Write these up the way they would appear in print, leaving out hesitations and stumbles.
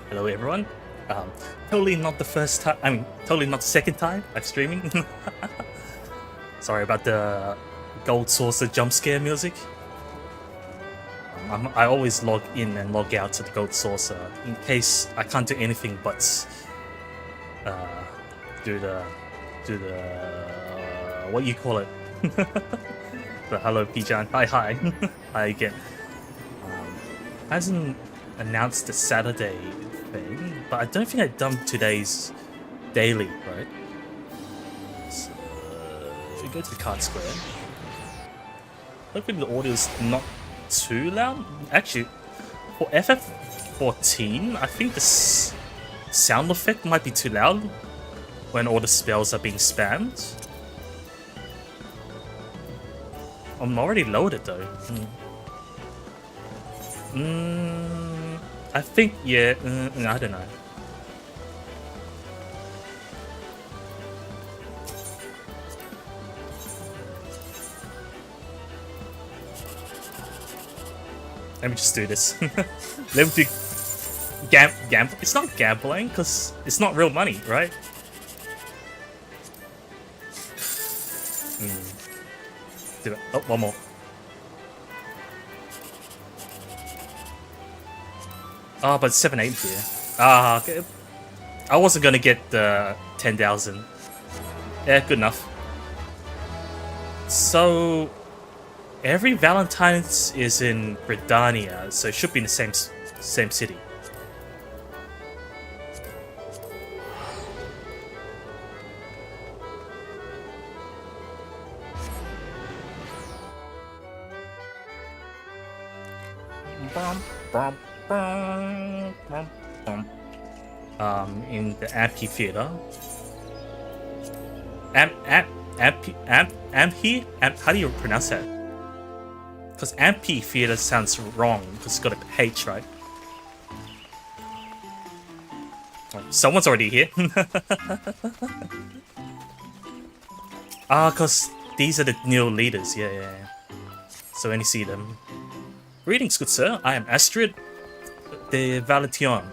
Hello everyone. Totally not the first time. I mean, totally not the second time I'm streaming. Sorry about the gold saucer jump scare music. I always log in and log out to the gold saucer in case I can't do anything but do the what you call it. The hello Pijan. Hi. Hi again. Hasn't announced the Saturday thing, but I don't think I've done today's daily, right? So if we go to the card square, hopefully the audio's not too loud. Actually, for FF14, I think the sound effect might be too loud when all the spells are being spammed. I'm already loaded though. I think, yeah, I don't know. Let me just do this. Let me do gamble. It's not gambling because it's not real money, right? Do it. Oh, one more. Oh, but 7-8 here. Okay. I wasn't gonna get the 10,000. Yeah, good enough. So every Valentine's is in Britannia, so it should be in the same city. In the amphitheater. How do you pronounce that? Because amphitheater sounds wrong because it's got a H, right? Oh, someone's already here. Because these are the new leaders. Yeah. So when you see them. Greetings, good sir. I am Astrid de Valentine,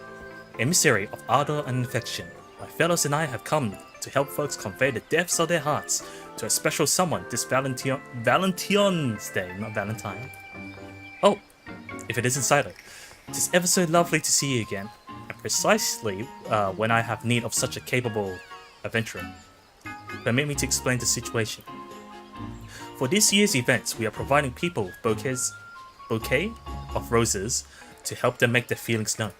emissary of ardor and infection. My fellows and I have come to help folks convey the depths of their hearts to a special someone this Valentine's Day, not Valentine. Oh, if it isn't Saito. It is ever so lovely to see you again, and precisely when I have need of such a capable adventurer. Permit me to explain the situation. For this year's events, we are providing people with bouquet of roses to help them make their feelings known.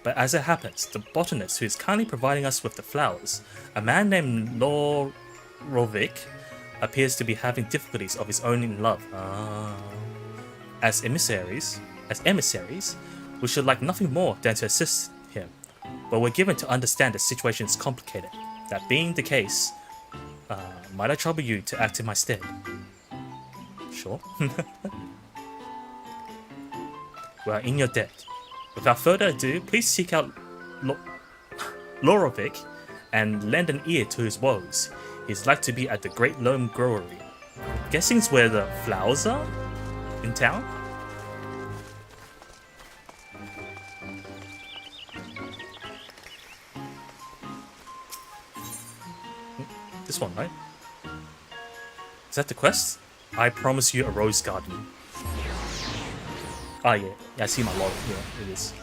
But as it happens, the botanist who is kindly providing us with the flowers, a man named Lorovic, appears to be having difficulties of his own in love. As emissaries, we should like nothing more than to assist him. But we're given to understand the situation is complicated. That being the case, might I trouble you to act in my stead? Sure. We are in your debt. Without further ado, please seek out Lorovic and lend an ear to his woes. He's like to be at the Great Loam Growery. Guessing it's where the flowers are? In town? This one, right? Is that the quest? I promise you a rose garden. Yeah, I see my log. Yeah, it is.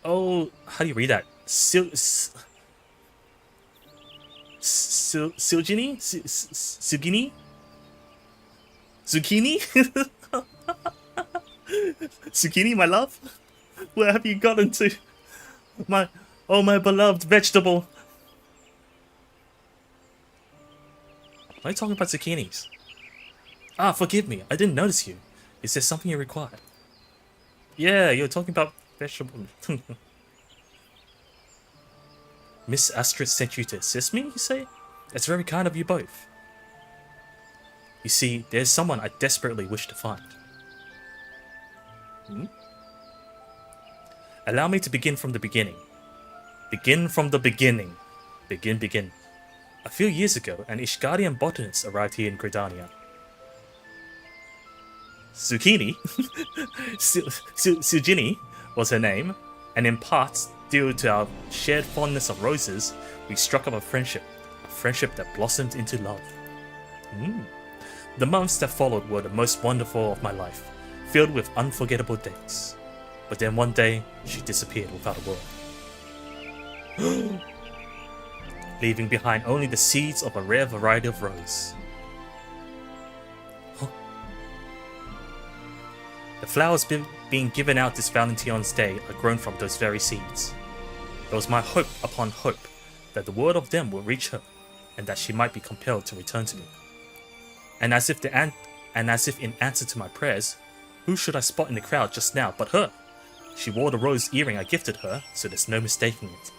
Oh, how do you read that? Sugini? Sugini? Zucchini? Zucchini, my love? Where have you gotten to? Oh, my beloved vegetable. Why are you talking about zucchinis? Forgive me. I didn't notice you. Is there something you require? Yeah, you're talking about vegetable. Miss Astrid sent you to assist me, you say? That's very kind of you both. You see, there's someone I desperately wish to find. Allow me to begin from the beginning. Begin from the beginning. Begin. A few years ago, an Ishgarian botanist arrived here in Gridania. Zucchini, Sujini was her name, and in part, due to our shared fondness of roses, we struck up a friendship that blossomed into love. The months that followed were the most wonderful of my life, filled with unforgettable days. But then one day, she disappeared without a word, leaving behind only the seeds of a rare variety of rose. The flowers being given out this Valentine's Day are grown from those very seeds. It was my hope upon hope that the word of them would reach her, and that she might be compelled to return to me. And as if in answer to my prayers, who should I spot in the crowd just now but her? She wore the rose earring I gifted her, so there's no mistaking it.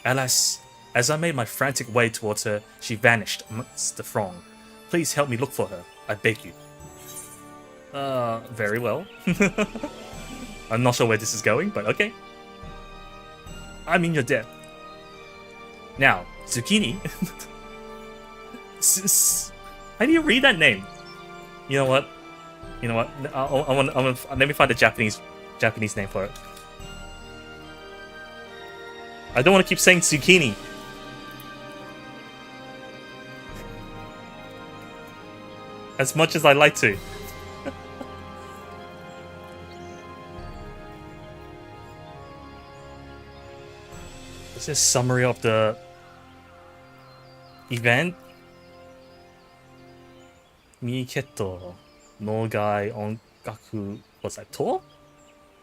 Alas, as I made my frantic way towards her, she vanished amongst the throng. Please help me look for her, I beg you. Very well. I'm not sure where this is going, but okay. I mean, you're dead. Now, Zucchini. How do you read that name? You know what? Let me find a Japanese name for it. I don't want to keep saying zucchini. As much as I like to. This is a summary of the event. Miketo Nogai Ongaku was that tour?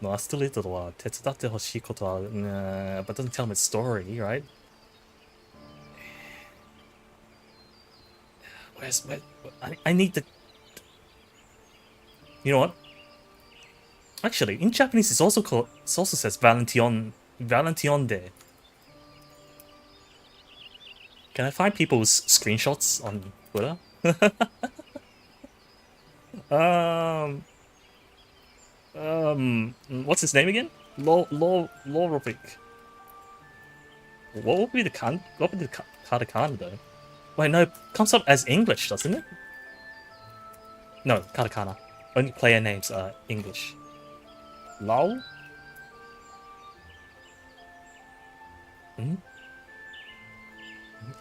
No, I still need to Tetsudatte Hoshikoto, but doesn't tell me its story, right? Where? I need the. You know what? Actually, in Japanese, it also says Valentine Day. Can I find people's screenshots on Twitter? What's his name again? Lorovic. What would be the katakana though? Wait, no, it comes up as English, doesn't it? No, katakana. Only player names are English. Lol?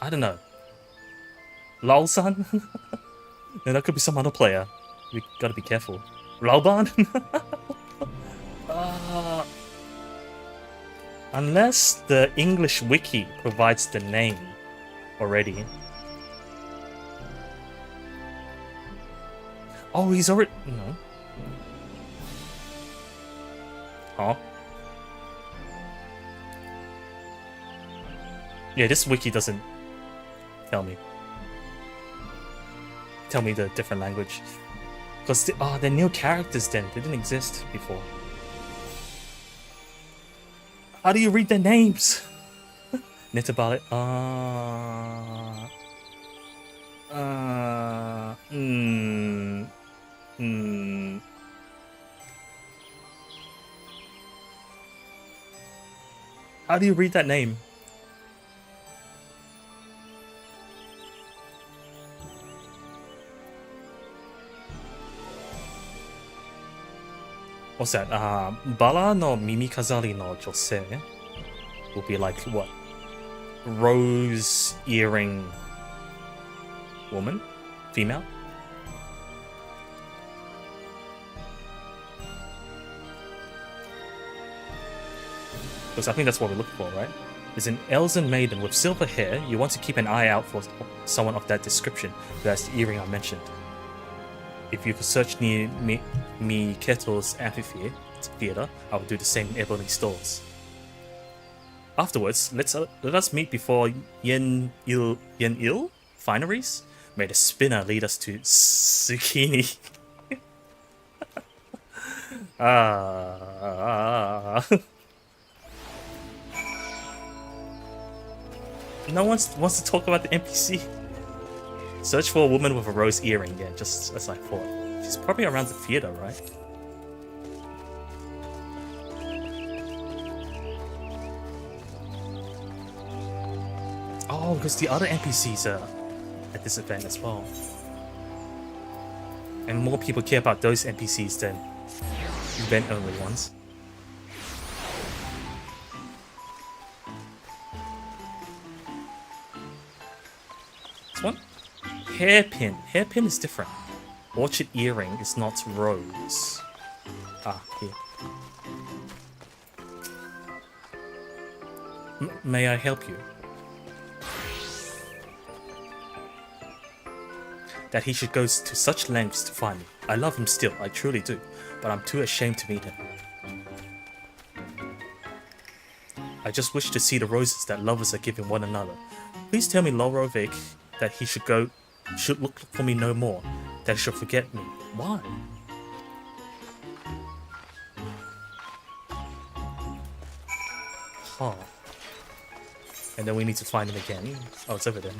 I don't know. Lol-san? No, that could be some other player. We gotta be careful. Lolban? Unless the English wiki provides the name already. Oh, he's already... No. Huh? Yeah, this wiki doesn't tell me the different language. Because they're new characters then. They didn't exist before. How do you read their names? Netabale. How do you read that name? What's that? Bala no mimikazari no jose will be like what? Rose earring woman? Female? Because I think that's what we're looking for, right? Is an elven maiden with silver hair. You want to keep an eye out for someone of that description who has the earring I mentioned. If you could search near Miketo's amphitheater, I would do the same in Ebony stores. Afterwards, let us meet before Yen Il fineries. May the spinner lead us to Zucchini. No one wants to talk about the NPC. Search for a woman with a rose earring, yeah, just as I thought. She's probably around the theater, right? Oh, because the other NPCs are at this event as well. And more people care about those NPCs than event-only ones. This one? Hairpin. Hairpin is different. Orchid earring is not rose. Ah, here. May I help you? That he should go to such lengths to find me. I love him still, I truly do, but I'm too ashamed to meet him. I just wish to see the roses that lovers are giving one another. Please tell me, Lorovic, that he should look for me no more, that he should forget me. Why? Huh. And then we need to find him again. Oh, it's over there.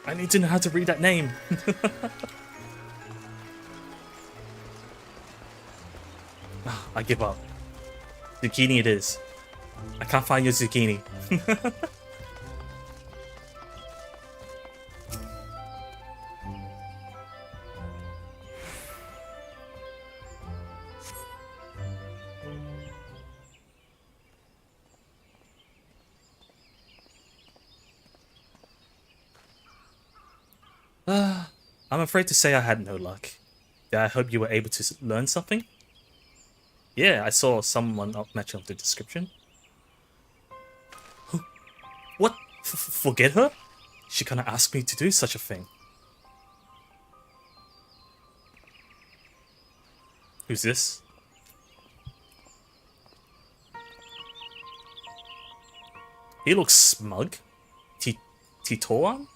I need to know how to read that name. I give up. Zucchini it is. I can't find your zucchini. I'm afraid to say I had no luck. I hope you were able to learn something. Yeah, I saw someone matching up the description. What? Forget her? She gonna ask me to do such a thing. Who's this? He looks smug. Titoan?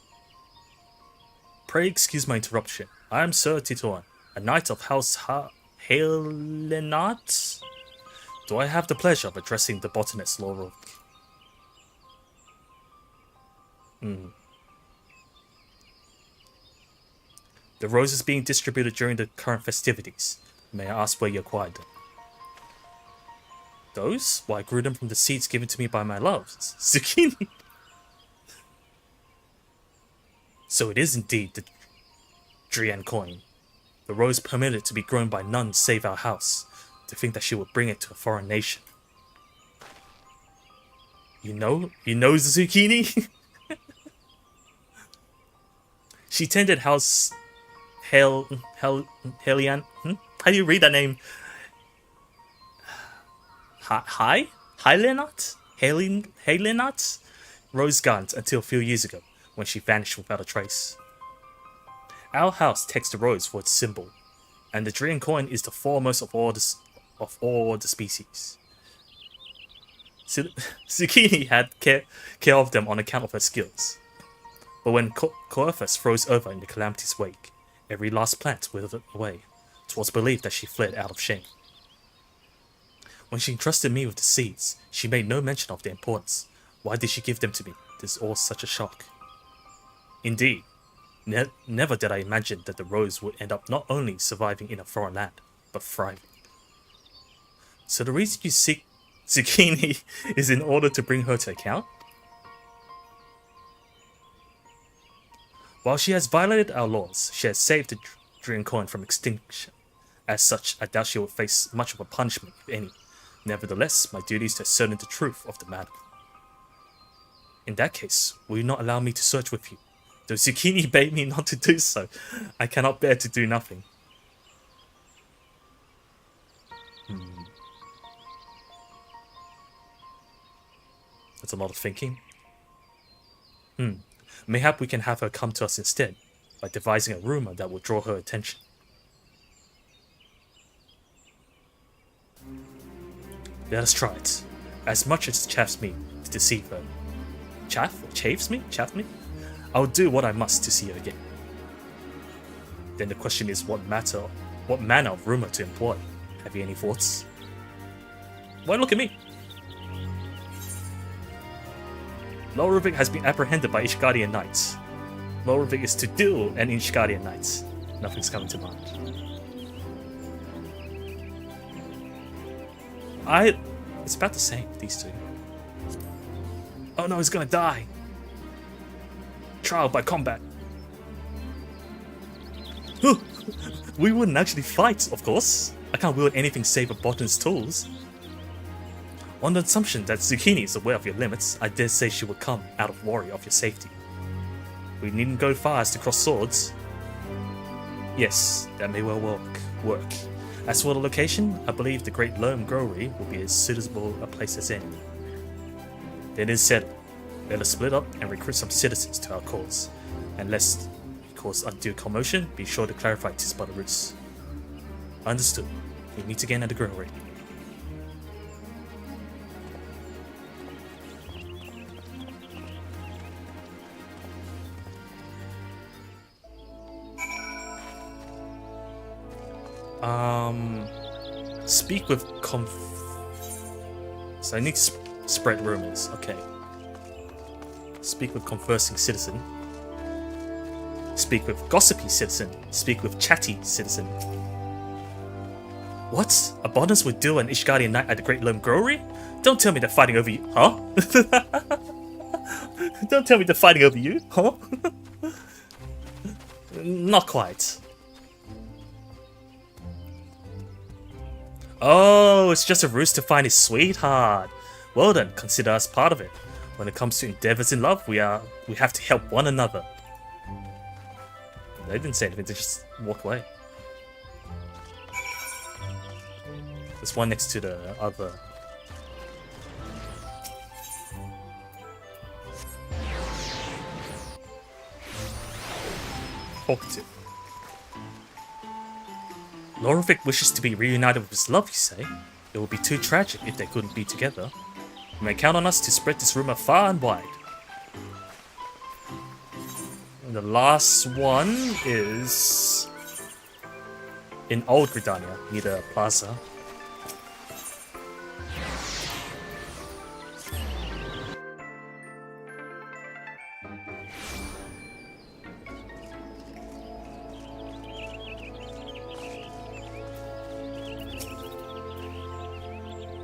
Pray excuse my interruption. I am Sir Titoan, a knight of House Halenat. Do I have the pleasure of addressing the botanist Laurel? The roses being distributed during the current festivities. May I ask where you acquired them? Those? Why, I grew them from the seeds given to me by my love, Zucchini. So it is indeed the Drian coin. The rose permitted to be grown by none save our house. To think that she would bring it to a foreign nation. You know the zucchini? She tended House Helian. How do you read that name? Helenat? Rose Gardens until a few years ago, when she vanished without a trace. Our house takes the rose for its symbol, and the Drian coin is the foremost of all the species. Zucchini had care of them on account of her skills. But when Coerthus froze over in the calamity's wake, every last plant withered away. 'Twas believed that she fled out of shame. When she entrusted me with the seeds, she made no mention of their importance. Why did she give them to me? This is all such a shock. Indeed, never did I imagine that the rose would end up not only surviving in a foreign land, but thriving. So the reason you seek Zucchini is in order to bring her to account? While she has violated our laws, she has saved the Drian coin from extinction. As such, I doubt she will face much of a punishment, if any. Nevertheless, my duty is to ascertain the truth of the matter. In that case, will you not allow me to search with you? Though Zucchini bade me not to do so, I cannot bear to do nothing. That's a lot of thinking. Mayhap we can have her come to us instead, by devising a rumor that will draw her attention. Let us try it. As much as it chafes me to deceive her. Chafes me? I will do what I must to see her again. Then the question is what manner of rumor to employ. Have you any thoughts? Why look at me? Lorovic has been apprehended by Ishgarian knights. Lorovic is to duel an Ishgarian knights. Nothing's coming to mind. It's about the same, these two. Oh no, he's gonna die. Trial by combat. We wouldn't actually fight, of course. I can't wield anything save a botanist's tools. On the assumption that Zucchini is aware of your limits, I dare say she would come out of worry of your safety. We needn't go far as to cross swords. Yes, that may well work. As for the location, I believe the Great Loam Growery will be as suitable a place as any. Then it is said, let us split up and recruit some citizens to our cause. And lest we cause undue commotion, be sure to clarify tis but a ruse. Understood. We meet again at the Growery. Speak with So I need to spread rumors. Okay. Speak with conversing citizen. Speak with gossipy citizen. Speak with chatty citizen. What? A botanist would do an Ishgarian night at the Great Loam Growery? Don't tell me they're fighting over you, huh? Don't tell me they're fighting over you, huh? Not quite. Oh, it's just a ruse to find his sweetheart. Well then, consider us part of it. When it comes to endeavors in love, we have to help one another. They didn't say anything, they just walk away. There's one next to the other. Talkative. Lorovic wishes to be reunited with his love, you say? It would be too tragic if they couldn't be together. You may count on us to spread this rumor far and wide. And the last one is in Old Gridania, near the plaza.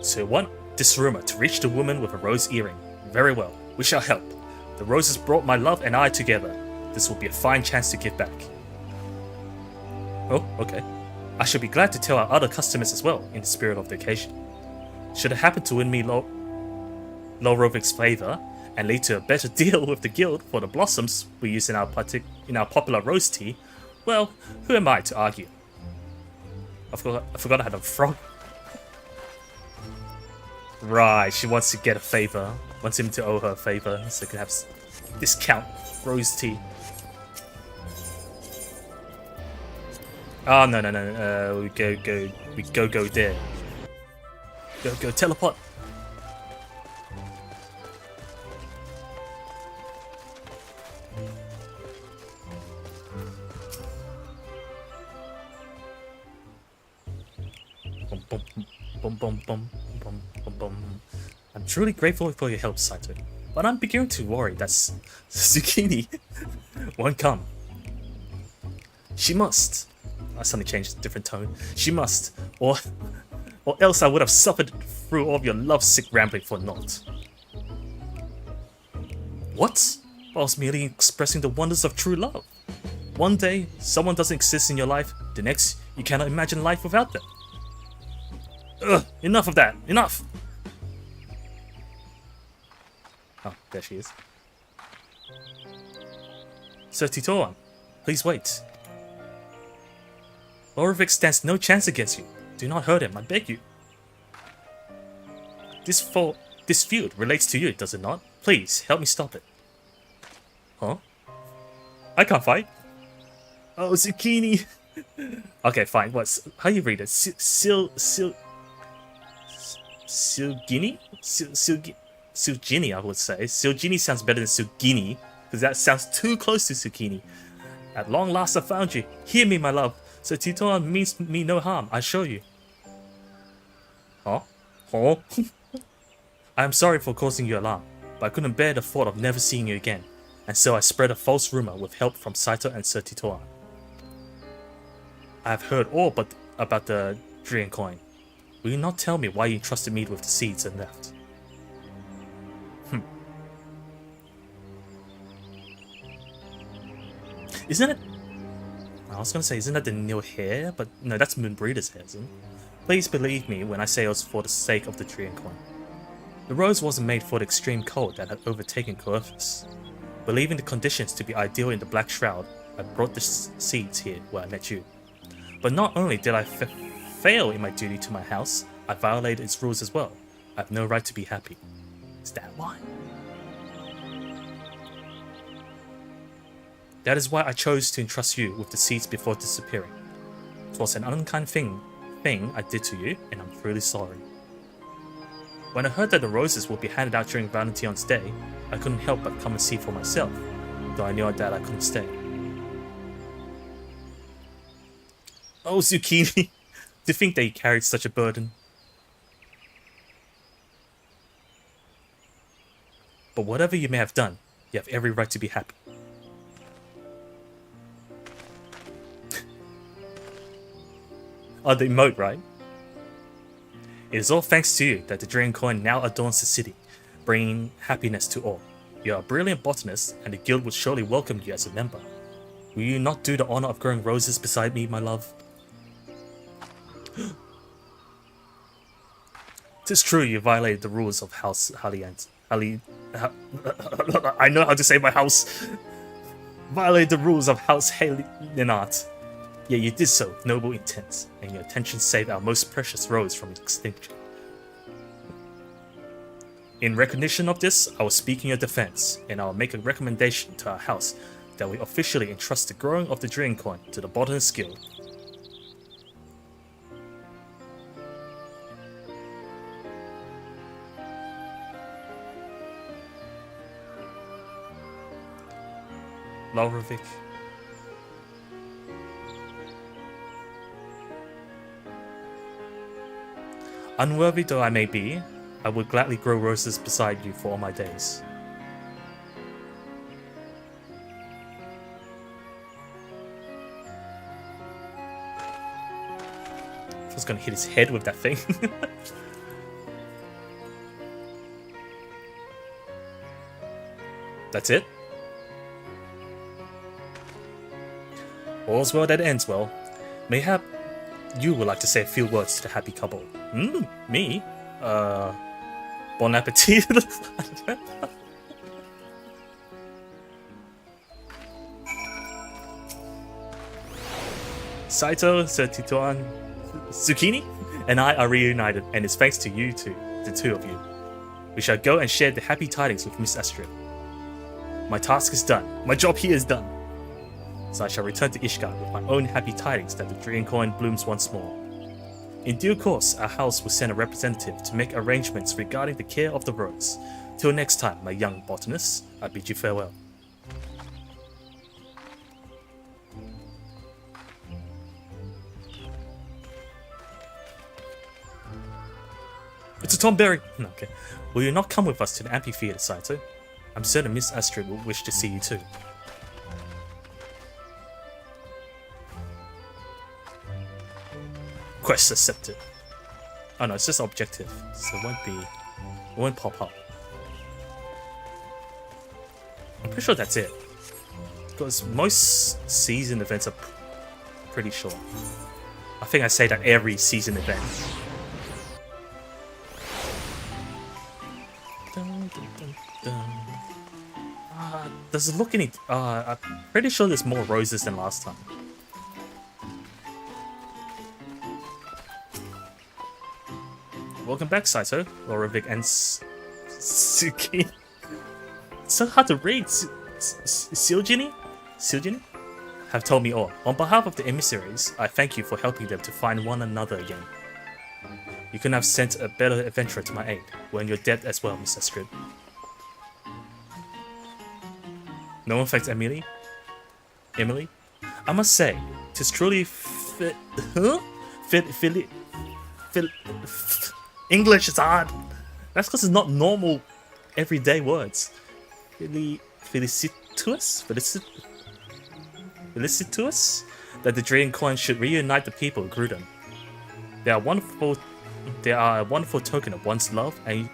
So you want this rumor to reach the woman with a rose earring. Very well, we shall help. The roses brought my love and I together. This will be a fine chance to give back. Oh, okay. I shall be glad to tell our other customers as well, in the spirit of the occasion. Should it happen to win me Lorovic's favor, and lead to a better deal with the guild for the blossoms we use in our popular rose tea, well, who am I to argue? I forgot I had a frog. Right, she wants to get a favor. Wants him to owe her a favor so he can have discount rose tea. Oh, no. We go there. Go teleport. Bum. I'm truly grateful for your help, Saito, but I'm beginning to worry that Zucchini won't come. She must. I suddenly changed a different tone. She must, or else I would have suffered through all of your lovesick rambling for naught. What? I was merely expressing the wonders of true love. One day, someone doesn't exist in your life, the next, you cannot imagine life without them. Ugh, enough of that, enough! Oh, there she is. Sir Titoan, please wait. Lorovic stands no chance against you. Do not hurt him, I beg you. This feud relates to you, does it not? Please, help me stop it. Huh? I can't fight. Oh, Zucchini. Okay, fine. How you read it? Silgini? Silgini, I would say. Silgini sounds better than Sugini, because that sounds too close to Zucchini. At long last I found you. Hear me, my love. So Titoan means me no harm, I assure you. Huh? I am sorry for causing you alarm, but I couldn't bear the thought of never seeing you again, and so I spread a false rumor with help from Saito and Sir Titoan. I have heard all but about the Drian coin. Will you not tell me why you trusted me with the seeds and left? Isn't it? I was gonna say, isn't that the Nil hair? But no, that's Moonbreeder's hair, isn't it? Please believe me when I say it was for the sake of the Dream Coin. The rose wasn't made for the extreme cold that had overtaken Coerthus. Believing the conditions to be ideal in the Black Shroud, I brought the seeds here where I met you. But not only did I fail in my duty to my house, I violated its rules as well. I have no right to be happy. Is that why? That is why I chose to entrust you with the seeds before disappearing. It was an unkind thing I did to you, and I'm truly sorry. When I heard that the roses would be handed out during Valentine's Day, I couldn't help but come and see for myself, though I knew that I couldn't stay. Oh, Zucchini! To think that you carried such a burden. But whatever you may have done, you have every right to be happy. Oh, the emote, right? It is all thanks to you that the Dream Coin now adorns the city, bringing happiness to all. You are a brilliant botanist, and the guild would surely welcome you as a member. Will you not do the honor of growing roses beside me, my love? 'Tis true you violated the rules of House Halliant. I know how to say my house. Violated the rules of House Hallianart. Yet you did so with noble intent, and your attention saved our most precious rose from extinction. In recognition of this, I will speak in your defense, and I will make a recommendation to our house that we officially entrust the growing of the Dream Coin to the Botanist Guild. Laurovic. Unworthy though I may be, I would gladly grow roses beside you for all my days. I was gonna hit his head with that thing. That's it? All's well that ends well. Mayhap you would like to say a few words to the happy couple. Me? Bon appetit. Saito, Tituan, Zucchini, and I are reunited, and it's thanks to you two, the two of you. We shall go and share the happy tidings with Miss Astrid. My task is done. My job here is done. So I shall return to Ishgard with my own happy tidings that the Dream Coin blooms once more. In due course, our house will send a representative to make arrangements regarding the care of the rose. Till next time, my young botanist, I bid you farewell. It's a Tom Berry! No, okay. Will you not come with us to the amphitheatre, Saito? I'm certain Miss Astrid will wish to see you too. Quest accepted. Oh no, it's just objective, so it won't pop up. I'm pretty sure that's it. Because most season events are pretty short. I think I say that every season event. Does it look any... I'm pretty sure there's more roses than last time. Welcome back, Saito, Laurovic, and Suki. It's so hard to read. Siljini have told me all. On behalf of the emissaries, I thank you for helping them to find one another again. You couldn't have sent a better adventurer to my aid. When you're dead as well, Miss Astrid. No one thanks Emily? I must say, 'tis truly English is hard. That's because it's not normal, everyday words. Felicitous that the Dream Coin should reunite the people of Grudem. They are a wonderful token of one's love, and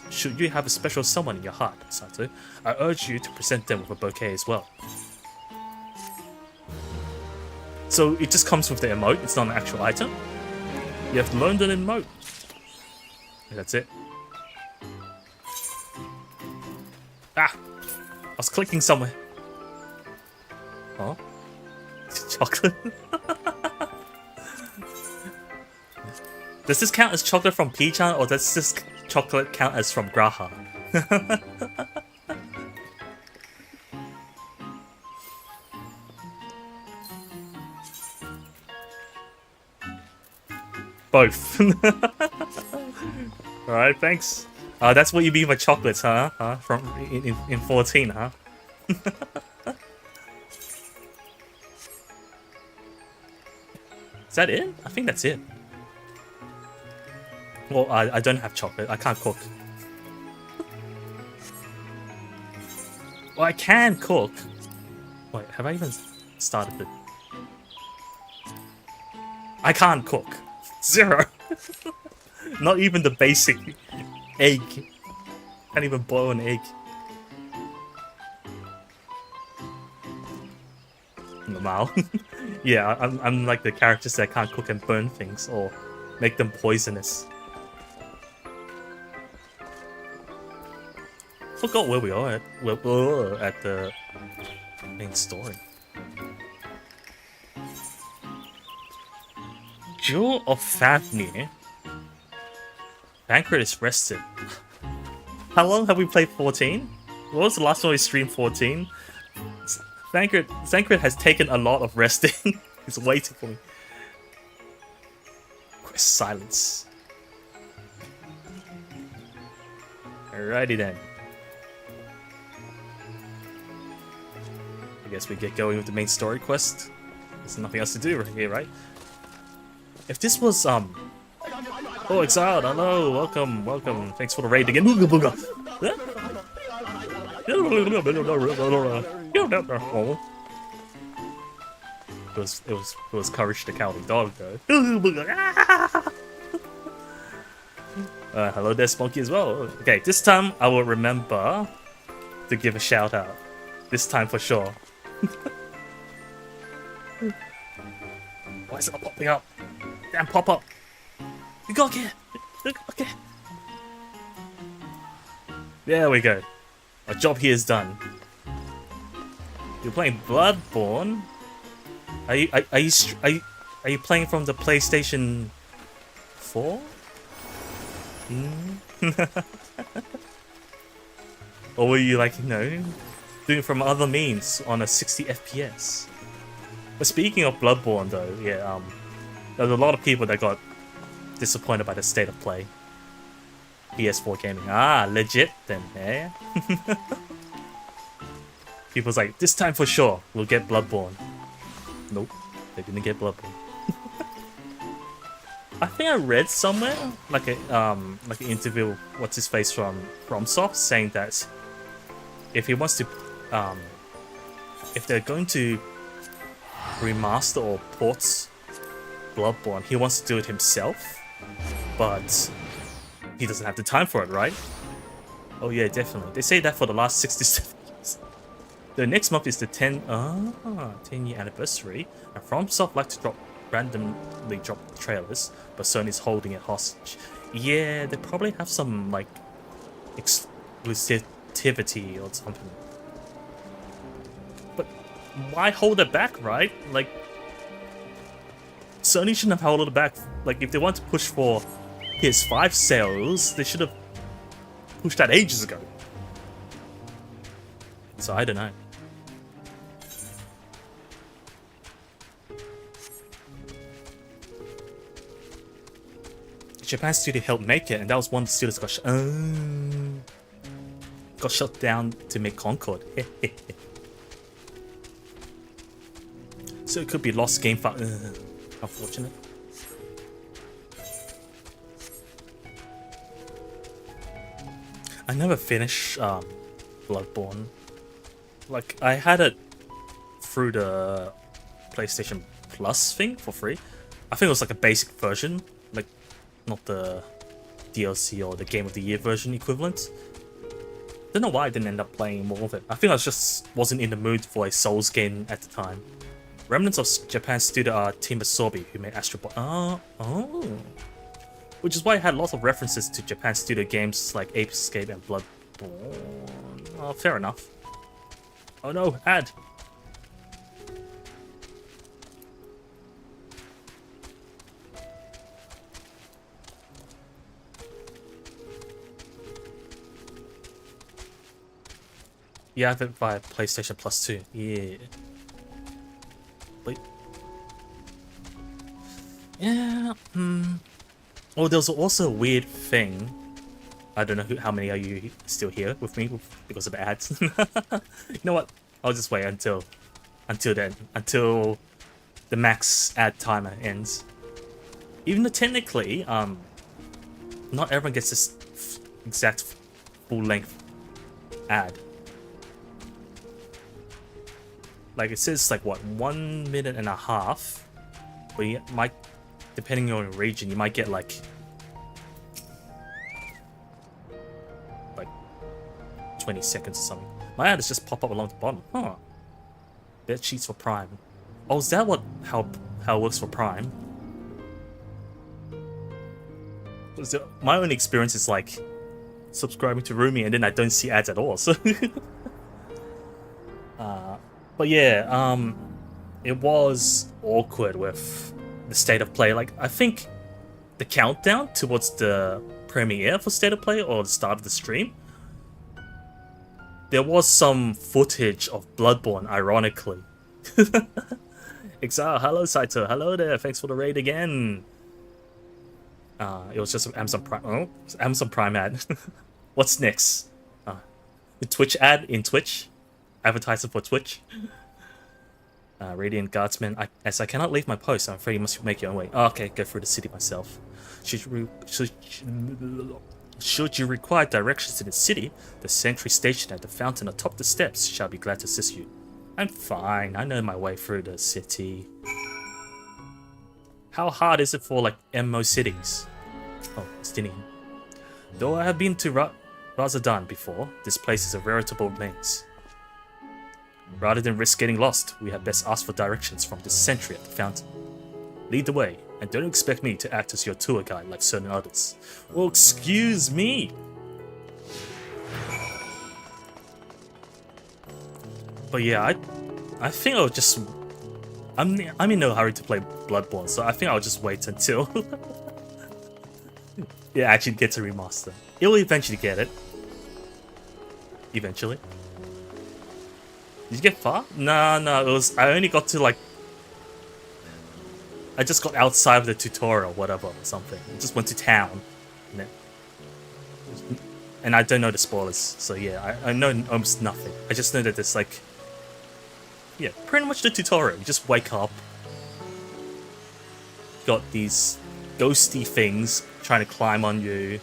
should you have a special someone in your heart, Saito, I urge you to present them with a bouquet as well. So it just comes with the emote, it's not an actual item. You have to learn the emote. That's it. Ah! I was clicking somewhere. Oh? Chocolate? Does this count as chocolate from P-chan, or does this chocolate count as from Graha? Both. Alright, thanks. That's what you mean by chocolates, huh? From in 14, huh? Is that it? I think that's it. Well, I don't have chocolate. I can't cook. Well, I can cook. Wait, have I even started it? I can't cook. 0. Not even the basic egg. Can't even boil an egg. Normal. Yeah, I'm like the characters that can't cook and burn things or make them poisonous. Forgot where we are at. We're at the main story. Jewel of Fafnir. Banquet is rested. How long have we played 14? What was the last time we streamed 14? Thancred has taken a lot of resting. He's waiting for me. Quest silence. Alrighty then. I guess we get going with the main story quest. There's nothing else to do right here, right? If this was oh, Exiled, hello, welcome. Thanks for the raid again. It was Courage the Cowardly Dog though. Hello there, Spunky as well. Okay, this time I will remember to give a shout out. This time for sure. Why is it not popping up? Damn, pop up! You got here! Okay. There we go. Our job here is done. You're playing Bloodborne. Are you playing from the PlayStation 4? Or were you like, you know, doing it from other means on a 60 FPS? But speaking of Bloodborne though, yeah, there's a lot of people that got disappointed by the state of play. PS4 gaming. Ah, legit then, eh? People's like, this time for sure, we'll get Bloodborne. Nope, they didn't get Bloodborne. I think I read somewhere, like an interview, what's his face from FromSoft, saying that if he wants to, if they're going to remaster or port Bloodborne, he wants to do it himself, but he doesn't have the time for it, right? Oh yeah, definitely. They say that for the last 67 years. The next month is the 10-year anniversary, and FromSoft like to randomly drop trailers, but Sony's holding it hostage. Yeah, they probably have some like exclusivity or something. But why hold it back, right? Like, Sony shouldn't have held it back. Like, if they want to push for PS5 sales, they should have pushed that ages ago. So I don't know. Japan studio helped make it, and that was one of the studios got shut down to make Concord. So it could be lost game file. Unfortunate. I never finished Bloodborne. Like, I had it through the PlayStation Plus thing for free. I think it was like a basic version, like not the DLC or the Game of the Year version equivalent. Don't know why I didn't end up playing more of it. I think I just wasn't in the mood for a Souls game at the time. Remnants of Japan's studio Team Asobi, who made Astro Boy. Oh. Which is why I had lots of references to Japan's studio games like Ape Escape and Bloodborne. Oh, fair enough. Oh no, ad! Yeah, I have it via PlayStation Plus 2. Yeah. Wait. Yeah, Oh, there's also a weird thing. I don't know how many are you still here with me because of the ads. You know what? I'll just wait until then. Until the max ad timer ends. Even though technically, not everyone gets this exact full-length ad. Like it says like what, 1.5 minutes, but you might, depending on your region, you might get like 20 seconds or something. My ad has just popped up along the bottom. Huh. Bed sheets for Prime. Oh, is that how it works for Prime? My own experience is like subscribing to Rumi and then I don't see ads at all. So but yeah, it was awkward with the state of play. Like, I think the countdown towards the premiere for state of play or the start of the stream, there was some footage of Bloodborne, ironically. XIV, hello Saito, hello there, thanks for the raid again. It was just an Amazon Prime. Oh, Amazon Prime ad. What's next? The Twitch ad in Twitch. Advertising for Twitch. Radiant Guardsman. As I cannot leave my post, I'm afraid you must make your own way. Oh, okay, go through the city myself. Should you require directions to the city, the sentry station at the fountain atop the steps shall be glad to assist you. I'm fine. I know my way through the city. How hard is it for like MO cities? Oh, Estinian. Though I have been to Razadan before, this place is a veritable maze. Rather than risk getting lost, we had best ask for directions from the sentry at the fountain. Lead the way, and don't expect me to act as your tour guide like certain others. Oh, excuse me! But yeah, I think I'll just... I'm in no hurry to play Bloodborne, so I think I'll just wait until... it actually gets a remaster. It will eventually get it. Eventually. Did you get far? No, it was... I only got to like... I just got outside of the tutorial, whatever, or something. I just went to town. And I don't know the spoilers, so yeah, I know almost nothing. I just know that there's like... Yeah, pretty much the tutorial. You just wake up. Got these ghosty things trying to climb on you.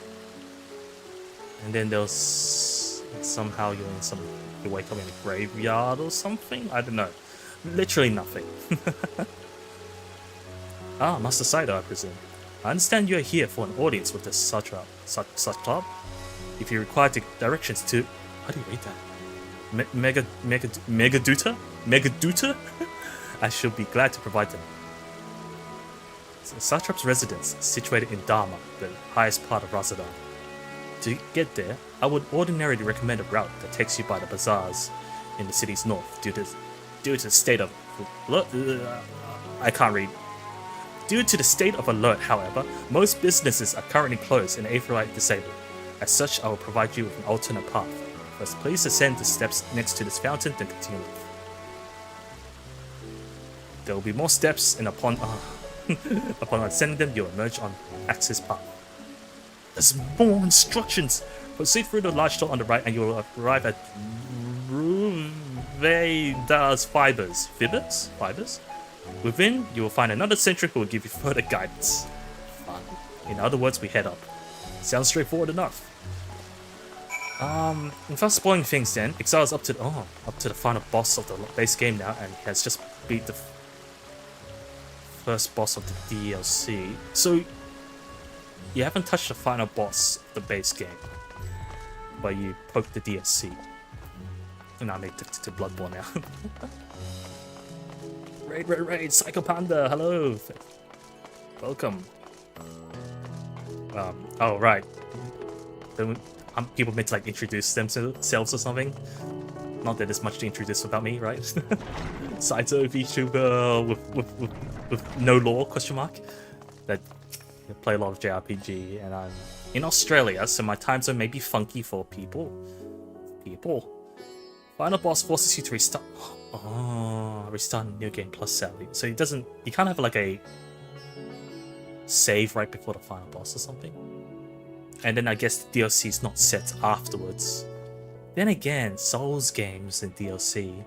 And then there's... Somehow you're in some... You wake up in a graveyard or something? I don't know. Literally nothing. Ah, Master Saito, I presume. I understand you are here for an audience with the such club. If you require directions to... How do you read that? Megaduta? I should be glad to provide them. So, Satrap's residence is situated in Dharma, the highest part of Razadan. To get there, I would ordinarily recommend a route that takes you by the bazaars in the city's north due to the state of... I can't read. Due to the state of alert, however, most businesses are currently closed and Aetherite disabled. As such, I will provide you with an alternate path. First, please ascend the steps next to this fountain, then continue. There will be more steps, and upon ascending them, you'll emerge on access path. There's more instructions! Proceed through the large door on the right, and you will arrive at Ruveda's Fibers. Fibers? Within, you will find another sentry who will give you further guidance. In other words, we head up. Sounds straightforward enough. Without spoiling things then, XIV is up to the final boss of the base game now, and has just beat the first boss of the DLC. So, you haven't touched the final boss of the base game, but you poked the DLC. And I'm addicted to Bloodborne now. Raid, Psycho Panda, hello. Welcome. Oh, right. People meant to like introduce themselves or something. Not that there's much to introduce about me, right? Saito, VTuber with no lore, question mark. That play a lot of JRPG, and I'm in Australia, so my time zone may be funky for people. Final boss forces you to restart. Oh, restart new game plus salary. So you can't have like a save right before the final boss or something. And then I guess the DLC is not set afterwards. Then again, Souls games and DLC.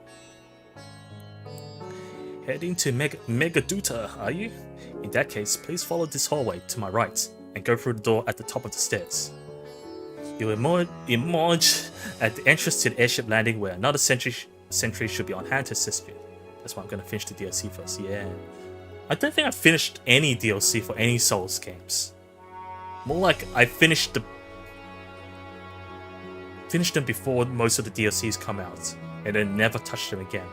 Heading to MegaDuta, are you? In that case, please follow this hallway to my right and go through the door at the top of the stairs. You will emerge at the entrance to the airship landing where another sentry should be on hand to assist you. That's why I'm going to finish the DLC first, yeah. I don't think I've finished any DLC for any Souls games. More like I finished them before most of the DLCs come out, and then never touched them again.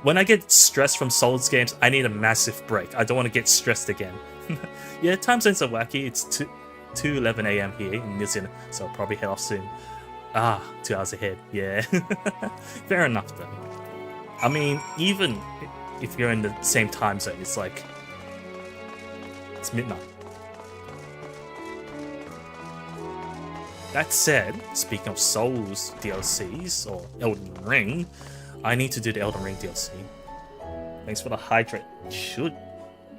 When I get stressed from Souls games, I need a massive break. I don't want to get stressed again. Yeah, time zones are wacky. It's 2:11 AM here in New Zealand, so I'll probably head off soon. 2 hours ahead, yeah. Fair enough though. I mean, even if you're in the same time zone, it's like it's midnight. That said, speaking of Souls DLCs or Elden Ring, I need to do the Elden Ring DLC. Thanks for the hydrate.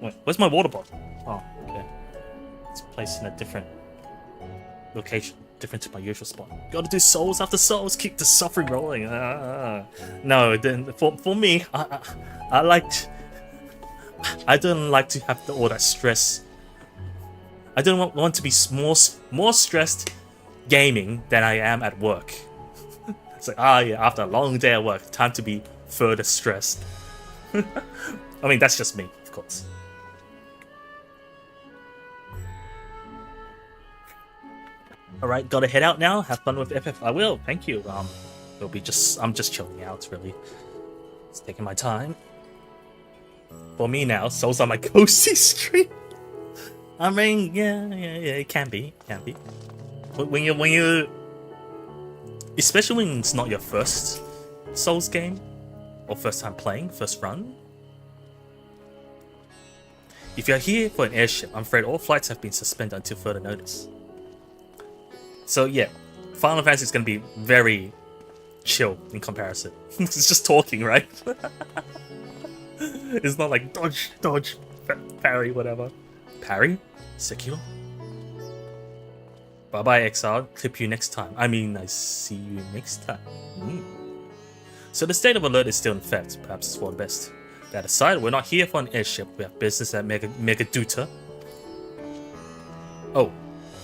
Wait, where's my water bottle? Oh, okay. It's placed in a different location, different to my usual spot. Gotta do Souls after Souls, keep the suffering rolling. No, then for me, I don't like to have all that stress. I don't want to be more stressed gaming than I am at work. It's like, yeah, after a long day at work, time to be further stressed. I mean, that's just me, of course. Alright, gotta head out now. Have fun with FF. I will, thank you. I'm just chilling out, really. Just taking my time. For me now, Souls are my cozy stream. I mean, yeah, it can be. But when you, especially when it's not your first Souls game or first time playing, first run. If you're here for an airship, I'm afraid all flights have been suspended until further notice. So yeah, Final Fantasy is going to be very chill in comparison. It's just talking, right? It's not like dodge, parry, whatever. Parry? Secure? Bye-bye, XR. Clip you next time. I mean, I see you next time. So the state of alert is still in effect. Perhaps it's for the best. That aside, we're not here for an airship. We have business at MegaDuta. Oh,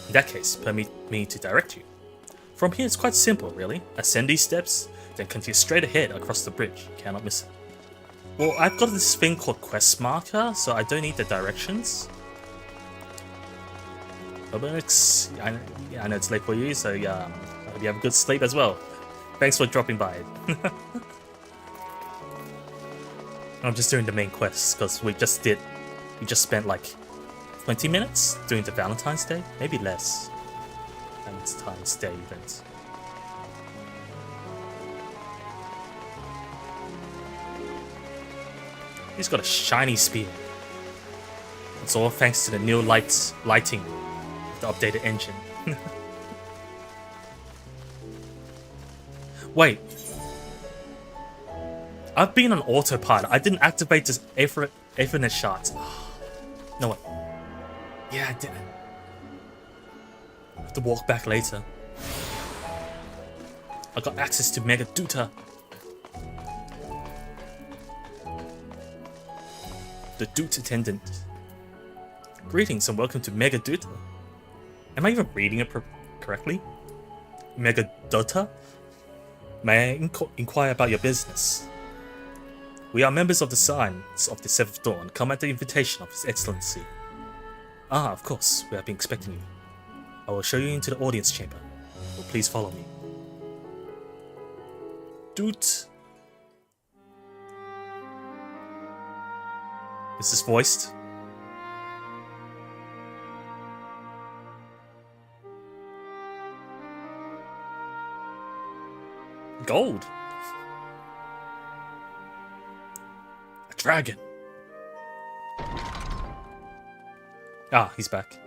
in that case, permit me to direct you. From here, it's quite simple, really. Ascend these steps, then continue straight ahead across the bridge. Cannot miss it. Well, I've got this thing called Quest Marker, so I don't need the directions. I know it's late for you, so yeah, I hope you have a good sleep as well. Thanks for dropping by. I'm just doing the main quests because we just spent like 20 minutes doing the Valentine's Day, maybe less. Valentine's Day event. He's got a shiny spear. It's all thanks to the new lighting. The updated engine. Wait. I've been on autopilot. I didn't activate this Ethernet shards. No way. Yeah, I didn't. I have to walk back later. I got access to MegaDuta. The Dude Attendant. Greetings and welcome to MegaDuta. Am I even reading it correctly? MegaDuta? May I inquire about your business? We are members of the Science of the Seventh Dawn, come at the invitation of His Excellency. Of course, we have been expecting you. I will show you into the audience chamber. Well, please follow me. Dude. Is this voiced? Gold. A dragon. Ah, he's back.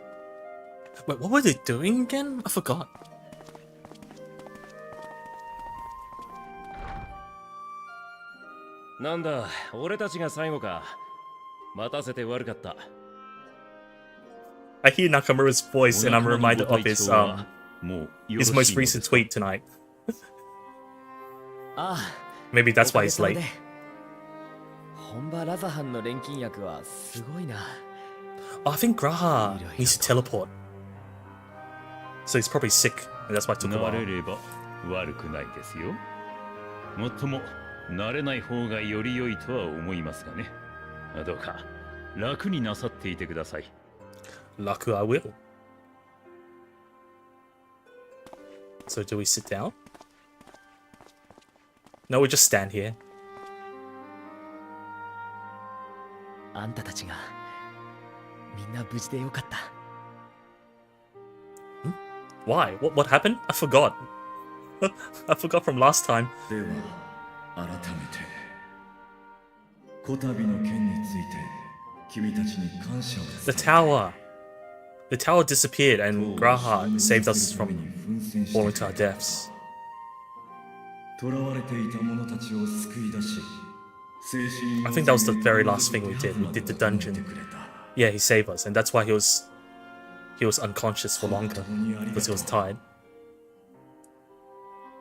Wait, what were they doing again? I forgot. Nanda, 俺たちが最後か。待たせて悪かった。I hear Nakamura's voice and I'm reminded of his most recent tweet tonight. Maybe that's why he's late. 本場ラザハンの錬金薬はすごいな。Oh, I think Graha needs to teleport. So he's probably sick, and that's why it took a while. 慣れれば悪くないですよ。もっとも慣れない方がより良いとは思いますがね。どうか楽になさっていてください。Laku, I will. So do we sit down? No, we just stand here. あんたたちがみんな無事でよかった。Why? What happened? I forgot. I forgot from last time. では改めてこたびの件について君たちに感謝を The tower. The tower disappeared and Graha saved us from falling to our deaths. 囚われていた者たちを救い出し I think that was the very last thing we did. We did the dungeon. Yeah, he saved us, and that's why he was unconscious for longer because he was tired.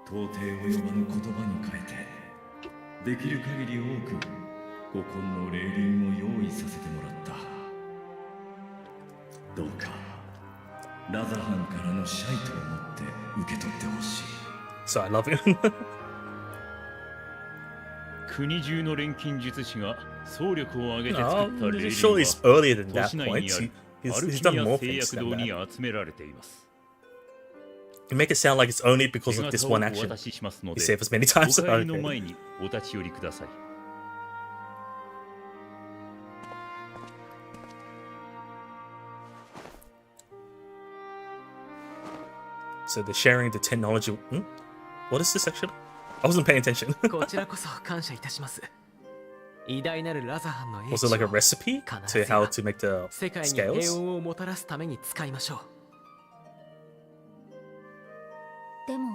到底及ばぬ言葉に変えてできる限り多く五根の霊輪を用意させてもらった。どうかラザハンからのシャイトを持って受け取ってほしい。 So I love him. 国中の錬金術師が総力を挙げて作 No, った霊輪 surely は it's earlier than 都 that 市内 point. にある He's アルキ done ミア more 製 things 薬 than 堂に that. 集められています。 You make it sound like it's only because 手 of this 形を one お action. 渡ししますの He で、 saved us many お times. 帰りの Okay. 前にお立ち寄りください。So they're sharing the technology. What is this actually? I wasn't paying attention. こちらこそ感謝いたします。偉大なるラザハンの英 Was it 知 like a を recipe to how to make the 世界に scales? 平穏をもたらすために使いましょう。でも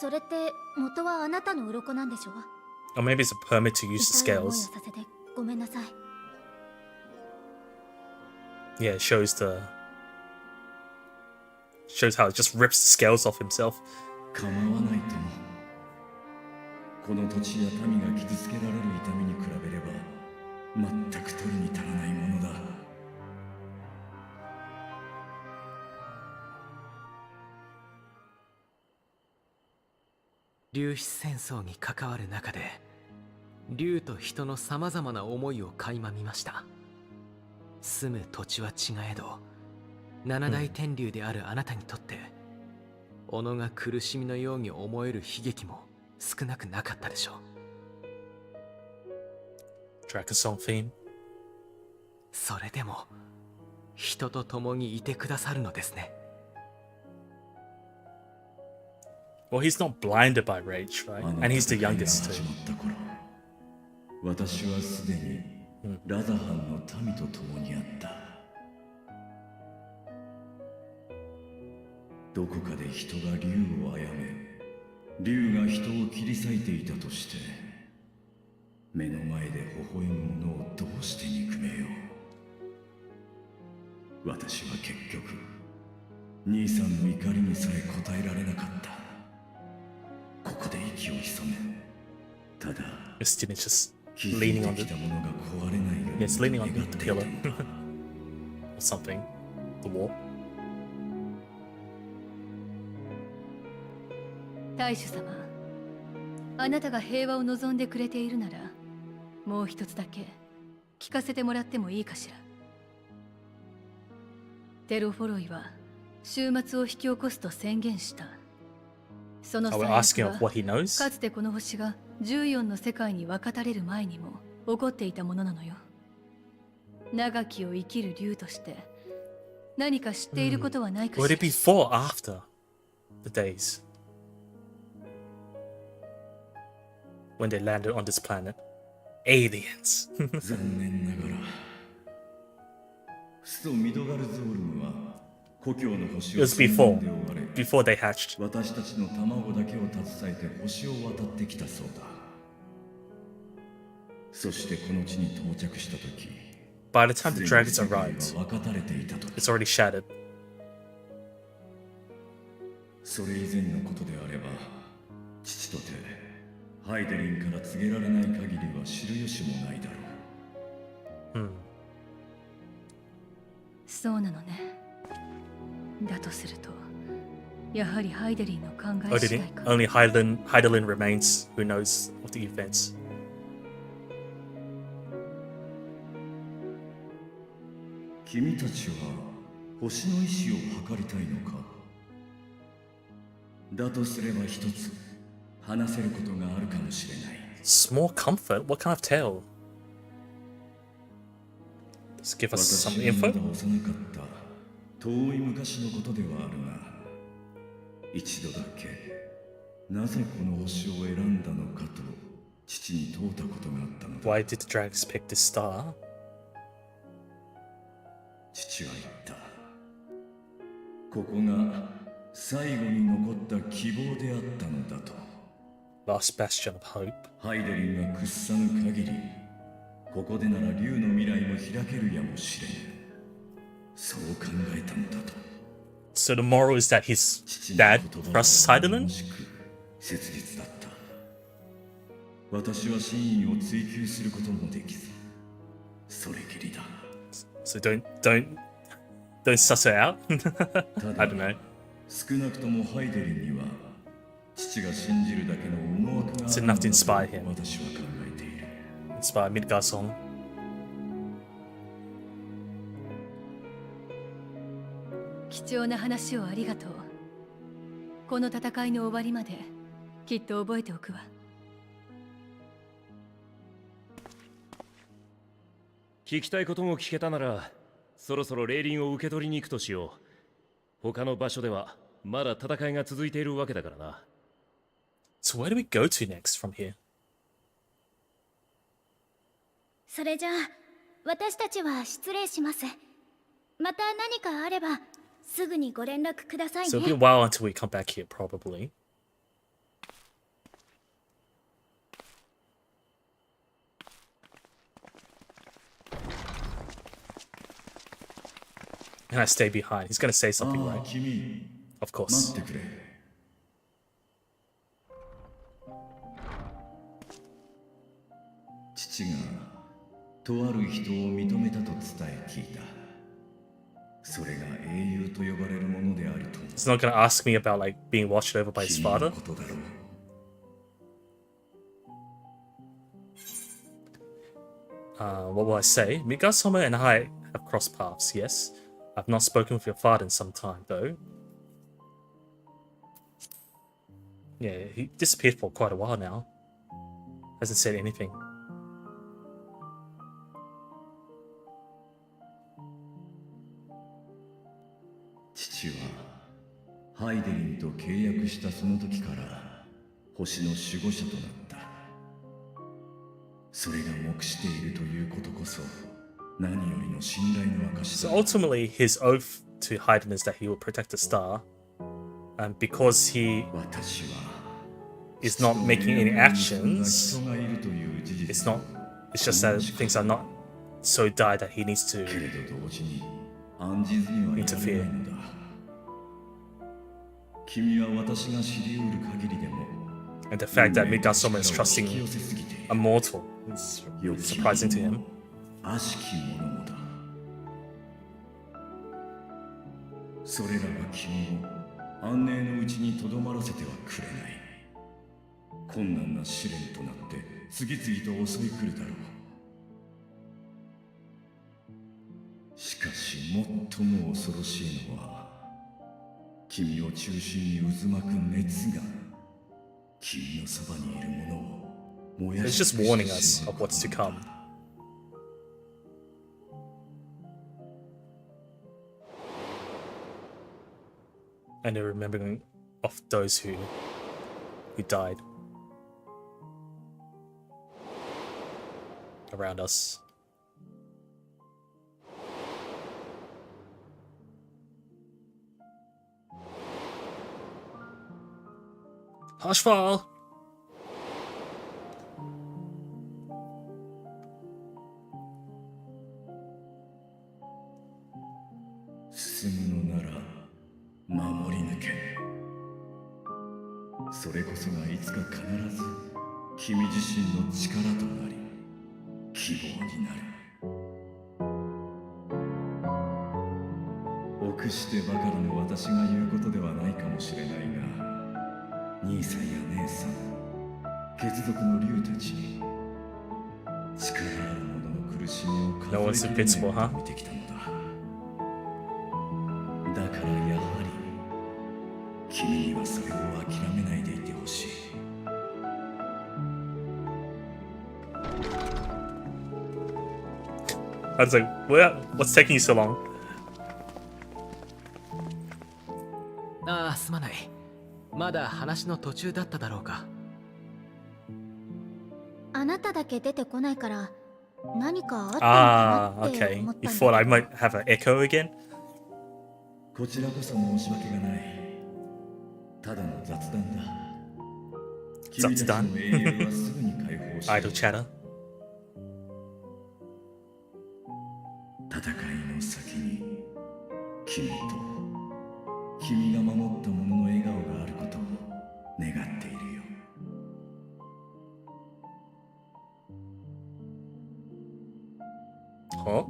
それって元はあなたの鱗なんでしょ？ Or maybe it's a permit to use the 痛い思いを scales. させてごめんなさい。 Yeah, it shows how it just rips the scales off himself. 構わないとも。この土地や民が傷つけられる痛みに比べれば全く取るに足らないものだ。粒子戦争に関わる中で竜と人のさまざまな思いを垣間見ました。住む土地は違えど七大天竜であるあなたにとって己が苦しみのように思える悲劇も少なくなかったでしょう。 Dragon Song theme. それでも人と共にいてくださるのですね。 Well, he's not blinded by rage, right? And he's the youngest too. 私はすでにラザハンの民と共にあった。どこかで人が竜を殺め、竜が人を切り裂いていたとして、目の前で微笑む者をどうして憎めよう。私は結局、兄さんの怒りにさえ応えられなかった。ここで息を潜め、ただ、 Justin is just leaning on the. Yeah, it's leaning on the pillar or something. The wall. 大主様、あなたが平和を望んでくれているなら、もう一つだけ聞かせてもらってもいいかしら。テロフォロイは終末を引き起こすと宣言した。その Oh, we're 最 asking 悪 of は what he knows. かつてこの星が14の世界に分かたれる前にも起こっていたものなのよ。長きを生きる竜として何か知っていることはないか Would し it ら。 be before or after the days when they landed on this planet? Aliens. 残念ながらスト・ミドガルゾールムは故郷の星 It を was 数 before 年で追われ before they hatched. 私たちの卵だけを携えて星を渡ってきたそうだ。そしてこの地に到着した時、 By the time the すでに dragons 世界 arrived, は分かたれていたと。 it's already shattered. それ以前のことであれば、父とてハイデリンから告げられない限りは知る由もないだろう。そうなのね。だとするとやはりハイデリーの考え Oh, 次 did 第 it? か。 Only Heidelin remains. Who knows of the events? 君たちは星の意志を測りたいのか。だとすれば一つ話せることがあるかもしれない。 Small comfort? What kind of tale? Does it give us some 私がま info? だ幼かった遠い昔のことではあるが、一度だけなぜこの星を選んだのかと父に問うたことがあったのだ。 Why did the dragons pick this star? 父は言った。ここが最後に残った希望であったのだと。 Last bastion of hope. ハイデリンが屈さぬ限り、ここでなら竜の未来も開けるやもしれん。そう考えたのだと。 So the moral is that his 父の dad 言葉は trusts 頼 Heidelin? もしく切実だった。私は真意を追求することもできず、それきりだ。 So don't suss it out. た I だ don't know. 少なくともハイデリンには父が信じるだけの思惑があ It's る enough の to だ inspire と him. 私は考えている。 Inspired Midgar song. 貴重な話をありがとう。この戦いの終わりまできっと覚えておくわ。聞きたいことも聞けたなら、そろそろ霊輪を受け取りに行くとしよう。他の場所ではまだ戦いが続いているわけだからな。So where do we go to next from here? それじゃあ私たちは失礼します。また何かあればすぐにご連絡ください So ね。 it'll be a while until we come back here, probably. And I stay behind. He's gonna say あ something, あ、 right? 君、 Of 待 course. ってくれ。父がとある人を認めたと伝え聞いた。それが英雄と呼ばれるものであると。 He's not gonna ask me about like being watched over by his 君の father. ことだろう。What will I say? Migasoma and I have crossed paths, yes. I've not spoken with your father in some time, though. Yeah, he disappeared for quite a while now. Hasn't said anything.父はハイデリンと契約したその時から星の守護者となった。それが目しているということこそ何よりの信頼の証 So だ。 ultimately, his oath to Haydn is that he will protect the star. And because he 私は is not making any 人 actions, がいるという事 it's 実を not. It's just that things are not so dire that he needs け to. れど同時に案じずにはいられないのだ。君は私が知り得る限りでも And the fact that 運命の Migasoma is 力を引 trusting き寄せすぎている。 a mortal is surprising to him. 悪しき者もだ。それらが君を安寧のうちにとどまらせてはくれない。困難な試練となって次々と襲い来るだろう。しかし最も恐ろしいのは君を中心に渦巻く熱が君のそばにいるものを燃や It's し just 尽く warning して us しまう of what's to come. and the remembering of those who died around us. Hushfall! 進むのなら守り抜け。それこそがいつか必ず君自身の力となり希望になる。臆してばかりの私が言うことではないかもしれないが、兄さんや姉さん、血族の竜たちに力ある者の苦しみを数えきれないと見てきたのだ。だからやはり君にはそれを諦めないでいてほしい。I was like, what's taking you so long? ああ、すまない。まだ話の途中だっただろうか。あなただけ出てこないから何かあったのかなって思 okay. った You ん thought だ I けど。 might have an echo again? こちらこそ申し訳がない。ただの雑談だ。君たちの英雄はすぐに解放し Idle chatter. 戦いの先に君と君が守った者の笑顔があることを願っているよ。Huh?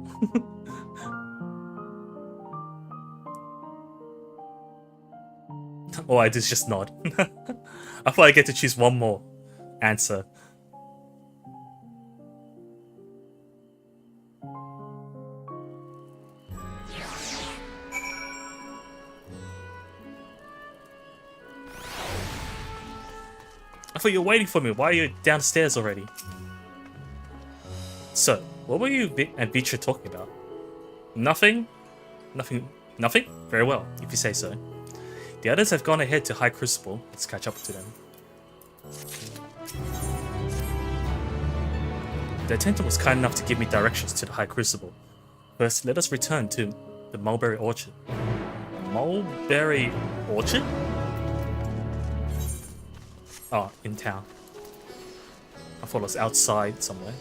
All I did is just nod. I thought I get to choose one more answer. I thought you were waiting for me. Why are you downstairs already? So, what were you and Vtuber talking about? Nothing? Nothing? Very well, if you say so. The others have gone ahead to High Crucible. Let's catch up to them. The attendant was kind enough to give me directions to the High Crucible. First, let us return to the Mulberry Orchard. Mulberry Orchard? Oh, in town. I thought it was outside somewhere.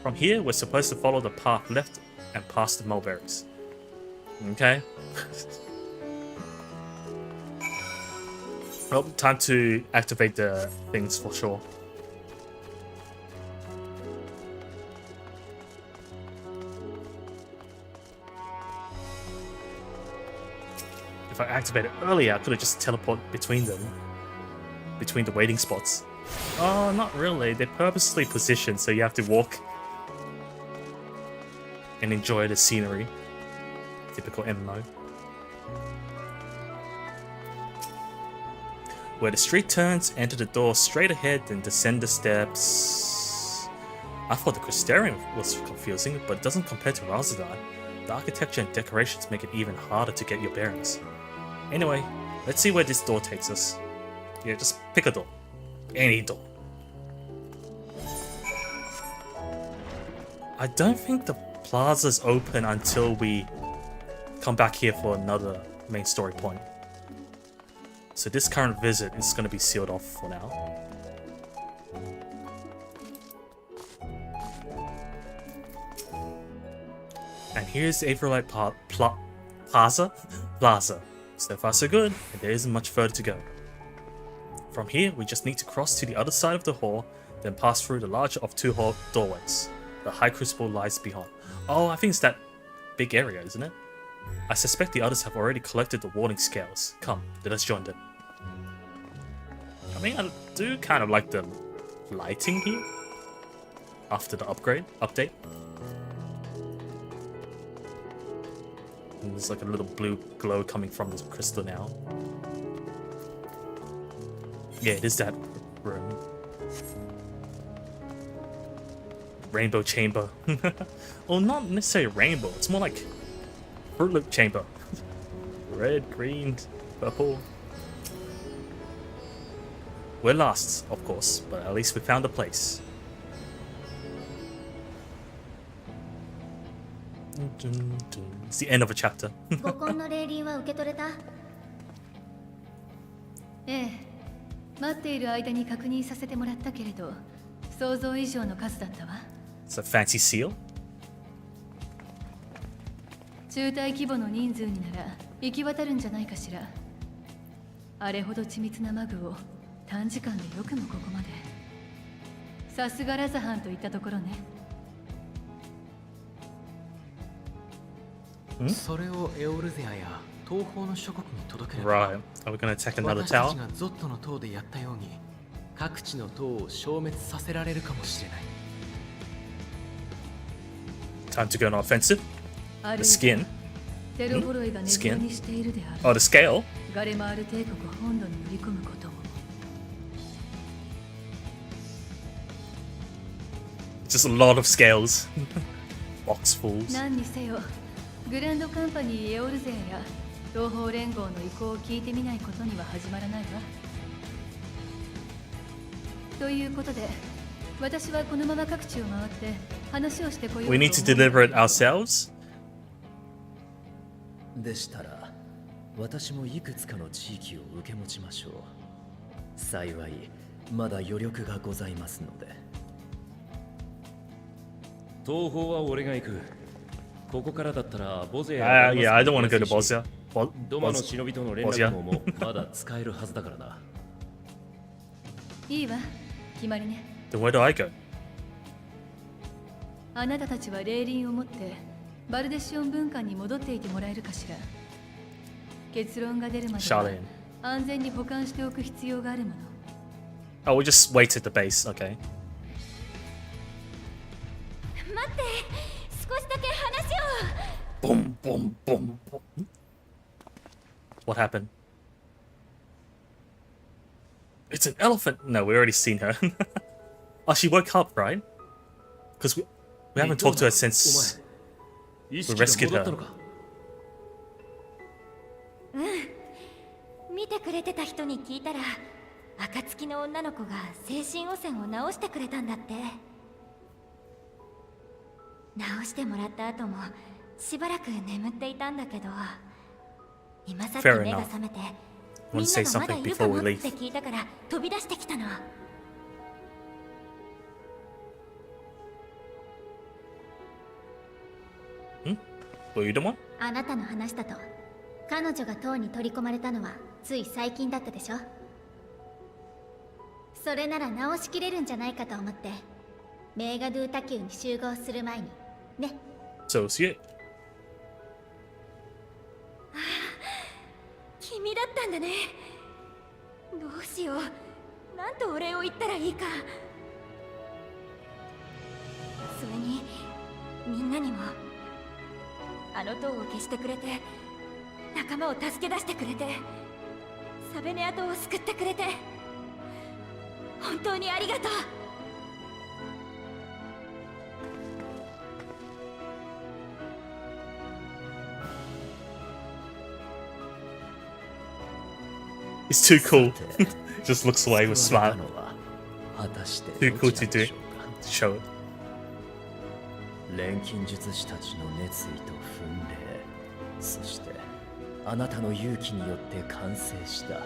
From here, we're supposed to follow the path left and past the mulberries. Okay. Well, time to activate the things for sure. If I activated earlier, I could have just teleported between them. Between the waiting spots. Oh, not really. They're purposely positioned so you have to walk and enjoy the scenery. Typical MMO. Where the street turns, enter the door straight ahead, then descend the steps. I thought the Crystarium was confusing, but it doesn't compare to Razadar. The architecture and decorations make it even harder to get your bearings. Anyway, let's see where this door takes us. Yeah, just pick a door. Any door. I don't think the plaza's open until we come back here for another main story point. So this current visit is going to be sealed off for now. And here's Averlight Plaza. So far so good, and there isn't much further to go. From here, we just need to cross to the other side of the hall, then pass through the larger of two hall doorways. The High Crucible lies beyond. Oh, I think it's that big area, isn't it? I suspect the others have already collected the warding scales. Come, let us join them. I mean, I do kind of like the lighting here after the update. And there's like a little blue glow coming from this crystal now. Yeah, it is that room. Rainbow chamber. Well, not necessarily rainbow. It's more like Fruit Loop chamber. Red, green, purple. We're lost, of course, but at least we found a place. It's the end of a chapter. 五根の霊輪は受け取れた？ええ、待っている間に確認させてもらったけれど、想像以上の数だったわ。It's a fancy seal. 中隊規模の人数になら行き渡るんじゃないかしら。あれほど緻密なマグを短時間でよくもここまで。さすがラザハンといったところね。それをエオルゼアや東方の諸国に届ければ、 Right. Are we gonna attack another 私た tower? ちがゾットの塔でやったように各地の塔を消滅させられるかもしれない。 Time to go on offensive. ある The skin. テロ呪いが根強にしているである。 Oh, the scale. ガレマール帝国本土に乗り込むことも。Just a lot of scales. Boxfuls. 何にせよ、グランドカンパニーエオルゼアや東方連合の意向を聞いてみないことには始まらないわ。ということで、私はこのまま各地を回って話をしてこようと思う。 We need to deliver it ourselves. でしたら私もいくつかの地域を受け持ちましょう。幸いまだ余力がございますので。東方は俺が行く。ここからだったらボゼア Yeah, I don't want to go to Bosnia. ドマの忍びとの連絡網もまだ使えるはずだからな。いいわ、決まりね。 Then where do I go? あなたたちは霊輪を持ってバルデシオン文館に戻っていてもらえるかしら。結論が出るまでは Charlene. 安全に保管しておく必要があるもの。 Oh, we'll just wait at the base. Okay. 待って、少しだけ話を。 Boom, boom, boom, boom. What happened? It's an elephant. No, we already seen her. Oh, she woke up, right? Because we haven't talked to her since we rescued her. 見てくれてた人に聞いたら、暁の女の子が精神汚染を治してくれたんだって。治してもらった後もしばらく眠っていたんだけど、今さっき目が覚めて、みんながまだいるかもって聞いたから飛び出してきたの。Were you the one? あなたの話だと、彼女が塔に取り込まれたのはつい最近だったでしょ。それなら直しきれるんじゃないかと思って、メガドゥタ級に集合する前にね。So it's you. 君だったんだね。どうしよう、なんとお礼を言ったらいいか。それにみんなにもあの塔を消してくれて、仲間を助け出してくれて、サベネア島を救ってくれて、本当にありがとう。It's too cool. Just looks away with smile. 果たして Too ど cool ち to らで do. しょうか。 To show it. 錬金術師たちの熱意と奮励、そしてあなたの勇気によって完成した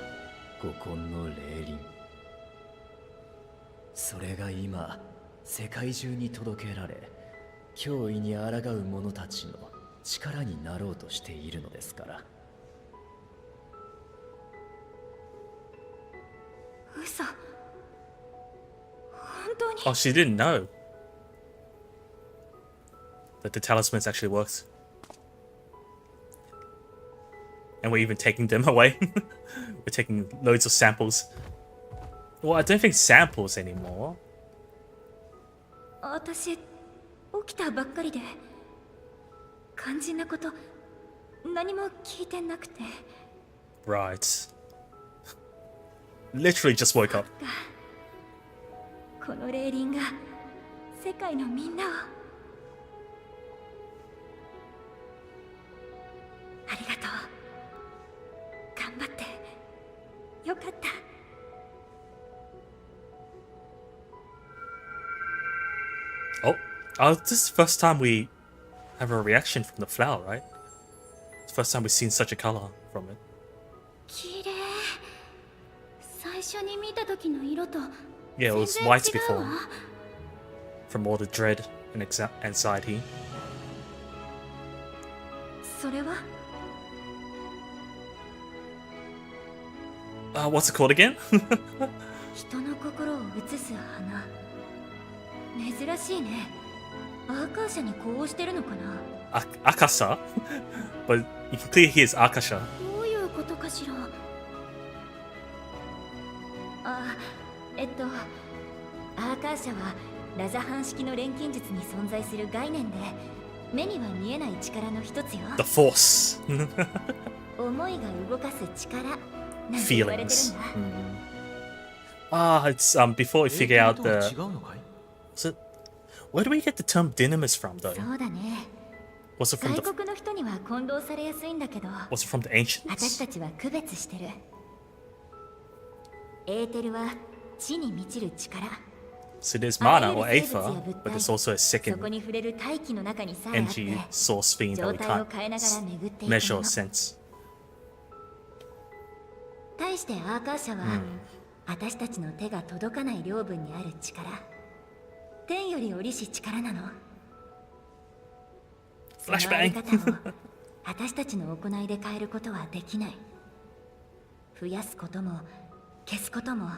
五根の霊輪。それが今世界中に届けられ、脅威に抗う者たちの力になろうとしているのですから。嘘、本当に。 Oh, she didn't know that the talismans actually worked. And we're even taking them away. We're taking loads of samples. Well, I don't think samples anymore. 私起きたばっかりで肝心なこと何も聞いてなくて。 Right. Literally just woke up. この霊輪が世界のみんなを。ありがとう。頑張ってよかった。This is the first time we have a reaction from the flower, right? It's the first time we've seen such a color from it. 綺麗。最初に見た時の色と Yeah, it was 全然 white 違う before, わ。 from all the dread and anxiety. それは What's it called again? 人の心を映す花。珍しいね。アーカーシャにこうしてるのかな。 Akasha? But you can clearly hear it's Akasha. どういうことかしら。アーカーシャはラザハン式の錬金術に存在する概念で、目には見えない力の一つよ。 The Force. 思いが動かす力なんて言われてるん Feelings. だ。 It's before we figure out 違 the. うのかい？ Was it? Where do we get the term dynamis from, though? そうだね。 Was it from 外 the? 国の人には混同されやすいんだけど、 Was it from the 私 ancients? たちは区別してる。エーテルは地に満ちる力。 So there's あら mana ゆる or 生物や aether, 物 but 体 there's also a そこ second に触れる大気の中にさえあって energy source being that 状 we 態を can't 変えながら巡っていく measure も or の。 sense. 対してアーカーシャは、私たちの手が届かない領分にある力。天より折し力なの。そのあり Flashbang. 方を私たちの行いで変えることはできない。増やすことも消すことも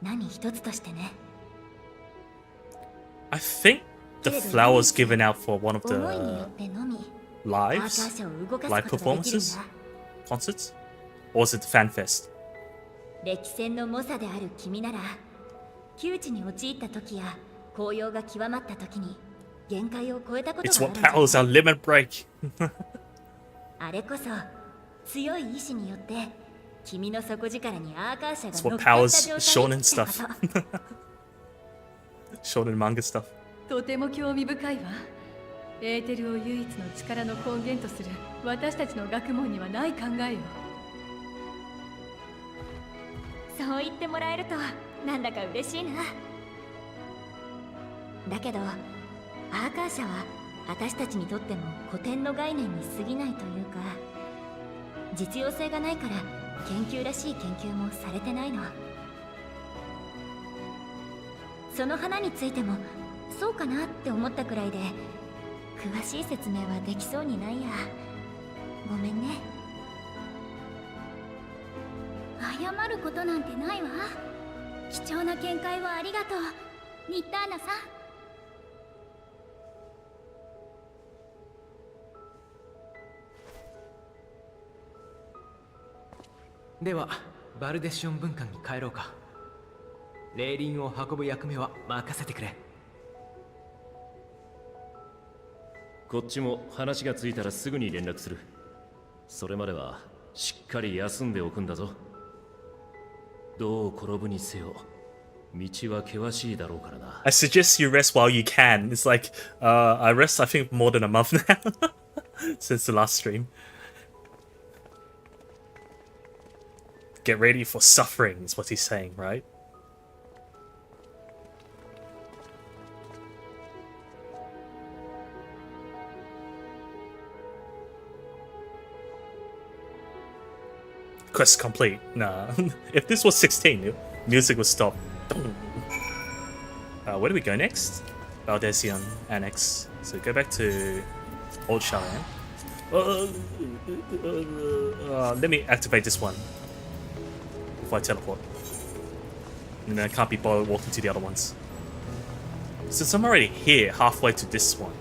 何一つとしてね。 I think the flower was given out for one of 思いによ the ってのみアーカー lives, シャを動か live すことができるん performances, だ。 concerts, or was it the fan fest? 歴戦の猛者である君なら、窮地に陥った時や紅葉が極まった時に限界を超えたこと It's があ what るんじゃない powers our limit break. あれこそ強い意志によって君の底力にアーカーシャ It's が乗 what っかった powers 状態 shonen にしてこ stuff. と。 Shonen manga stuff. とても興味深いわ。エーテルを唯一の力の根源とする私たちの学問にはない考えよ。そう言ってもらえるとなんだか嬉しいな。だけどアーカーシャは私たちにとっても古典の概念に過ぎないというか、実用性がないから研究らしい研究もされてないの。その花についてもそうかなって思ったくらいで、詳しい説明はできそうにないや。ごめんね。謝ることなんてないわ。貴重な見解をありがとう、ニッターナさん。ではバルデシオン文館に帰ろうか。霊輪を運ぶ役目は任せてくれ。こっちも話がついたらすぐに連絡する。それまではしっかり休んでおくんだぞ。どう転ぶにせよ、道は険しいだろうからな。 I suggest you rest while you can. It's like, I rest, I think, more than a month now since the last stream. Get ready for suffering, is what he's saying, right? Quest complete. Nah. If this was 16, music would stop. Where do we go next? Valdesion Annex. So go back to Old Shalan. Let me activate this one before I teleport. And then I can't be bothered walking to the other ones. Since I'm already here, halfway to this one.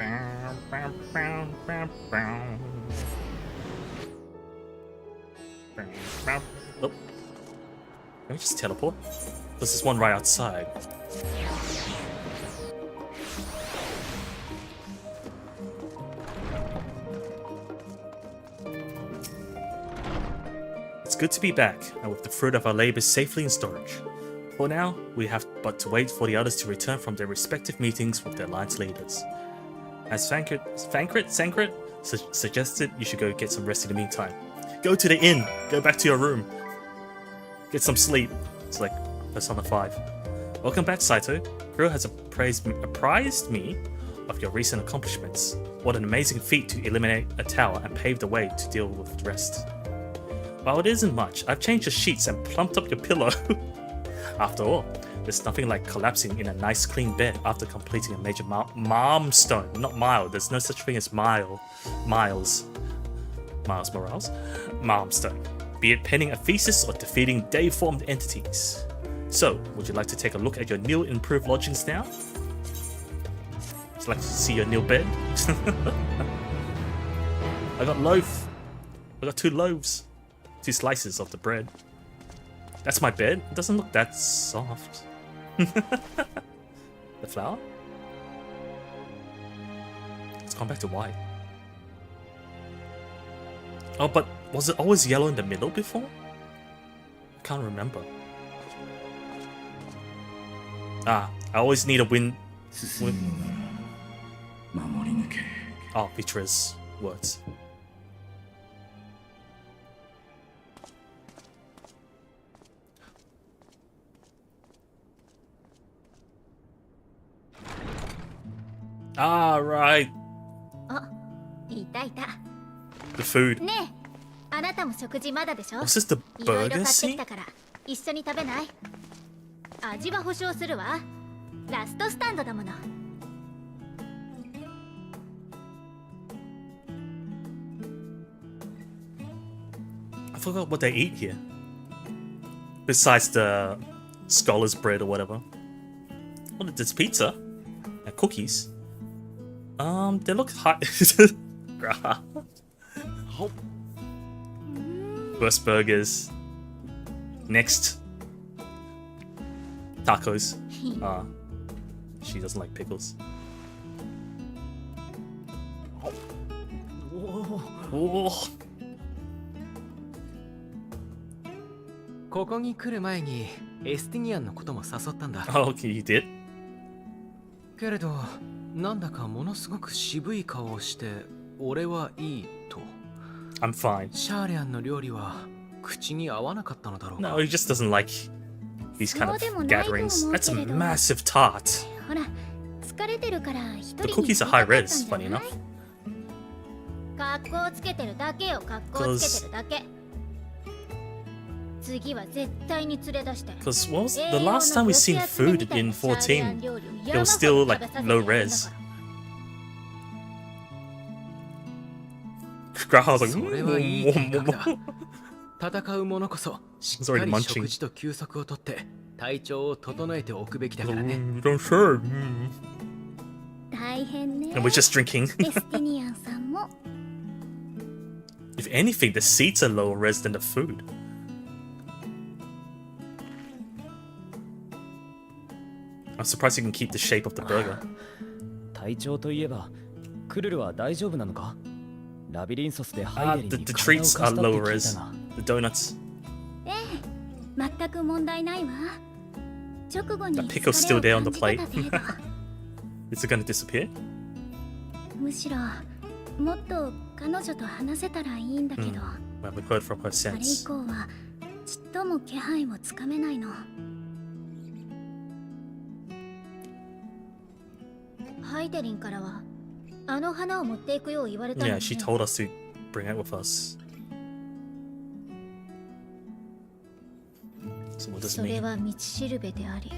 Oh. Let me just teleport. There's this one right outside. It's good to be back, and with the fruit of our labors safely in storage. For now, we have but to wait for the others to return from their respective meetings with their alliance leaders. As Sankrit suggested, you should go get some rest in the meantime. Go to the inn! Go back to your room! Get some sleep. It's like Persona 5. Welcome back, Saito. Hiro has apprised me of your recent accomplishments. What an amazing feat to eliminate a tower and pave the way to deal with the rest. While it isn't much, I've changed the sheets and plumped up your pillow. After all, there's nothing like collapsing in a nice clean bed after completing a major milestone. Not mile, there's no such thing as Miles Morales. Milestone. Be it penning a thesis or defeating deiformed entities. So, would you like to take a look at your new improved lodgings now? Would you like to see your new bed? I got loaf. I got 2 loaves. 2 slices of the bread. That's my bed. It doesn't look that soft. The flower? Let's come back to white. Oh, but was it always yellow in the middle before? I can't remember. Ah, I always need a win. Oh, Vitra's words. Ah, right. あ、いたいた。 The food. ねえ、あなたも食事まだでしょ？ Was this the いろい burger ろ買ってき scene? たから一緒に食べない？味は保証するわ。ラストスタンドだもの。I forgot what they eat here. Besides the scholar's bread or whatever. What is this? Pizza? And cookies? They look hot. First burgers. Next. Tacos. She doesn't like pickles. Oh. ここに来る前にエスティニアンのことも誘ったんだ。Oh, okay, you did? けれど、なんだかものすごく渋い顔をして俺はいいと。I'm fine. シャーリアンの料理は口に合わなかったのだろうか。 No, he just doesn't like these kind of gatherings. That's a massive tart. ほら、疲れてるから一人 The に cookies are high res, funny enough. 格好つけてるだけよ、格好つけてるだけ。次は絶対に連れ出して。 Because what was the last time we seen food in 14? It was still like low res. Graham was like, それはいい計画だ。戦う者こそしっかり食事と休息をとって体調を整えておくべきだからね。don't sure. 大変ね。 And we're just drinking. エスティニアンさんも。 If anything, the seats are lower res than the food. I'm surprised you can keep the shape of the burger. 体調といえばクルルは大丈夫なのか？ラビリンソスでハイデリ The に体を treats 貸した are って lower 聞い res. たが。 The donuts. ええ、全く問題ないわ。直後に That pickle's still there on the 疲れ plate. を感じてた程度。 Is it gonna disappear? むしろもっと彼女と話せたらいいんだけど、 We haven't heard from her あれ以 since. 降はちっとも気配をつかめないの。ハイデリンからはあの花を持っていくよう言われたの Yeah, ね。 she told us to bring it with us. So what does そ it れ mean? は道しるべであり、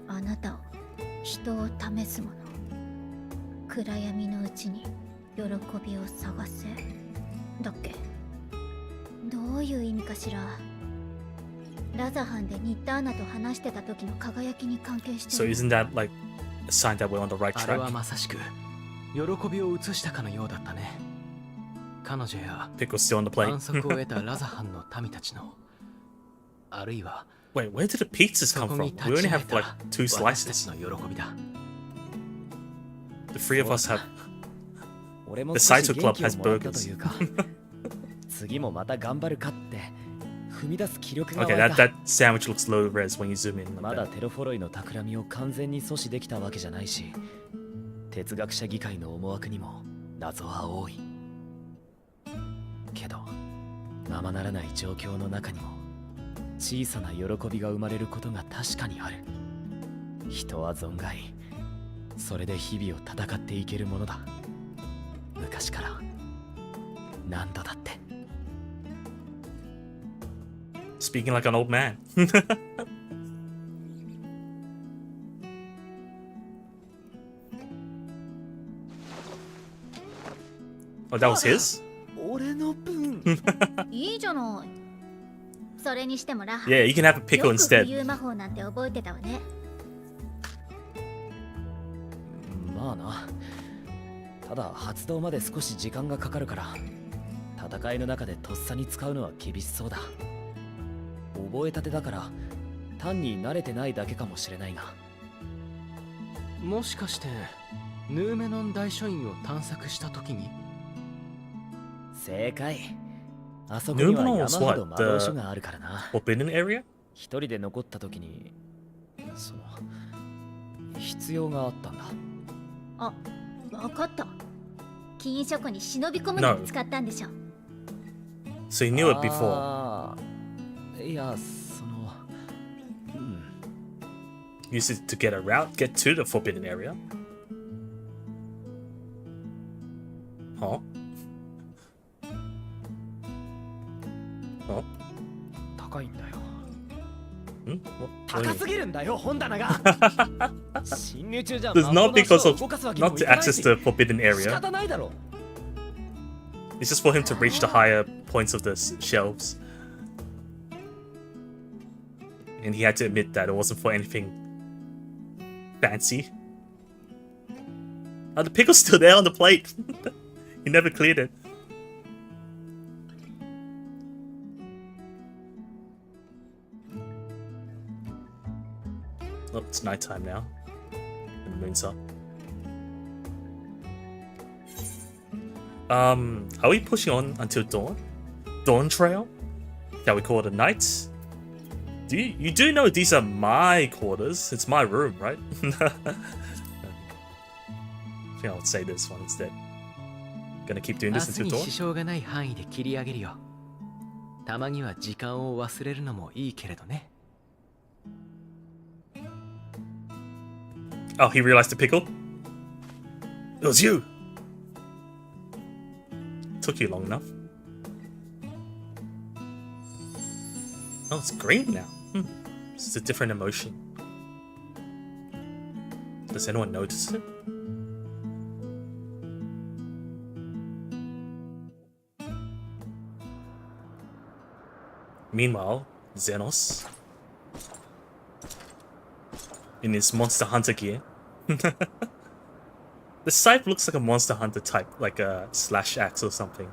あなたを人を試すもの。暗闇のうちに喜びを探せだっけ。どういう意味かしら。ラザハンでニッターナと話してた時の輝きに関係して So る。 isn't that like a sign that we're on the right あれは track? まさしく喜びを移したかのようだったね。彼女や Pickle's still on the plate. 安息を得たラザハンの民たちの、あるいは Wait, where did the pizzas そ come こ from? に We 立ち only 会え have た like 2私たち slices. の喜びだ。 The three of us have. 俺も The 少し Saito 元 Club 気を has もらったと burgers. いうか次もまた頑張るかって踏み出す気力が湧 Okay, い that た。 that sandwich looks low res when you zoom in ま like だ that. テロフォロイの企みを完全に阻止できたわけじゃないし、哲学者議会の思惑にも謎は多い。けどままならない状況の中にも小さな喜びが生まれることが確かにある。人は存外それで日々を戦っていけるものだ。昔から何度だって。 Speaking like an old man. Oh, that was his? 俺の分いいじゃない。それにしてもラハ Yeah, you can have a pickle よく浮 instead. 遊魔法なんて覚えてたわね。まあな。ただ発動まで少し時間がかかるから戦いの中でとっさに使うのは厳しそうだ。覚えたてだから単に慣れてないだけかもしれないが。もしかしてヌーメノン大書院を探索した時に。正解。あそこには山ほど魔導書があるからな。 Forbidden area? 一人で残った時にその必要があったんだ。あ、わかった。禁書庫に忍び込むのに使ったんでしょ。So you knew it before. あーいや、その、Use it to get get to the forbidden area. Huh? Oh? 高いんだよ。 Hmm? What do you 高 mean? すぎるんだよ、本棚が。侵入中じゃ There's not because of 動かすわけに not もい to かない access し the forbidden 仕 area. 方ないだろ。 It's just for him to reach the higher points of the shelves. And he had to admit that it wasn't for anything fancy. Oh, the pickle's still there on the plate. He never cleared it. Oh, it's nighttime now. And the moon's up. Are we pushing on until dawn? Dawn trail? Shall we call it a night? You do know these are my quarters? It's my room, right? I think I would say this one instead. Gonna keep doing 明 this 日 until に dawn? 支障がない範囲で切り上げるよ。たまには時間を忘れるのもいいけれどね。Oh, he realized the pickle? It was you! Took you long enough. Oh, it's green now. This is a different emotion. Does anyone notice it? Meanwhile, Xenos, in his Monster Hunter gear. The scythe looks like a Monster Hunter type, like a slash axe or something.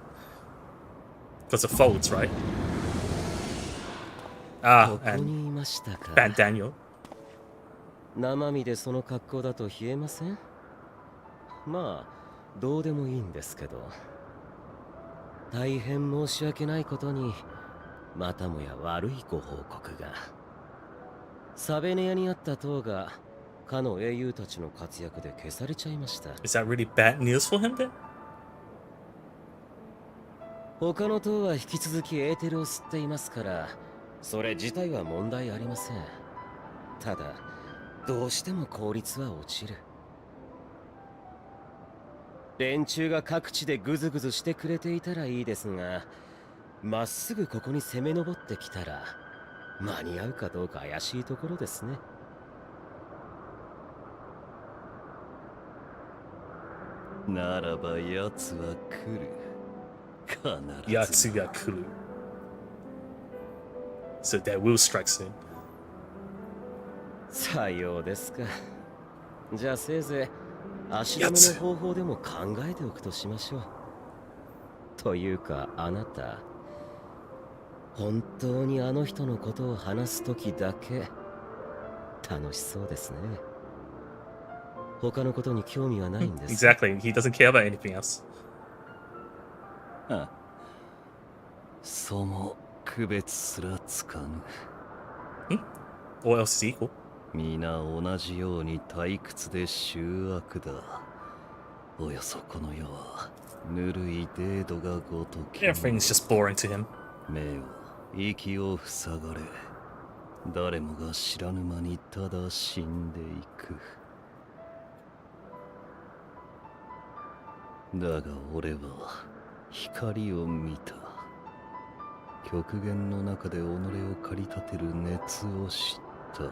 Because it folds, right? Ah, ここ and にいましたか。 Bat Daniel. 生身でその格好だと冷えません？まあ、どうでもいいんですけど。大変申し訳ないことに、またもや悪いご報告が。サベネアにあった塔が、かの英雄たちの活躍で消されちゃいました。Is that really bad news for him then? 他の塔は引き続きエーテルを吸っていますから、それ自体は問題ありません。ただ、どうしても効率は落ちる。連中が各地でグズグズしてくれていたらいいですが、まっすぐここに攻め上ってきたら、間に合うかどうか怪しいところですね。ならば奴は来る。必ず。 Yatsuga Kuru. So that will strike soon. さようですか。じゃあせいぜい足止めの方法でも考えておくとしましょう。というかあなた、本当にあの人のことを話すときだけ楽しそうですね。他のことに興味はないんです。Exactly. He doesn't care about anything else. そうも区別すらつかぬ。All else is equal. 皆同じように退屈で醜悪だ。およそこの世はぬるいデードがごとき。Everything's just boring to him. 目を息を塞がれ、誰もが知らぬ間にただ死んでいく。だが俺は光を見た。極限の中で己を駆り立てる熱を知った。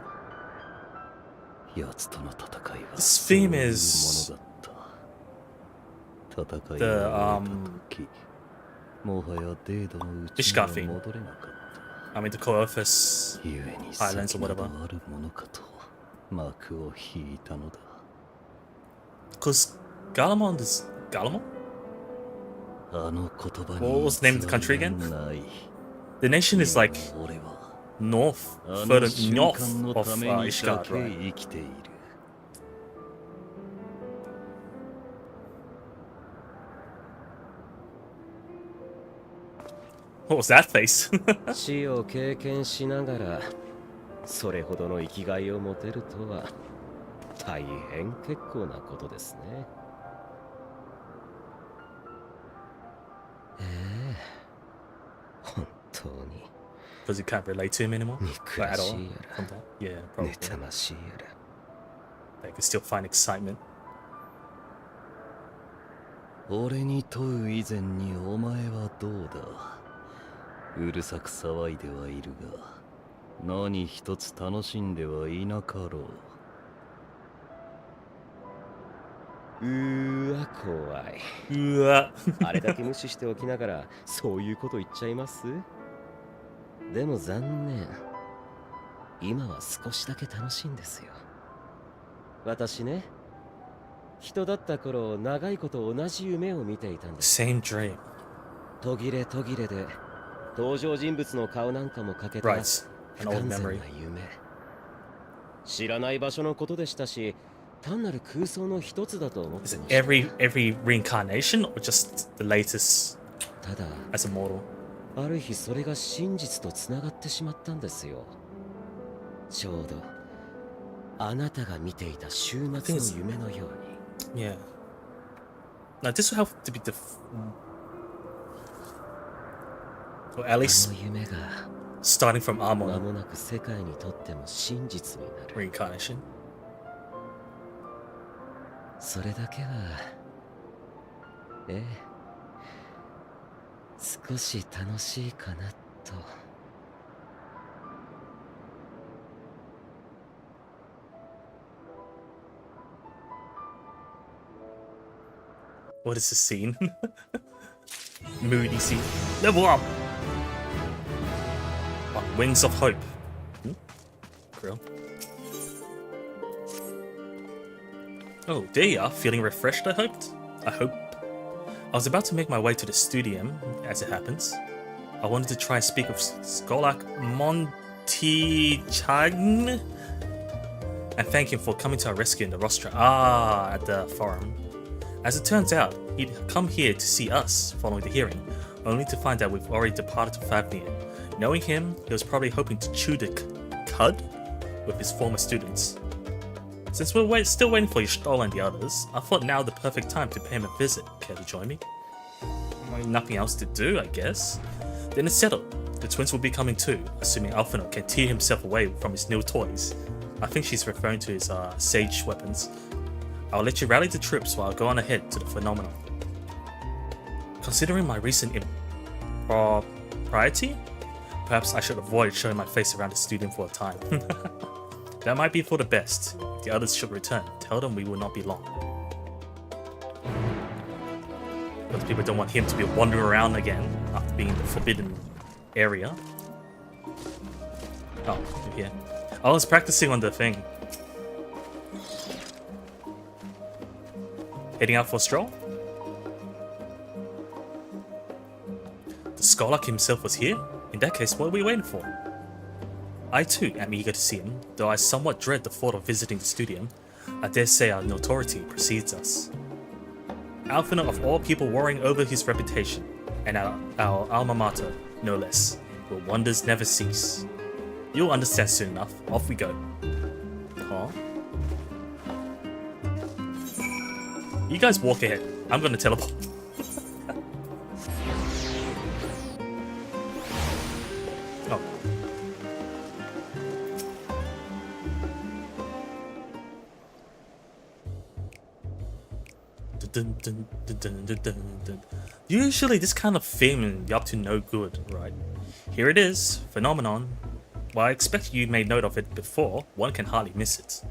奴との戦いは This そういう theme も is のだった。戦い the を終えた時、もはやデードのうちには Ishka theme. 戻れなかった。I mean, the Coephus 故に Highlands or 先など whatever. あるものかと幕を引いたのだ。 Because Galamond is Galamond? あの言葉 What に was the name of the country 偽り again? はない。 The nation is like 俺は north, あの further 瞬 north 間の of ためにだ Ishgard, け right? 生きている。What was that face? 死を経験しながらそれほどの生きがいを持てるとは大変結構なことですね。本当に Because you can't relate to him anymore? 憎 Like, ら at し all? いや Sometimes? Yeah, ら probably. 妬ましいやら They can still find excitement. 俺に問う以前にお前はどうだ。うるさく騒いではいるが、何一つ楽しんではいなかろう。わ怖い。Ua. あれだけ無視しておきながらそういうこと言っちゃいます？でも残念。今は少しだけ楽しいんですよ。私ね、人だった頃長いこと同じ夢を見ていたんです。 Same dream. 途切れ途切れで登場人物の顔なんかも欠けた Right. 不 An 完 old 全な memory. 夢。知らない場所のことでしたし、単なる空想の一つだと思って Is ま it した。 every reincarnation or just the latest ただ as a mortal? ある日それが真実とつながってしまったんですよ。ちょうどあなたが見ていた週末の夢のように。 Yeah. Now this will have to be the or at あ least の夢が starting from 間 Amon もなく世界にとっても真実になる。 reincarnation. それだけは少し楽しいかなと。What is this scene? Moody scene. Level up! Oh, Wings of Hope. Grill. Oh, there you are. Feeling refreshed, I hoped? I hope. I was about to make my way to the studium, as it happens. I wanted to try and speak with Skolak Montichagn and thank him for coming to our rescue in the rostra. At the forum. As it turns out, he'd come here to see us following the hearing, only to find out we've already departed to Favnia. Knowing him, he was probably hoping to chew the cud with his former students. Since we're still waiting for Stoll and the others, I thought now the perfect time to pay him a visit. Care to join me? Well, nothing else to do, I guess. Then it's settled. The twins will be coming too, assuming Alphino can tear himself away from his new toys. I think she's referring to his sage weapons. I'll let you rally the troops while I go on ahead to the phenomenon. Considering my recent impropriety, perhaps I should avoid showing my face around the studium for a time. That might be for the best. The others should return. Tell them we will not be long. Because people don't want him to be wandering around again after being in the forbidden area. Oh, yeah. I was practicing on the thing. Heading out for a stroll? The Scarlock himself was here? In that case, what are we waiting for? I too am eager to see him, though I somewhat dread the thought of visiting the studio. I dare say our notoriety precedes us. Alphinaud of all people worrying over his reputation, and our alma mater, no less, where wonders never cease. You'll understand soon enough. Off we go. Huh? You guys walk ahead. I'm gonna teleport. Oh. Dun, dun, dun, dun, dun, dun, dun. Usually this kind of thing you're up to no good, right? Here it is, phenomenon. While I expect you made note of it before, one can hardly miss it.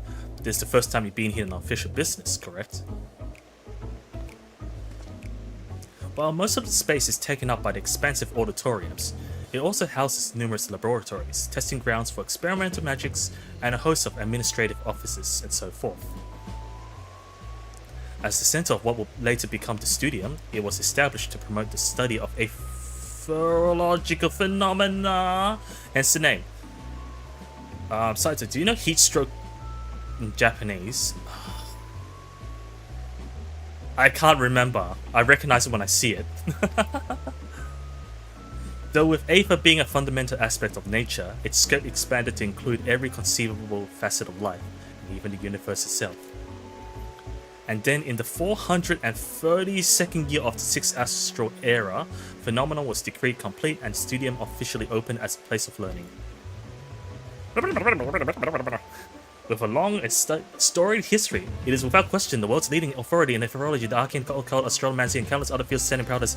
This is the first time you've been here on official business, correct? While most of the space is taken up by the expansive auditoriums, it also houses numerous laboratories, testing grounds for experimental magics, and a host of administrative offices and so forth. As the center of what will later become the studio, it was established to promote the study of astrological phenomena, hence the name. Saito, do you know heat stroke in Japanese? I can't remember. I recognize it when I see it. Though with Aether being a fundamental aspect of nature, its scope expanded to include every conceivable facet of life, and even the universe itself. And then in the 432nd year of the 6th Astral Era, Phenomenon was decreed complete and the studium officially opened as a place of learning. With a long and storied history, it is without question the world's leading authority in astrology, the arcane occult, astromancy, and countless other fields standing proud as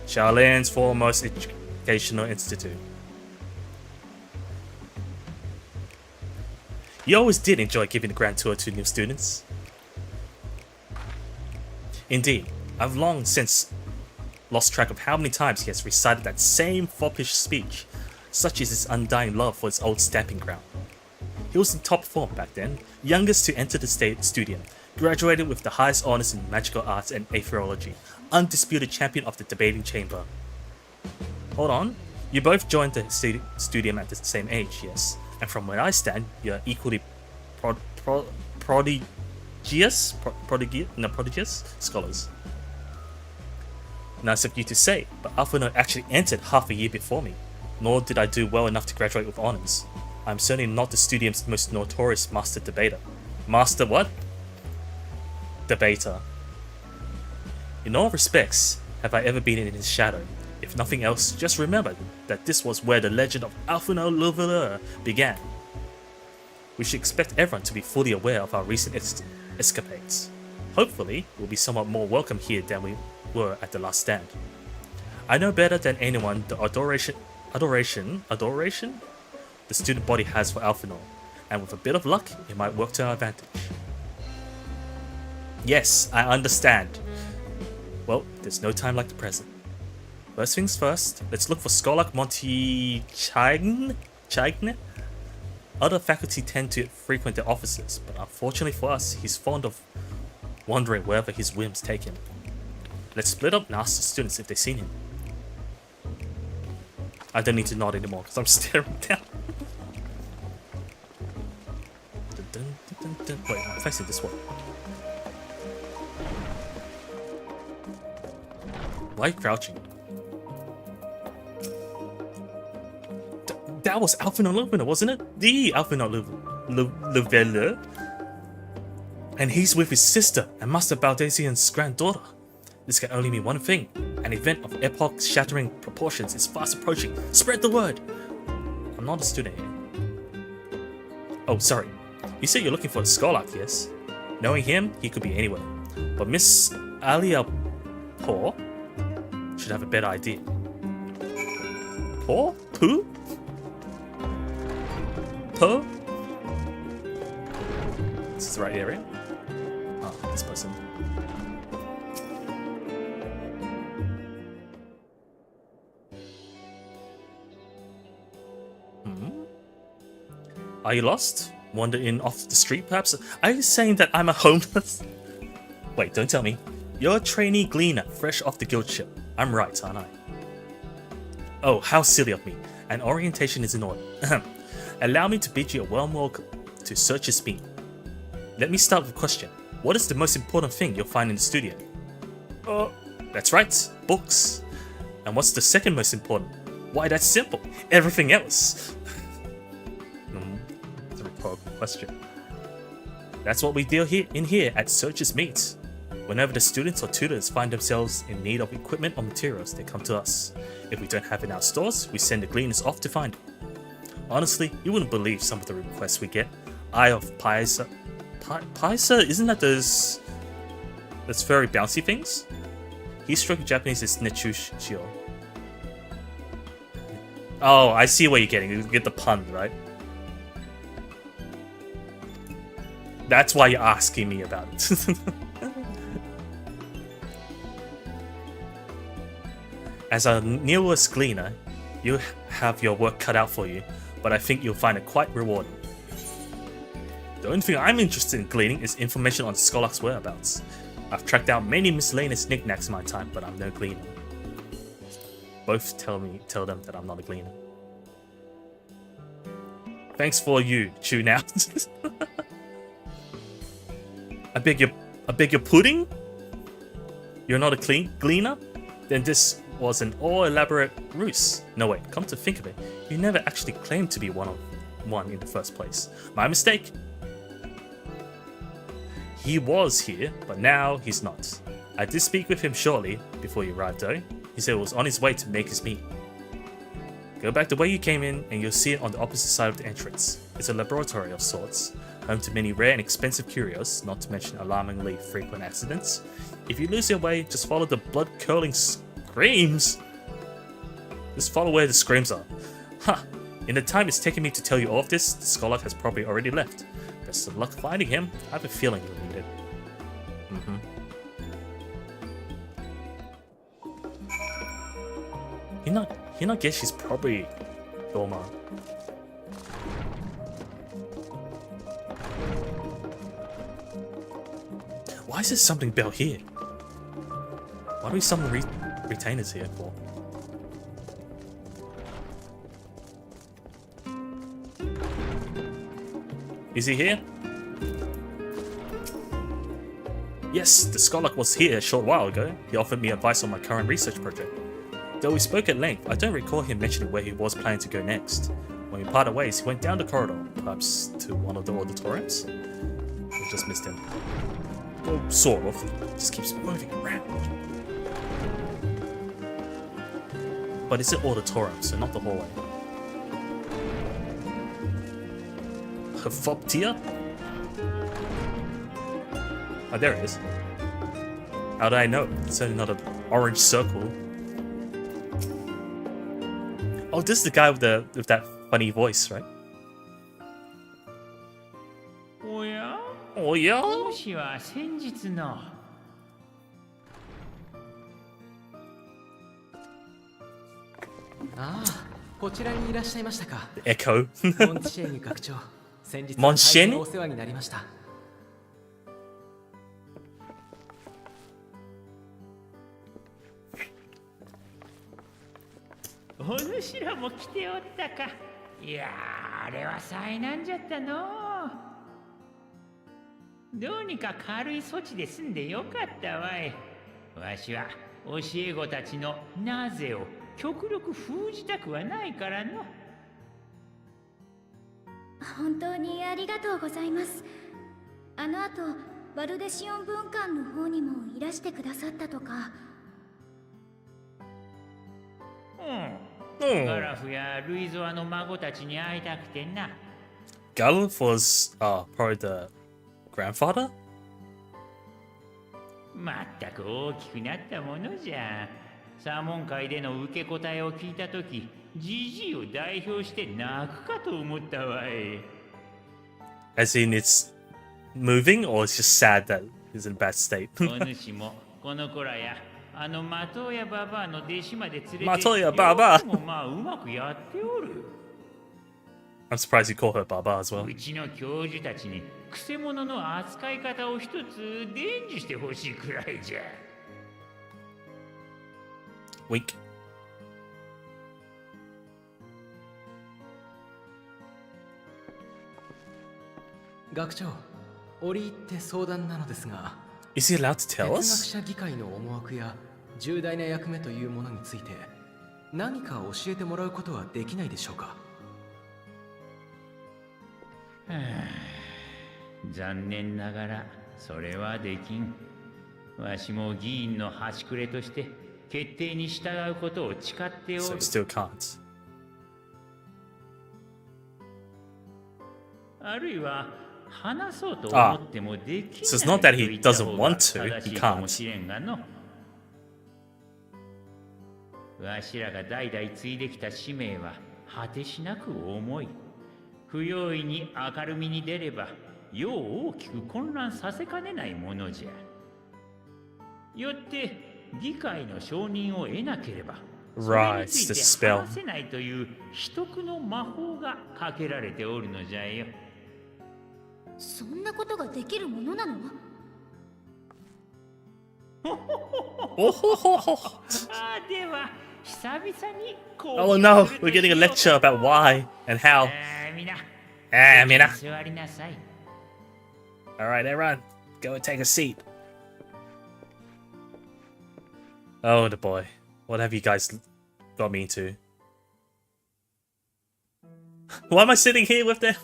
Shaolin's foremost educational institute. You always did enjoy giving the grand tour to new students. Indeed, I've long since lost track of how many times he has recited that same foppish speech. Such is his undying love for his old stamping ground. He was in top form back then, youngest to enter the studio, graduated with the highest honors in magical arts and aetherology, undisputed champion of the debating chamber. Hold on, you both joined the studium at the same age, yes, and from where I stand, you're equally prodigious scholars. Nice of you to say, but Alphinaud actually entered half a year before me, nor did I do well enough to graduate with honors. I'm certainly not the studium's most notorious master debater. Master what? Debater. In all respects, have I ever been in his shadow. If nothing else, just remember that this was where the legend of Alphinaud Louveleur began. We should expect everyone to be fully aware of our recent escapades. Hopefully, we'll be somewhat more welcome here than we were at the last stand. I know better than anyone the adoration the student body has for Alphinaud, and with a bit of luck, it might work to our advantage. Yes, I understand. Well, there's no time like the present. First things first, let's look for Scarlock Montichagne. Other faculty tend to frequent their offices, but unfortunately for us, he's fond of wandering wherever his whims take him. Let's split up and ask the students if they've seen him. I don't need to nod anymore because I'm staring down. Wait, I'm facing this way. Why are you crouching? That was Alphinaud Louveleur, wasn't it? The Alphinaud Louveleur. And he's with his sister and Master Baldassian's granddaughter. This can only mean one thing. An event of epoch-shattering proportions is fast approaching. Spread the word! I'm not a student here. Oh, sorry. You said you're looking for a Scarlock, yes? Knowing him, he could be anywhere. But Miss Alia Paw should have a better idea. Paw? Pooh? Poe? This is the right area? Oh, this person. Are you lost? Wander in off the street, perhaps? Are you saying that I'm a homeless? Wait, don't tell me. You're a trainee gleaner, fresh off the guild ship. I'm right, aren't I? Oh, how silly of me. An orientation is in order. Allow me to bid you a warm welcome to Searcher's Meet. Let me start with a question. What is the most important thing you'll find in the studio? Oh, that's right, books. And what's the second most important? Why, that's simple. Everything else. It's a rhetorical question. That's what we deal here at Searcher's Meet. Whenever the students or tutors find themselves in need of equipment or materials, they come to us. If we don't have it in our stores, we send the gleaners off to find it. Honestly, you wouldn't believe some of the requests we get. Eye of Paisa. Paisa? Isn't that those very bouncy things? He struck Japanese is Nechushio. Oh, I see what you're getting. You get the pun, right? That's why you're asking me about it. As a newest gleaner, you have your work cut out for you, but I think you'll find it quite rewarding. The only thing I'm interested in gleaning is information on Skolak's whereabouts. I've tracked down many miscellaneous knickknacks in my time, but I'm no gleaner. Both tell them that I'm not a gleaner. Thanks for you, tune out. I beg your pudding? You're not a gleaner? Then this was an all-elaborate ruse. No wait, come to think of it, you never actually claimed to be one in the first place. My mistake. He was here, but now he's not. I did speak with him shortly before you arrived though. He said it was on his way to make his meat. Go back the way you came in and you'll see it on the opposite side of the entrance. It's a laboratory of sorts, home to many rare and expensive curios, not to mention alarmingly frequent accidents. If you lose your way, just follow the blood-curdling screams. Just follow where the screams are. Huh. In the time it's taken me to tell you all of this, the Skolak has probably already left. Best of luck finding him. I have a feeling you'll need it. He not guess she's probably Doma. Why is there something bell here? Why do we summon retainers here for? Is he here? Yes, the Skolak was here a short while ago. He offered me advice on my current research project. Though we spoke at length, I don't recall him mentioning where he was planning to go next. When we parted ways, he went down the corridor, perhaps to one of the auditoriums. We just missed him. Well, sort of. Just keeps moving around. But it's an auditorium, so not the hallway. FFXIV? Oh, there it is. How did I know? It's only not an orange circle. Oh, this is the guy with that funny voice, right? Oh yeah? Echo. Monsheni? お主らも来ておったか。いやあれは災難じゃったのう。どうにか軽い措置で済んでよかったわい。わしは教え子たちのなぜを極力封じたくはないからの。本当にありがとうございます。あの後、バルデシオン文館の方にもいらしてくださったとか。ガラフやルイゾアの孫たちに会いたくてな。Galuf was probably the grandfather? まったく大きくなったものじゃ。サーモン会での受け答えを聞いたとき、ジジイを代表して泣くかと思ったわい。As in it's moving or it's just sad that he's in a bad state? お主もこの子らや。あのマトヤババアの弟子まで連れてマトヤババアもまあうまくやっておる。I'm surprised you call her Baba as well. うちの教授たちにくせ者の扱い方を一つ伝授してほしいくらいじゃ。Wink. 学長、折り入って相談なのですが、 Is he allowed to 哲 tell 学 us? 者議会の思惑や重大な役目というものについて何か教えてもらうことはできないでしょうか。残念ながらそれはできん。わしも議員の端くれとして決定に従うことを誓ってお So る。 he still can't. あるいは話そうと思ってもできない。 So it's not that he と言った方 doesn't が want to, 正し he いかも can't. しれんがの。わしらが代々継いできた使命は果てしなく重い。不用意に明るみに出れば世を大きく混乱させかねないものじゃ。よって議会の承認を得なければ、それについ Right, the て spell. 話せないという秘匿の魔法がかけられておるのじゃよ。そんなことができるものなの？ああ、では久々にこう Oh no, we're getting a lecture about why and how. みな、Mina. 座りなさい。 Alright, everyone, go and take a seat. Oh, the boy. What have you guys got me into? Why am I sitting here with them?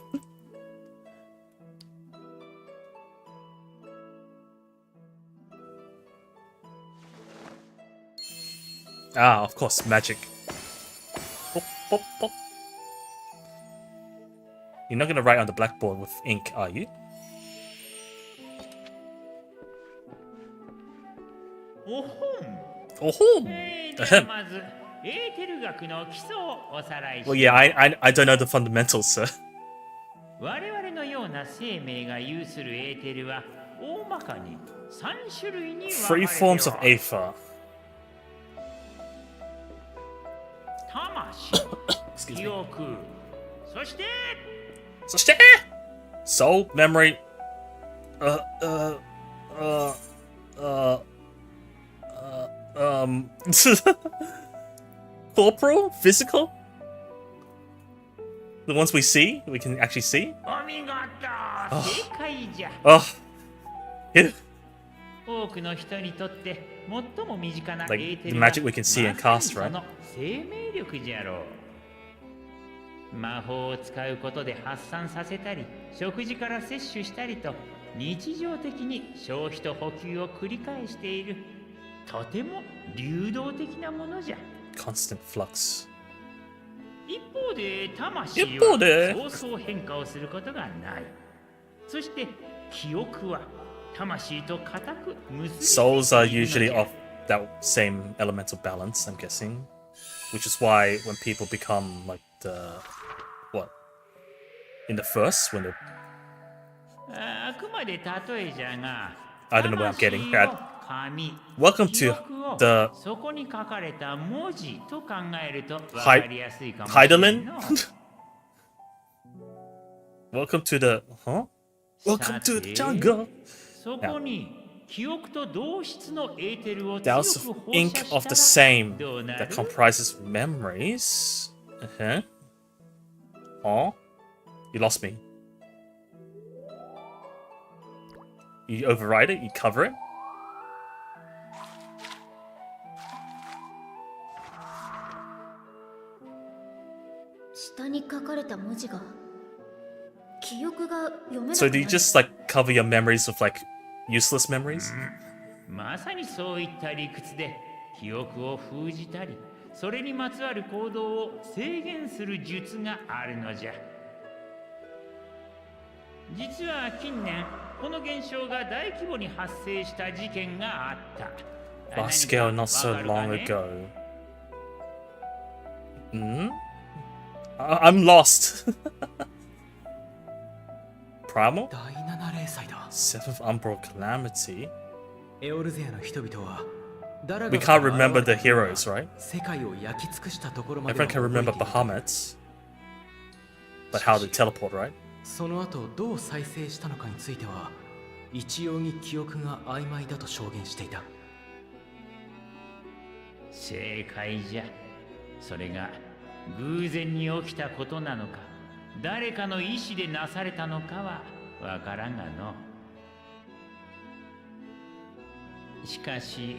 Ah, of course, magic. Pop, pop, pop. You're not gonna write on the blackboard with ink, are you? おほん。 Oh, ho! ではまずエーテル学の基礎をおさらいし Well, yeah, I don't know the fundamentals, sir. 我々のような生命が有するエーテルは大まかに3種類に分かれ Three て forms of おる。 Aether. 魂、記憶、そして Soul, memory, corporal, physical. The ones we see, we can actually see. お見事、正解じゃ。 Oh, yeah. 多くの人にとって最も身近なエ Like ーテ the ルは magic we can see and まさ cast, に right? その生命力じゃろう。魔法を使うことで発散させたり、食事から摂取したりと日常的に消費と補給を繰り返しているとても流動的なものじゃ。 Constant flux. 一方で魂一方ではそうそう変化をすることがない。そして記憶は魂と固く結びつい Souls are ているの usually じゃ。 of that same elemental balance, I'm guessing. Which is why when people become like the what? In the first, when they あくまで例えじゃが、 I don't know what I'm getting 魂を at. 紙、 Welcome 記 to 憶を the そこに書かれた文字と考えると分かりやすいかもしれん Heidelin? の。 Welcome to the huh? Welcome to the jungle. そこに記憶と同質のエーテルを Douse 強 of く放射 ink of the したら same どうな that る？ comprises memories. Uh-huh. Oh? You lost me. You override it? You cover it? 下に書かれた文字が記憶が読めなく So な do る。 you just like cover your memories with like useless memories? まさにそういった理屈で記憶を封じたり、それにまつわる行動を制限する術があるのじゃ。実は近年この現象が大規模に発生した事件があった。 Last scale not so 何かわか long るかね？ ago. Hmm? I'm lost. Primal? 第七霊祭だ。 Seventh Umbral Calamity? エオルゼアの人々はダラガ We が can't remember 現 the れた時は heroes, right? 世界を焼き尽くしたところまで Everyone can remember 覚えている。 Bahamut. But how they teleport, right? その後どう再生したのかについては一様に記憶が曖昧だと証言していた。正解じゃ。それが偶然に起きたことなのか、誰かの意志でなされたのかはわからんがの。しかし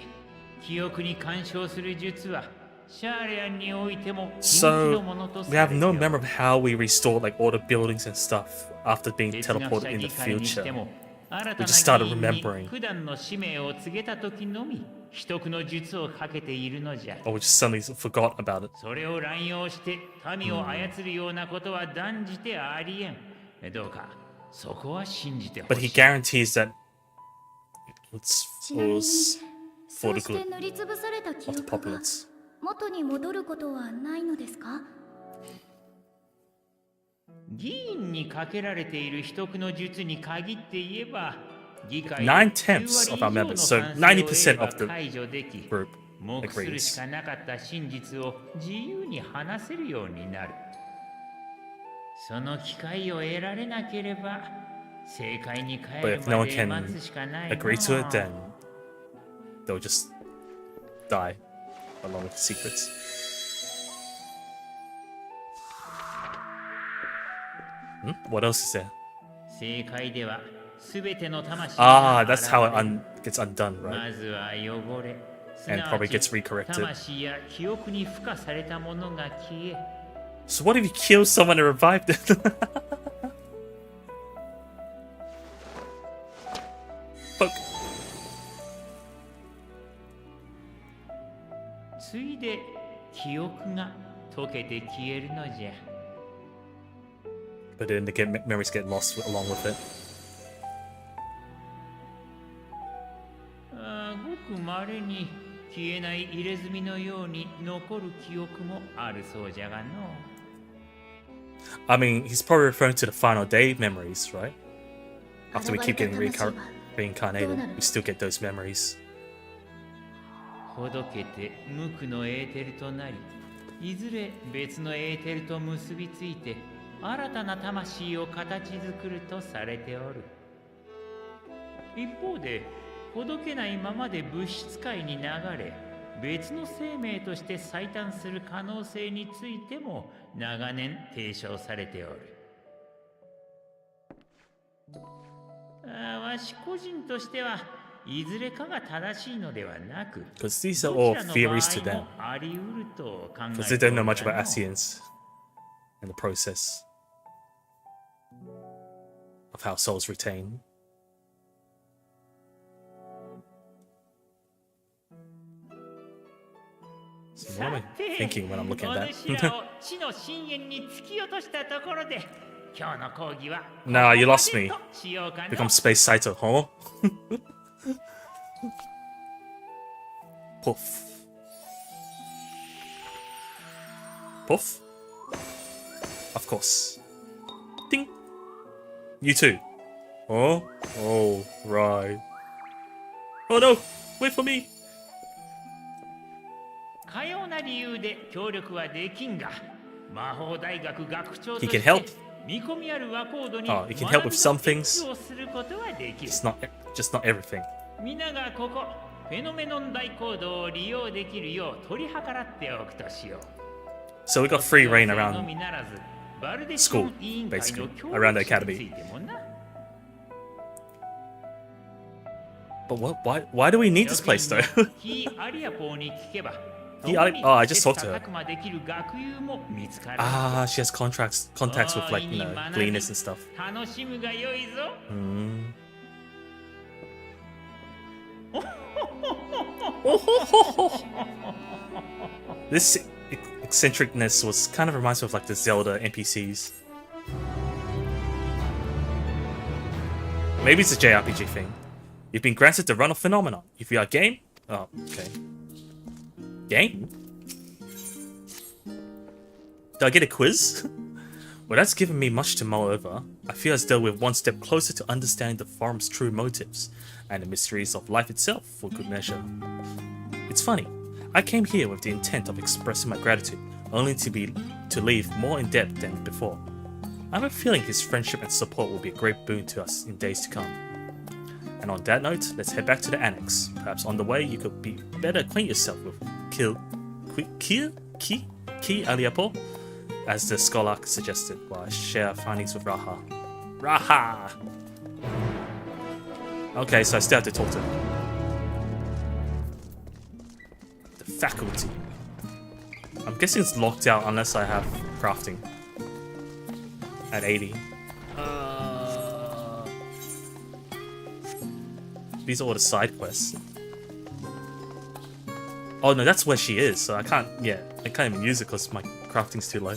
記憶に干渉する術はシャーレアンにおいても禁忌のものと So さ we れ have ておる。 no memory of how we restored like all the buildings and stuff after being 哲学 teleported 者 in 議 the 会にして future. も新た We な just started 議員に remembering. 普段の使命を告げた時のみ秘匿の術をかけているのじゃ。 Or we just suddenly forgot about it. それを乱用して民を操るようなことは断じてありえん。どうかそこは信じてほ But し he い。 guarantees that it's ちなみに was そ for う the して good 塗りつぶされた記 of the 憶が populace. 元に戻ることはないのですか？議員にかけられている秘匿の術に限って言えば、議会 9/10 of our members, so 90% of the 解除でき、 group 目するし agrees. かなかった真実を自由に話せるようになる。その機会を得られなければ、正解に帰 But る if no ま one で can 待つしかないな。 agree to it, then they'll just die along with the secrets. What else is there? 正解では全ての魂 Ah, が that's how it 現れ gets undone, ま right? ずは汚れ、す And な probably わち gets recorrected. 魂や記憶に付加されたものが消え、 So what if you kill someone and revive them? Fuck. ついで記憶が溶けて消えるのじゃ。 But then memories get lost along with it. ごくまれに消えない入れ墨のように残る記憶もあるそうじゃがの。 I mean, he's probably referring to the final day memories, right? After we keep getting reincarnated, we still get those memories. ほどけて無垢のエーテルとなり、いずれ別のエーテルと結びついて新たな魂を形作るとされておる。一方で、ほどけないままで物質界に流れ、別の生命として再誕する可能性についても長年提唱されておる。わし個人としてはいずれかが正しいのではなく、 Because these are all どちらの theories to 場合 them. もあり得ると考え Because て they お don't る know much が about の。 Asians and the process of how souls retain. So what am I thinking when I'm looking お at 主 that? らを地の深淵に突き落としたところで、今日の講義は Nah, you lost ここ me. までとしようかの。 Become Space Saito, huh? Puff. Puff? Of course. Ding! You too. Oh? Oh, right. Oh no! Wait for me! かような理由で協力はできんが、魔法大学学長と He して can help. 見込みある和コードに Oh, he can help with some 学びの things. 提出をすることはできる。 Just not everything. 皆がここフェノメノン大講堂を利用できるよう取り計らっておくとしよう。 So we got free reign の around みならずバルデシオン school, 委員会の basically, 協 around the 力者 academy. についてもな。 But why do we need this place though? キーアリアポーに聞けば、 Key Ari- oh, I just talked to her. 切磋琢磨できる学友も見つかる。 Ah, she has contacts with like, you know, gleaners and stuff. 楽しむがよいぞ。 Hmm. This eccentricness was kind of reminds me of like the Zelda NPCs. Maybe it's a JRPG thing. You've been granted the run of phenomenon. If you are game, oh, okay. Game? Do I get a quiz? Well, that's given me much to mull over. I feel as though we're one step closer to understanding the forum's true motives and the mysteries of life itself for good measure. It's funny. I came here with the intent of expressing my gratitude, only to leave more in depth than before. I have a feeling his friendship and support will be a great boon to us in days to come. And on that note, let's head back to the annex. Perhaps on the way you could be better acquaint yourself with Ki Aliapo, as the scholar suggested, while I share our findings with Raha. Raha! Okay, so I still have to talk to him. The faculty. I'm guessing it's locked out unless I have crafting. At 80. These are all the side quests. Oh no, that's where she is, so I can't even use it because my crafting's too low.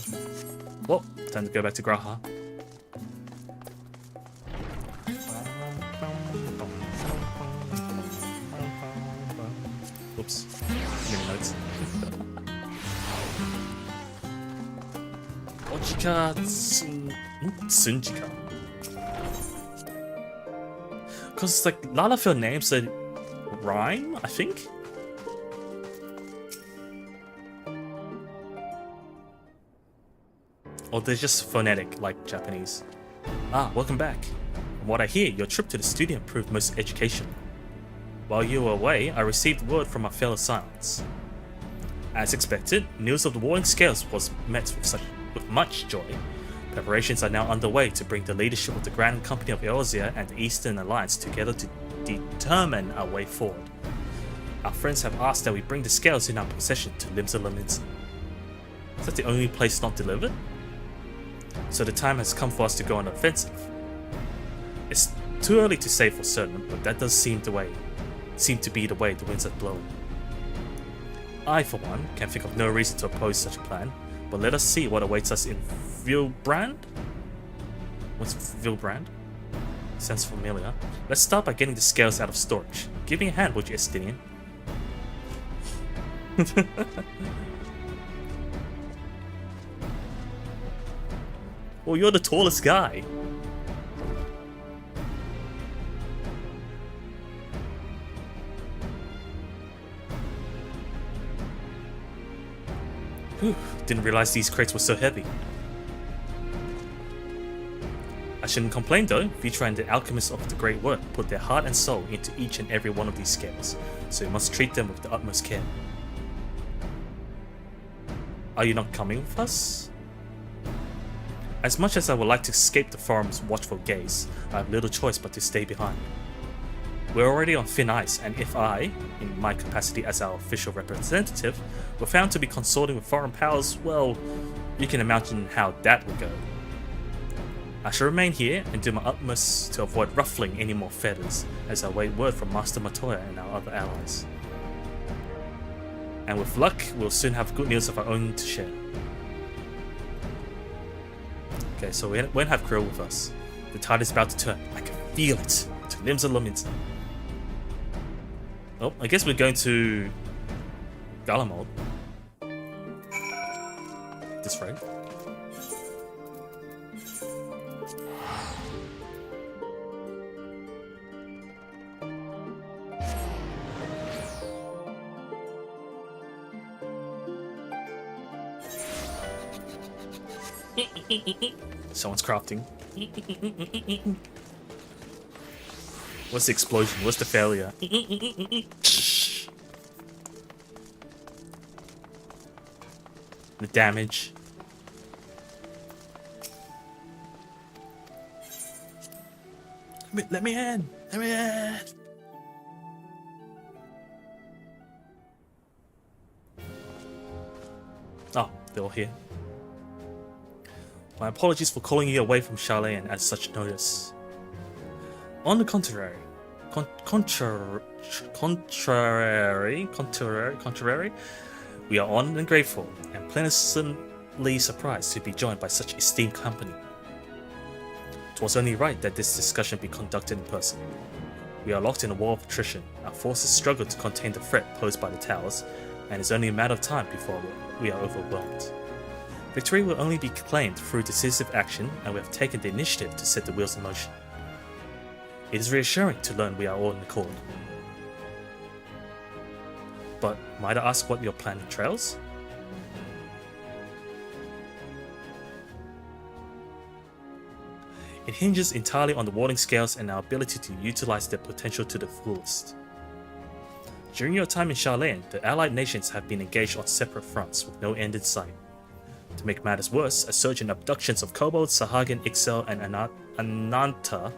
Well, time to go back to Graha. Oops. Mini notes. Ojika Tsunjika. Because like a lot of your names that rhyme, I think. Or they're just phonetic like Japanese. Ah, welcome back. From what I hear, your trip to the studio proved most educational. While you were away, I received word from my fellow Silents. As expected, news of the Warring Scales was met with much joy. Preparations are now underway to bring the leadership of the Grand Company of Eorzea and the Eastern Alliance together to determine our way forward. Our friends have asked that we bring the scales in our possession to Limsa Lominsa. Is that the only place not delivered? So the time has come for us to go on offensive. It's too early to say for certain, but that does seem to be the way the winds are blowing. I, for one, can think of no reason to oppose such a plan, but let us see what awaits us in Vilbrand? What's Vilbrand? Sounds familiar. Let's start by getting the scales out of storage. Give me a hand, would you, Estinian? Well, you're the tallest guy. Whew, didn't realize these crates were so heavy. I shouldn't complain though. Vitra and the alchemists of the Great Work put their heart and soul into each and every one of these scales, so we must treat them with the utmost care. Are you not coming with us? As much as I would like to escape the forum's watchful gaze, I have little choice but to stay behind. We're already on thin ice, and if I, in my capacity as our official representative, were found to be consorting with foreign powers, well, you can imagine how that would go. I shall remain here and do my utmost to avoid ruffling any more feathers as I await word from Master Matoya and our other allies. And with luck, we'll soon have good news of our own to share. Okay, so we won't have Krill with us. The tide is about to turn. I can feel it. To Limsa Lominsa. Oh, I guess we're going to Galamod. This right? Someone's crafting. What's the explosion? What's the failure? The damage. Let me in! Let me in! Oh, they're all here. My apologies for calling you away from Charlene at such notice. On the contrary, we are honored and grateful, and pleasantly surprised to be joined by such esteemed company. It was only right that this discussion be conducted in person. We are locked in a war of attrition. Our forces struggle to contain the threat posed by the towers, and it's only a matter of time before we are overwhelmed. Victory will only be claimed through decisive action, and we have taken the initiative to set the wheels in motion. It is reassuring to learn we are all in accord. But might I ask what your plan entails? It hinges entirely on the warding scales and our ability to utilize their potential to the fullest. During your time in Charlene, the allied nations have been engaged on separate fronts with no end in sight. To make matters worse, a surge in abductions of kobolds, Sahagin, Ixel, and Ananta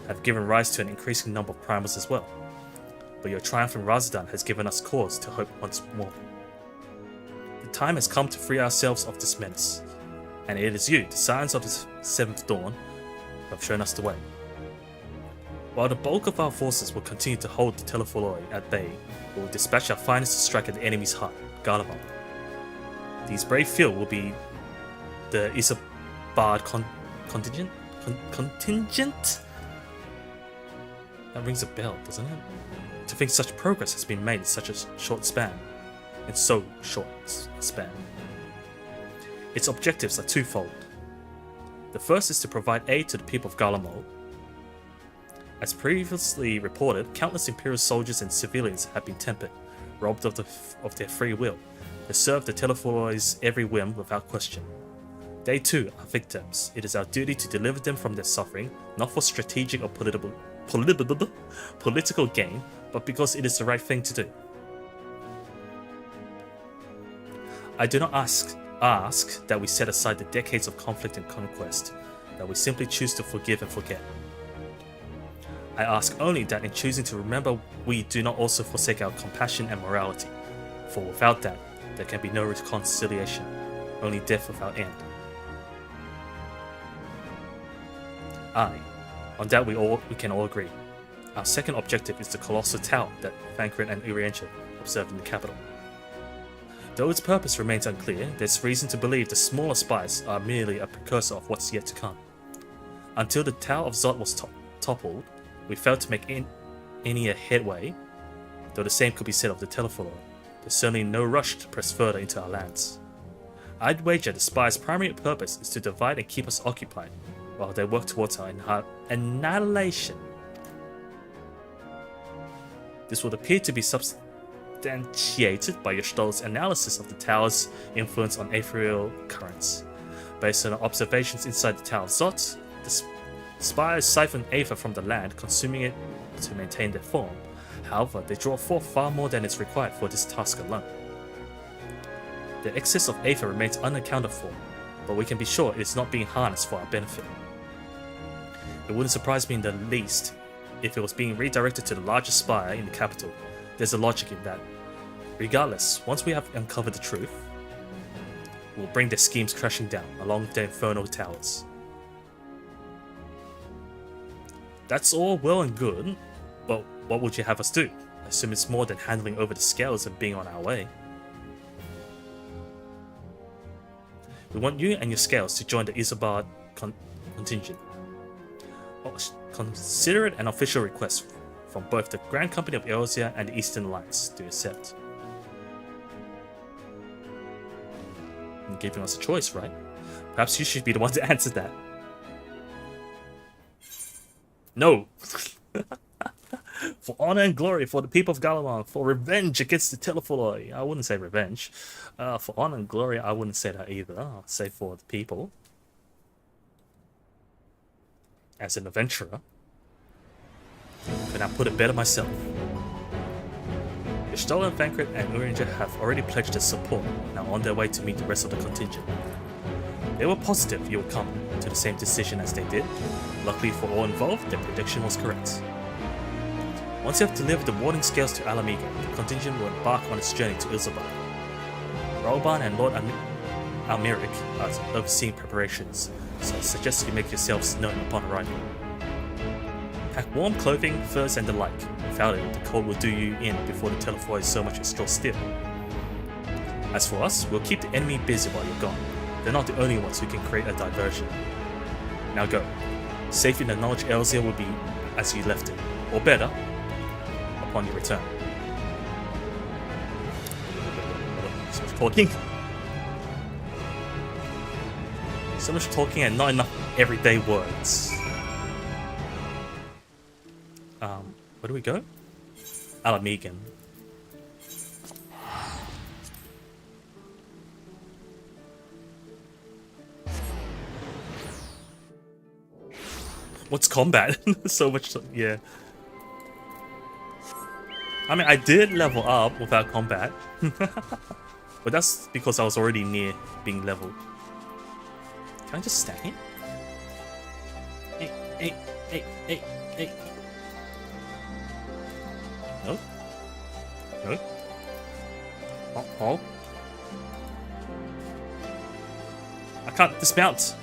have given rise to an increasing number of primals as well. But your triumph in Razdan has given us cause to hope once more. The time has come to free ourselves of this menace, and it is you, the Scions of the Seventh Dawn, who have shown us the way. While the bulk of our forces will continue to hold the Telefoloi at bay, we will dispatch our finest to strike at the enemy's heart, Garlemald. These brave few will be the Isabard contingent? Contingent? That rings a bell, doesn't it? To think such progress has been made in such a short span. In so short a span. Its objectives are twofold. The first is to provide aid to the people of Garlemald. As previously reported, countless Imperial soldiers and civilians have been tempered, robbed of their free will, to serve the Telefoloi's every whim without question. They too are victims. It is our duty to deliver them from their suffering, not for strategic or political gain, but because it is the right thing to do. I do not ask that we set aside the decades of conflict and conquest, that we simply choose to forgive and forget. I ask only that in choosing to remember, we do not also forsake our compassion and morality, for without that, there can be no reconciliation, only death without end. On that we can all agree. Our second objective is the colossal tower that Thancred and Urientia observed in the capital. Though its purpose remains unclear, there's reason to believe the smaller spires are merely a precursor of what's yet to come. Until the Tower of Zot was toppled, we failed to make any headway, though the same could be said of the Telefoloi. There's certainly no rush to press further into our lands. I'd wager the spies' primary purpose is to divide and keep us occupied, while they work towards our annihilation. This would appear to be substantiated by Yoshtol's analysis of the tower's influence on ethereal currents. Based on observations inside the Tower of Zot, the spires siphon aether from the land, consuming it to maintain their form. However, they draw forth far more than is required for this task alone. The excess of aether remains unaccounted for, but we can be sure it is not being harnessed for our benefit. It wouldn't surprise me in the least if it was being redirected to the largest spire in the capital. There's a logic in that. Regardless, once we have uncovered the truth, we'll bring their schemes crashing down along with their infernal towers. That's all well and good, but what would you have us do? I assume it's more than handling over the scales and being on our way. We want you and your scales to join the Isabard contingent. Consider it an official request from both the Grand Company of Eorzea and the Eastern Alliance to accept. You're giving us a choice, right? Perhaps you should be the one to answer that. No! For honor and glory for the people of Garlemald, for revenge against the Telefoloi. I wouldn't say revenge. For honor and glory, I wouldn't say that either. I'll say for the people. As an adventurer. Could I put it better myself? Y'shtola, Thancred, and Urientia have already pledged their support and are on their way to meet the rest of the contingent. They were positive you would come to the same decision as they did. Luckily for all involved, their prediction was correct. Once you have delivered the warding scales to Alamiga, the contingent will embark on its journey to Ilzabar. Rolban and Lord Almeric are overseeing preparations, so I suggest you make yourselves known upon arrival. Pack warm clothing, furs and the like. Without it, the cold will do you in before the Telefoloi so much as draw still. As for us, we'll keep the enemy busy while you're gone. They're not the only ones who can create a diversion. Now go. Safe in the knowledge Eorzea will be as you left it, or better, upon your return. So much talking. So much talking and not enough everyday words. Where do we go? Alamigan. What's combat? So much, yeah. I mean, I did level up without combat. But that's because I was already near being leveled. Can I just stand here? Hey. No? No? Oh. I can't dismount.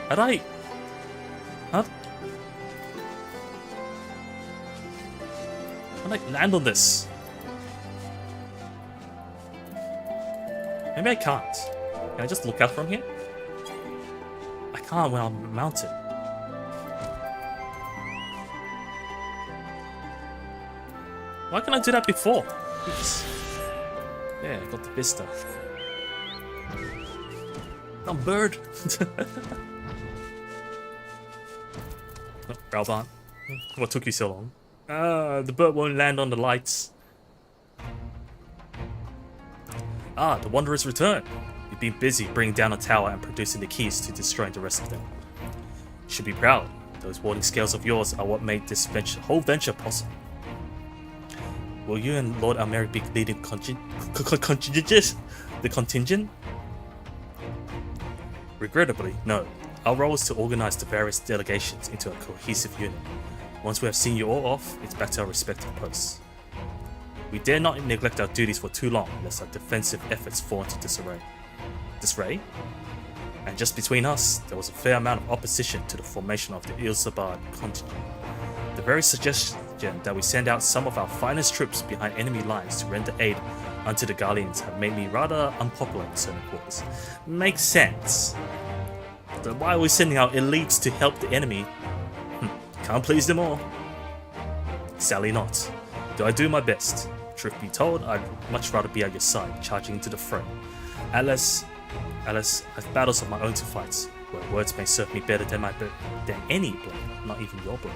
How do I... Huh? How do I land on this? Maybe I can't. Can I just look out from here? I can't when I'm mounted. Why can't I do that before? Oops. Yeah, I got the vista. I'm bird. Oh, Valentine. What took you so long? The bird won't land on the lights. Ah, the Wanderers return. You've been busy bringing down a tower and producing the keys to destroying the rest of them. You should be proud. Those warding scales of yours are what made this whole venture possible. Will you and Lord Almeri be leading the contingent? Regrettably, no. Our role is to organize the various delegations into a cohesive unit. Once we have seen you all off, it's back to our respective posts. We dare not neglect our duties for too long, lest our defensive efforts fall into disarray. Disarray? And just between us, there was a fair amount of opposition to the formation of the Ilsabard contingent. The very suggestion that we send out some of our finest troops behind enemy lines to render aid unto the Gallians have made me rather unpopular in certain quarters. Makes sense. Then why are we sending our elites to help the enemy? Can't please them all. Sadly not. Though I do my best. Truth be told, I'd much rather be at your side, charging into the fray. Alas, I've battles of my own to fight, where words may serve me better than any blade, not even your blade.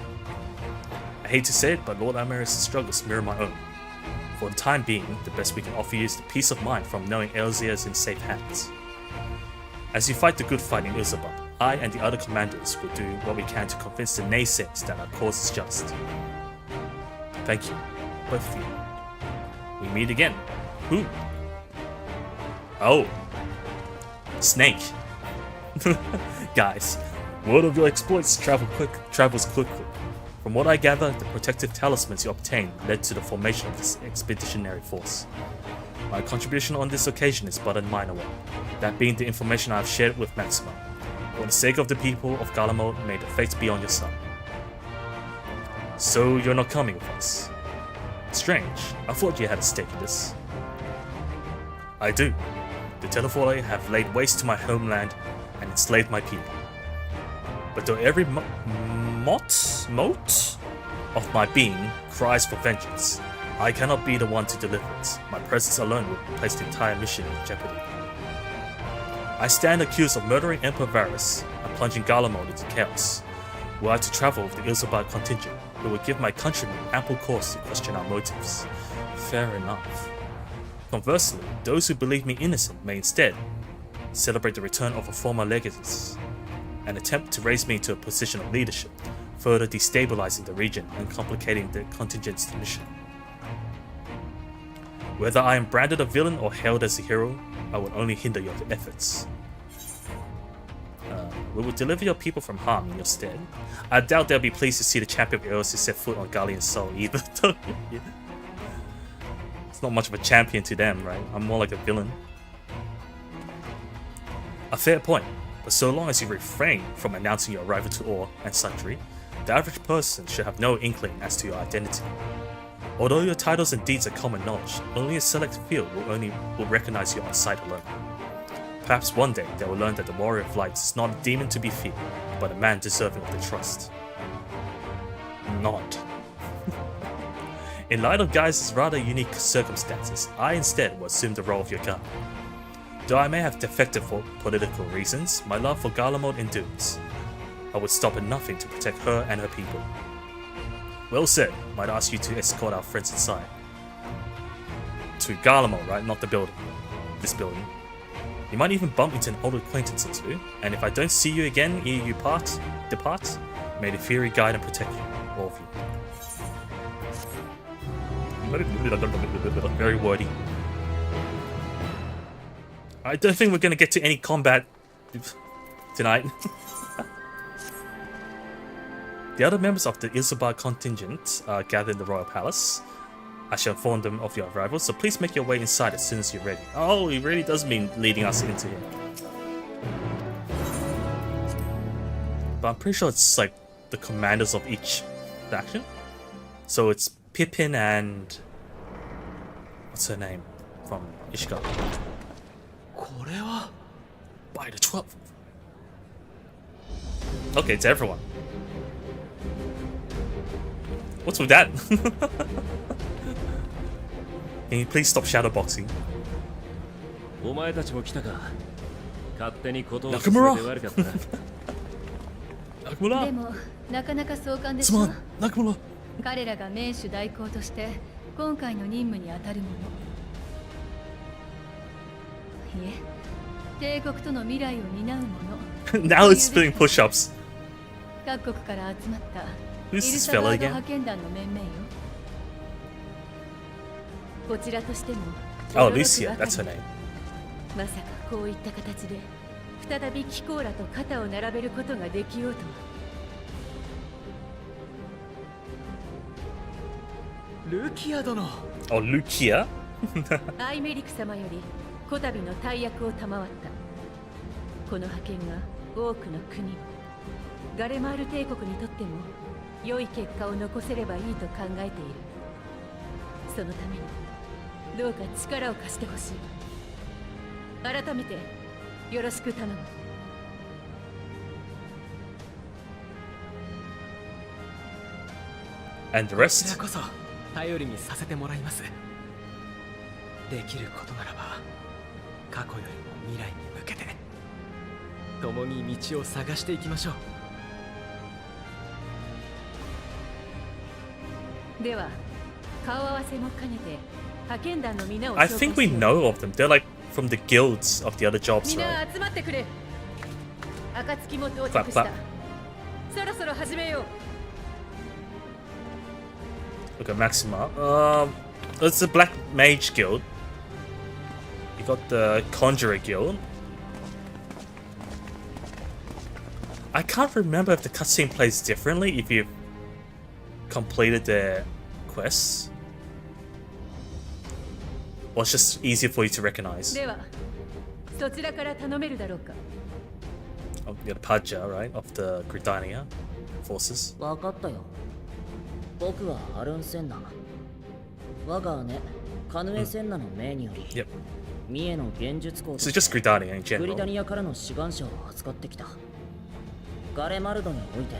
I hate to say it, but Lord Almeri's struggles mirror my own. For the time being, the best we can offer you is the peace of mind from knowing Elzea is in safe hands. As you fight the good fight in Ilsabard, I and the other commanders will do what we can to convince the naysayers that our cause is just. Thank you, both of you. We meet again. Who? Oh. Snake. Guys, word of your exploits travels quickly. From what I gather, the protective talismans you obtained led to the formation of this expeditionary force. My contribution on this occasion is but a minor one, that being the information I have shared with Maxima. For the sake of the people of Galamod, may the fates be on your side. So you're not coming with us? Strange, I thought you had a stake in this. I do. The Telephoi have laid waste to my homeland and enslaved my people. But though every mote of my being cries for vengeance, I cannot be the one to deliver it. My presence alone would place the entire mission in jeopardy. I stand accused of murdering Emperor Varus and plunging Galamod into chaos. Were I to travel with the Ilsabard contingent, it would give my countrymen ample cause to question our motives. Fair enough. Conversely, those who believe me innocent may instead celebrate the return of a former legatus, and attempt to raise me to a position of leadership, further destabilizing the region and complicating the contingent's mission. Whether I am branded a villain or hailed as a hero, I will only hinder your efforts. We will deliver your people from harm in your stead. I doubt they'll be pleased to see the champion of Eos set foot on Gallian soil either. It's not much of a champion to them, right? I'm more like a villain. A fair point, but so long as you refrain from announcing your arrival to Ore and sundry, the average person should have no inkling as to your identity. Although your titles and deeds are common knowledge, only a select few will recognize you on sight alone. Perhaps one day they will learn that the Warrior of Light is not a demon to be feared, but a man deserving of their trust. Not. In light of Gaius' rather unique circumstances, I instead will assume the role of your guard. Though I may have defected for political reasons, my love for Galamod endures. I would stop at nothing to protect her and her people. Well said, might ask you to escort our friends inside. To Galamod, right? Not the building. This building. You might even bump into an old acquaintance or two, and if I don't see you again ere you depart, May the Fury guide and protect you, all of you. Very wordy. I don't think we're gonna get to any combat tonight. The other members of the Ilsabar contingent are gathered in the Royal Palace. I shall inform them of your arrival, so please make your way inside as soon as you're ready. Oh, he really does mean leading us into him. But I'm pretty sure it's like the commanders of each faction. So it's Pippin and... what's her name? From Ishika. By the 12th. Okay, it's everyone. What's with that? Can you please stop shadowboxing? Nakamura! Nakamura! でもなかなか壮観でしょ。すまん、Nakamura! 彼らが名手代行として今回の任務に当たるもの。いえ、帝国との未来を担うもの。Now it's doing push-ups. 各国から集まったイル Who's this サガ fella ード again? 派遣団の面々よ。こちらとしても Oh, 驚く Lucia, ばかり that's her name. まさかこういった形で再びキコーラと肩を並べることができようとは。ルキア殿。 Oh, Lucia? アイメリク様よりこたびの大役を賜った。この派遣が多くの国、ガレマール帝国にとっても良い結果を残せればいいと考えている。そのためにどうか力を貸してほしい。改めてよろしく頼む。And the こちら rest? こそ頼りにさせてもらいます。できることならば過去よりも未来に向けて共に道を探していきましょう。では顔合わせも兼ねて派遣団の皆を I 紹介 think we しよう。 know of them. They're like from the guilds of the other jobs, みん right? な集まってくれ。暁も到 Clap, 着した clap.。そろそろ始めよう。 Look at Maxima. It's the Black Mage Guild. You got the Conjurer Guild. I can't remember if the cutscene plays differently if you've completed the quests. Or it's just easier for you to recognize. ではそちらから頼めるだろうか。 Oh, you got Padja, right? Of the Gridania forces. 分かったよ。僕はアルンセンナ。我が姉、カヌエセンナの命により、Yep. 三重の幻術校 So と just して Gridania in グリダ general. ニアからの志願者を扱ってきた。ガレマルドにおいて、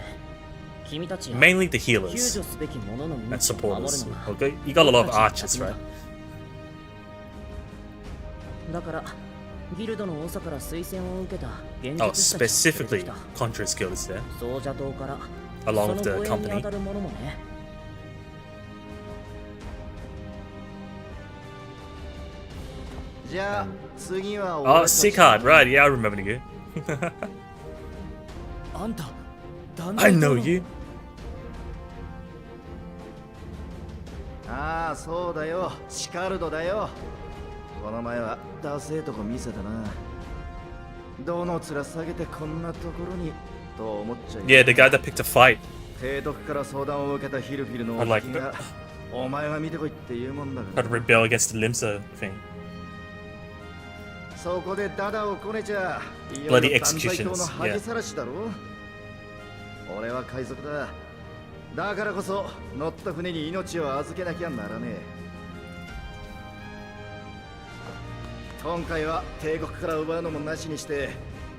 君たちや Mainly the 救 healers 助すべき者の and 命を守る supporters. のが Okay, you got a lot of 僕た archers, ちの right? 役目だ。だから、ギルドの長から推薦を受けた現 Oh, 実者たちが連れ specifically てきた。 Conjurer's Guild is there. 総者島から Along with その the 護衛に company. 当たる者もね。じゃあ次は Oh, Sikard, right? Yeah, I remember you. あんた、団 I 体 know 殿。 you. ああそうだよ、シカルドだよ。この前はダセえとこ見せたな。どの面下げてこんなところにと思っちゃい Yeah, the guy that picked a fight. 提督から相談を受けたヒルフィルの I like おがお前が見てこいって言うもんだか Had to ら。 rebel against the Limsa thing. そこでダダをこねちゃいよ Bloody いよ団体 executions, 党の恥さらしだろ。俺は海賊だ。だからこそ乗った船に命を預けなきゃならねえ。今回は帝国から奪うのもなしにして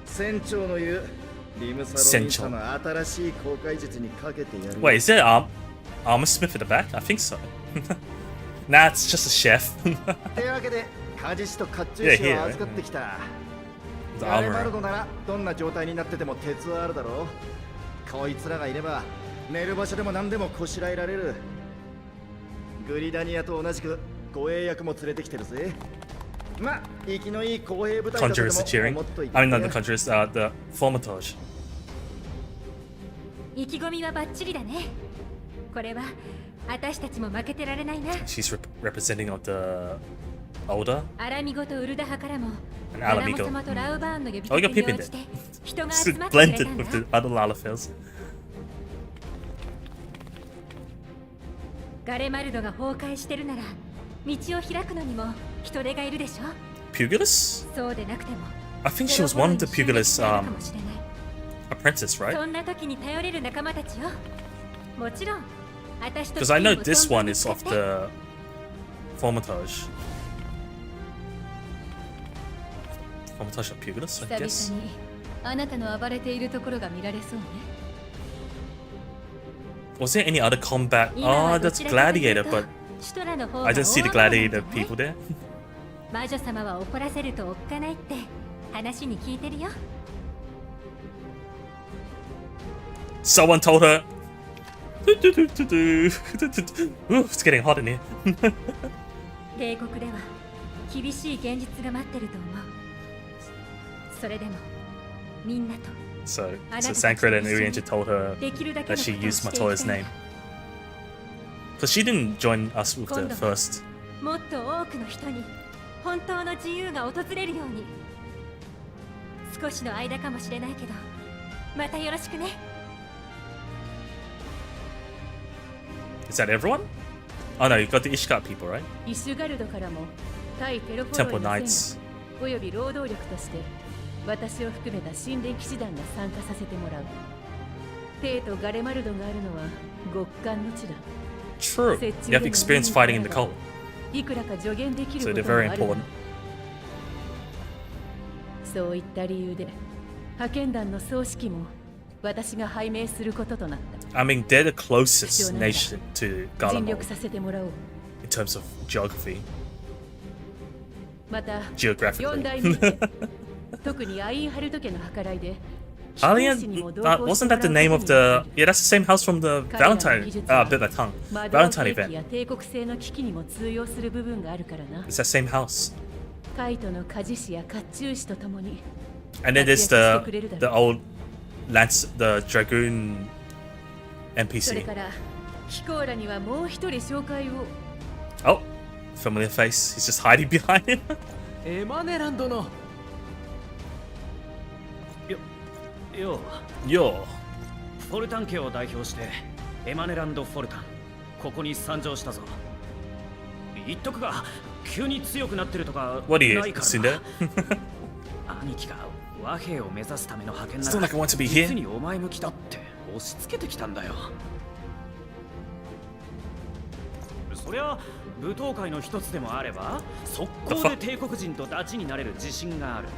船長の言うリムサロニーサの新しい航海術にかけてやる。 Wait, is there armor smith at the back? I think so. Nah, it's just a chef. というわけでカジシと甲冑 Yeah, 士 here, を預かってきた。 The ガレマル armor. ドならどんな状態になってても鉄はあるだろう。こいつらがいれば寝る場所でも何でもこしらえられる。グリダニアと同じく護衛役も連れてきてるぜ。ま、生きのいい公平部隊だとで Conjurers are も cheering. 思っといて I mean, not the Conjurers, the Formatage. 意気込みはバッチリだね。これは私たちも負けてられないな。 She's representing of the older アラミゴとウルダ派からも and ナナ Alamigo. モ様とラウバーンの呼び Oh, か you け got に Pippin 応じて there. 人が It's 集まってくれた blended ん with だ。 the other Lalafels. ガレマルドが崩壊してるなら道を開くのにも人手がいるでしょ。 Pugilus? そうでなくても I think she was one of the ゼロフォロ Pugilus に襲撃されるかもしれない。 apprentice, right? そんな時に頼れる仲間たちよ。もちろん私と Because I know チームを this 存分 one に is 使っ of て。 the Formatage. Formatage of Pugilus, I 久 guess. 々にあなたの暴れているところが見られそうね。 Was there any other combat? 今は Oh, ど that's ちらかという Gladiator, と but シュトラの方が I didn't see the 大雨なん Gladiator じゃない？ people there. 魔女様は怒らせるとおっかないって話に聞いてるよ。 Someone told her. Ooh, it's getting hot in here. 帝国では厳しい現実が待ってると思う。それでもみんなと So Sankred and Urianger told her できるだけ that の she ことを used していきたい Matoya's んだ name. Because she didn't join us with the 今度は first. もっと多くの人に本当の自由が訪れるように。少しの間かもしれないけどまたよろしくね。 Is that everyone? Oh no, you got the Ishkat people, right? イシュガルドからも対テロフォ Temple ロイの Knights. 戦力および労働力として私を含めた神殿騎士団が参加させてもらう。テイとガレマルドがあるのは極寒の地だ。 True. You have experience fighting in the cold, いくらか助言できる so こ they're ともあ very るだろう。 important. そういった理由で派遣団の総指揮も私が拝命することとなった。 I mean, they're the closest nation to 尽 Garlemald 力させてもらおう。 in terms of geography. また Geographically. 四大名家特にアインハルト家の計らいで Alien, wasn't that the name of the? Yeah, that's the same house from the Valentine. Bit my tongue. 魔導 Valentine 兵器や event. 帝国製の機器にも通用する部分があるからな。 It's that same house. カイトの鍛冶師や甲冑師とともに And then there's 活躍してくれるだ the ろう。 old Lance, the Dragoon それ NPC. からヒコーラにはもう一人紹介を。 Oh, familiar face. He's just hiding behind him. エマネランドのよ Yo. フォルタン家を代表してエマネランド・フォルタンここに参上したぞ。言っとくが急に強くなってるとか What are you, ないから Cinder? 兄貴が和平を目指すための派遣な It's not ら like I want to be 実 here. にお前向きだって押し付けてきたんだよ。そりゃ舞踏会の一つでもあれば速攻で帝国人とダチになれる自信がある。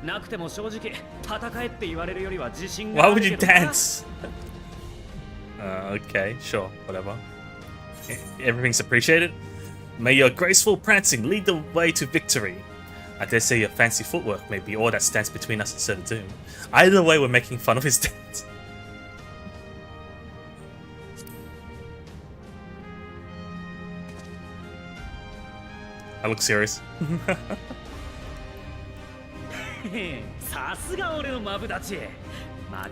なくても正直戦えって言われるよりは自信が Why あ would る you けどな。 dance? Okay, sure, whatever. Everything's appreciated. May your graceful prancing lead the way to victory. I dare say your fancy footwork may be all that stands between us and certain doom. Either way, we're making fun of his dance. I look serious. さすが俺のマブダチ。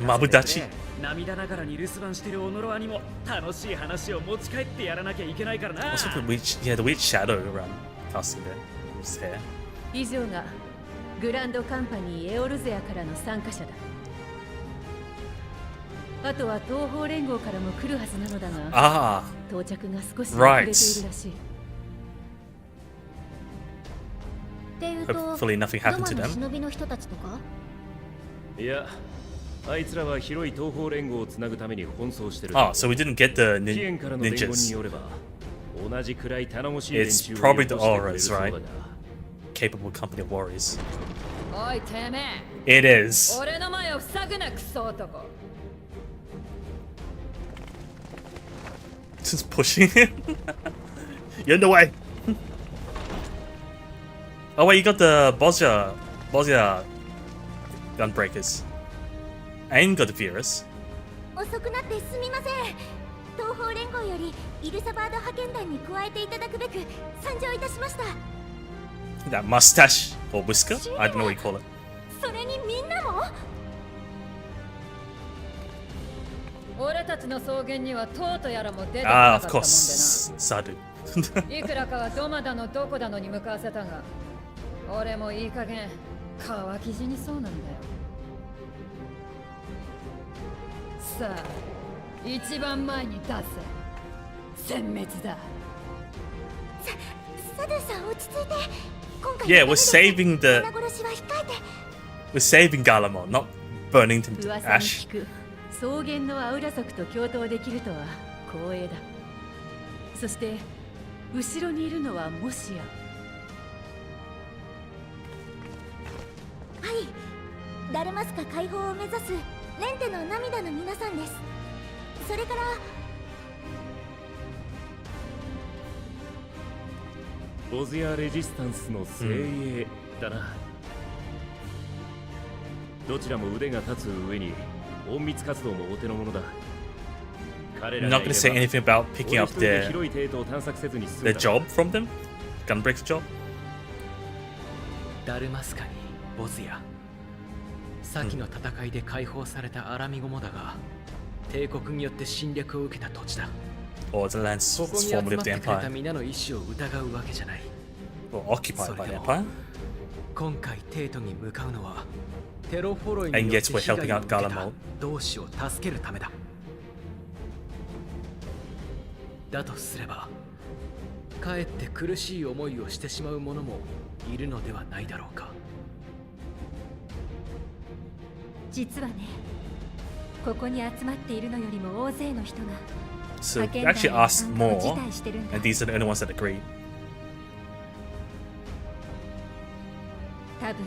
マブダチ。涙ながらに留守番してるオノロアにも楽しい話を持ち帰ってやらなきゃいけないからな。 Also, the weird, yeah, the weird shadow around casting there. His hair. 以上がグランドカンパニーエオルゼアからの参加者だ。あとは東方連合からも来るはずなのだが、 Ah, 到着が少し遅れているらしい。っていうと、 hopefully nothing ロ happened マ to の them. 忍びの人たちとかいや、あいつらは広い東方連合をつなぐために奔走してる。 Oh, so we didn't get the 期限からの伝言に ninjas. よれば、同じくらい頼もしい連 It's 中を probably the よこしてくれる auras, そうだ right? が Capable company of warriors. おいてめIt is. え、俺の前を塞ぐなクソ男。 Just pushing him. You're in the way. Oh wait, you got the Bosnia gunbreakers. And you got the Virus. 遅くなってすみません。東方連合よりイルサバード派遣団に加えていただくべく参上いたしました。 That mustache or whisker? I don't know what you call it. それにみんなも俺たちの草原にはトートやらも出てこ Ah, な of かったもんで course. Sadu. な。いくらかはドマだのどこだのに向かわせたが、俺もいい加減乾き死にそうなんだよ。さあ、一番前に出せ。殲滅だ。サドゥさん落ち着いて。今回 Yeah, we're saving the. 花殺しは控えて。 We're saving Galamon, not burning him to 噂に ash. 聞く草原のアウラ族と共闘できるとは光栄だ。そして後ろにいるのはもしや。はい、ダルマスカ解放を目指すレンテの涙の皆さんです。それからボズヤ・レジスタンスの精鋭だな。どちらも腕が立つ上に隠密活動もお手の物だ。 I'm not gonna say anything about picking up their job from them. Gunbreak's job. ダルマスカにボズヤ。先の戦いで解放されたアラミゴモだが、帝国によって侵略を受けた土地だ。 Or the lands ここに集 formerly ま of っ the てくれた Empire. 皆の意志を疑うわけじゃない。 Or occupied by the Empire. 今回テートに向かうのはテロフォロイ And によっ yet て we're 被害を helping 受 out けた Galamon. 同志を助けるためだ。だとすれば、かえって苦しい思いをしてしまう者もいるのではないだろうか。実はね、ここに集まっているのよりも大勢の人が So they actually asked more, and these are the only ones that agreed. 多分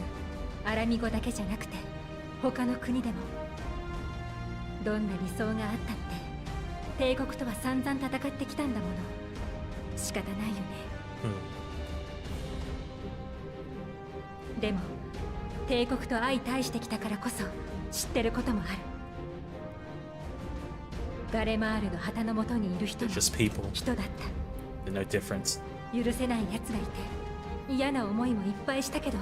アラミゴだけじゃなくて他の国でもどんな理想があったって帝国とは散々戦ってきたんだもの。仕方ないよね。でも帝国と相対してきたからこそ知ってることもある。ガレマールの旗の下にいる人も They're just people. 人だっ There's no difference. た。許せない奴がいて嫌な思いもいっぱいしたけど、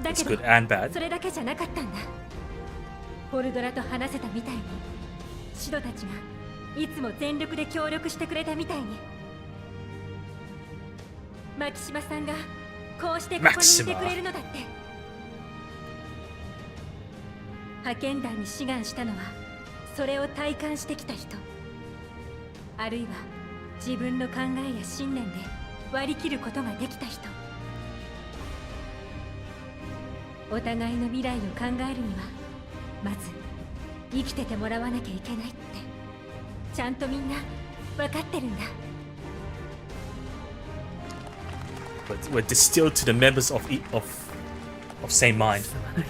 だ It's けど good and bad. それだけじゃなかったんだ。ホルドラと話せたみたいに、シドたちがいつも全力で協力してくれたみたいに、マキシマさんがこうしてここにいてくれるのだって。派遣団に志願したのはそれを体感してきた人、あるいは自分の考えや信念で割り切ることができた人。お互いの未来を考えるにはまず生きててもらわなきゃいけないってちゃんとみんな分かってるんだ。 But we're distilled to the members of same mind. すまない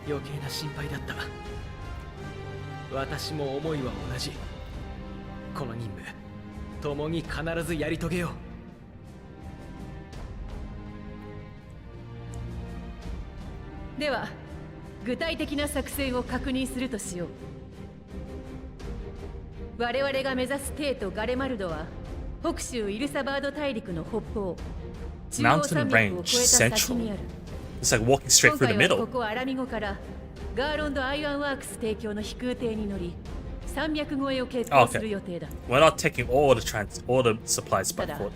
余計な心配だった。私も思いは同じ。この任務共に必ずやり遂げよう。では具体的な作戦を確認するとしよう。我々が目指すテーとガレマルドは北州イルサバード大陸の北方、中央 Mountain 山脈を越えた先にある。 It's like walking straight 今 through the 回は middle. ここアラミゴからガーロンド・アイアンワークス提供の飛空艇に乗り山脈越えを決行する予定だ。We're not taking all the supplies by ただ foot.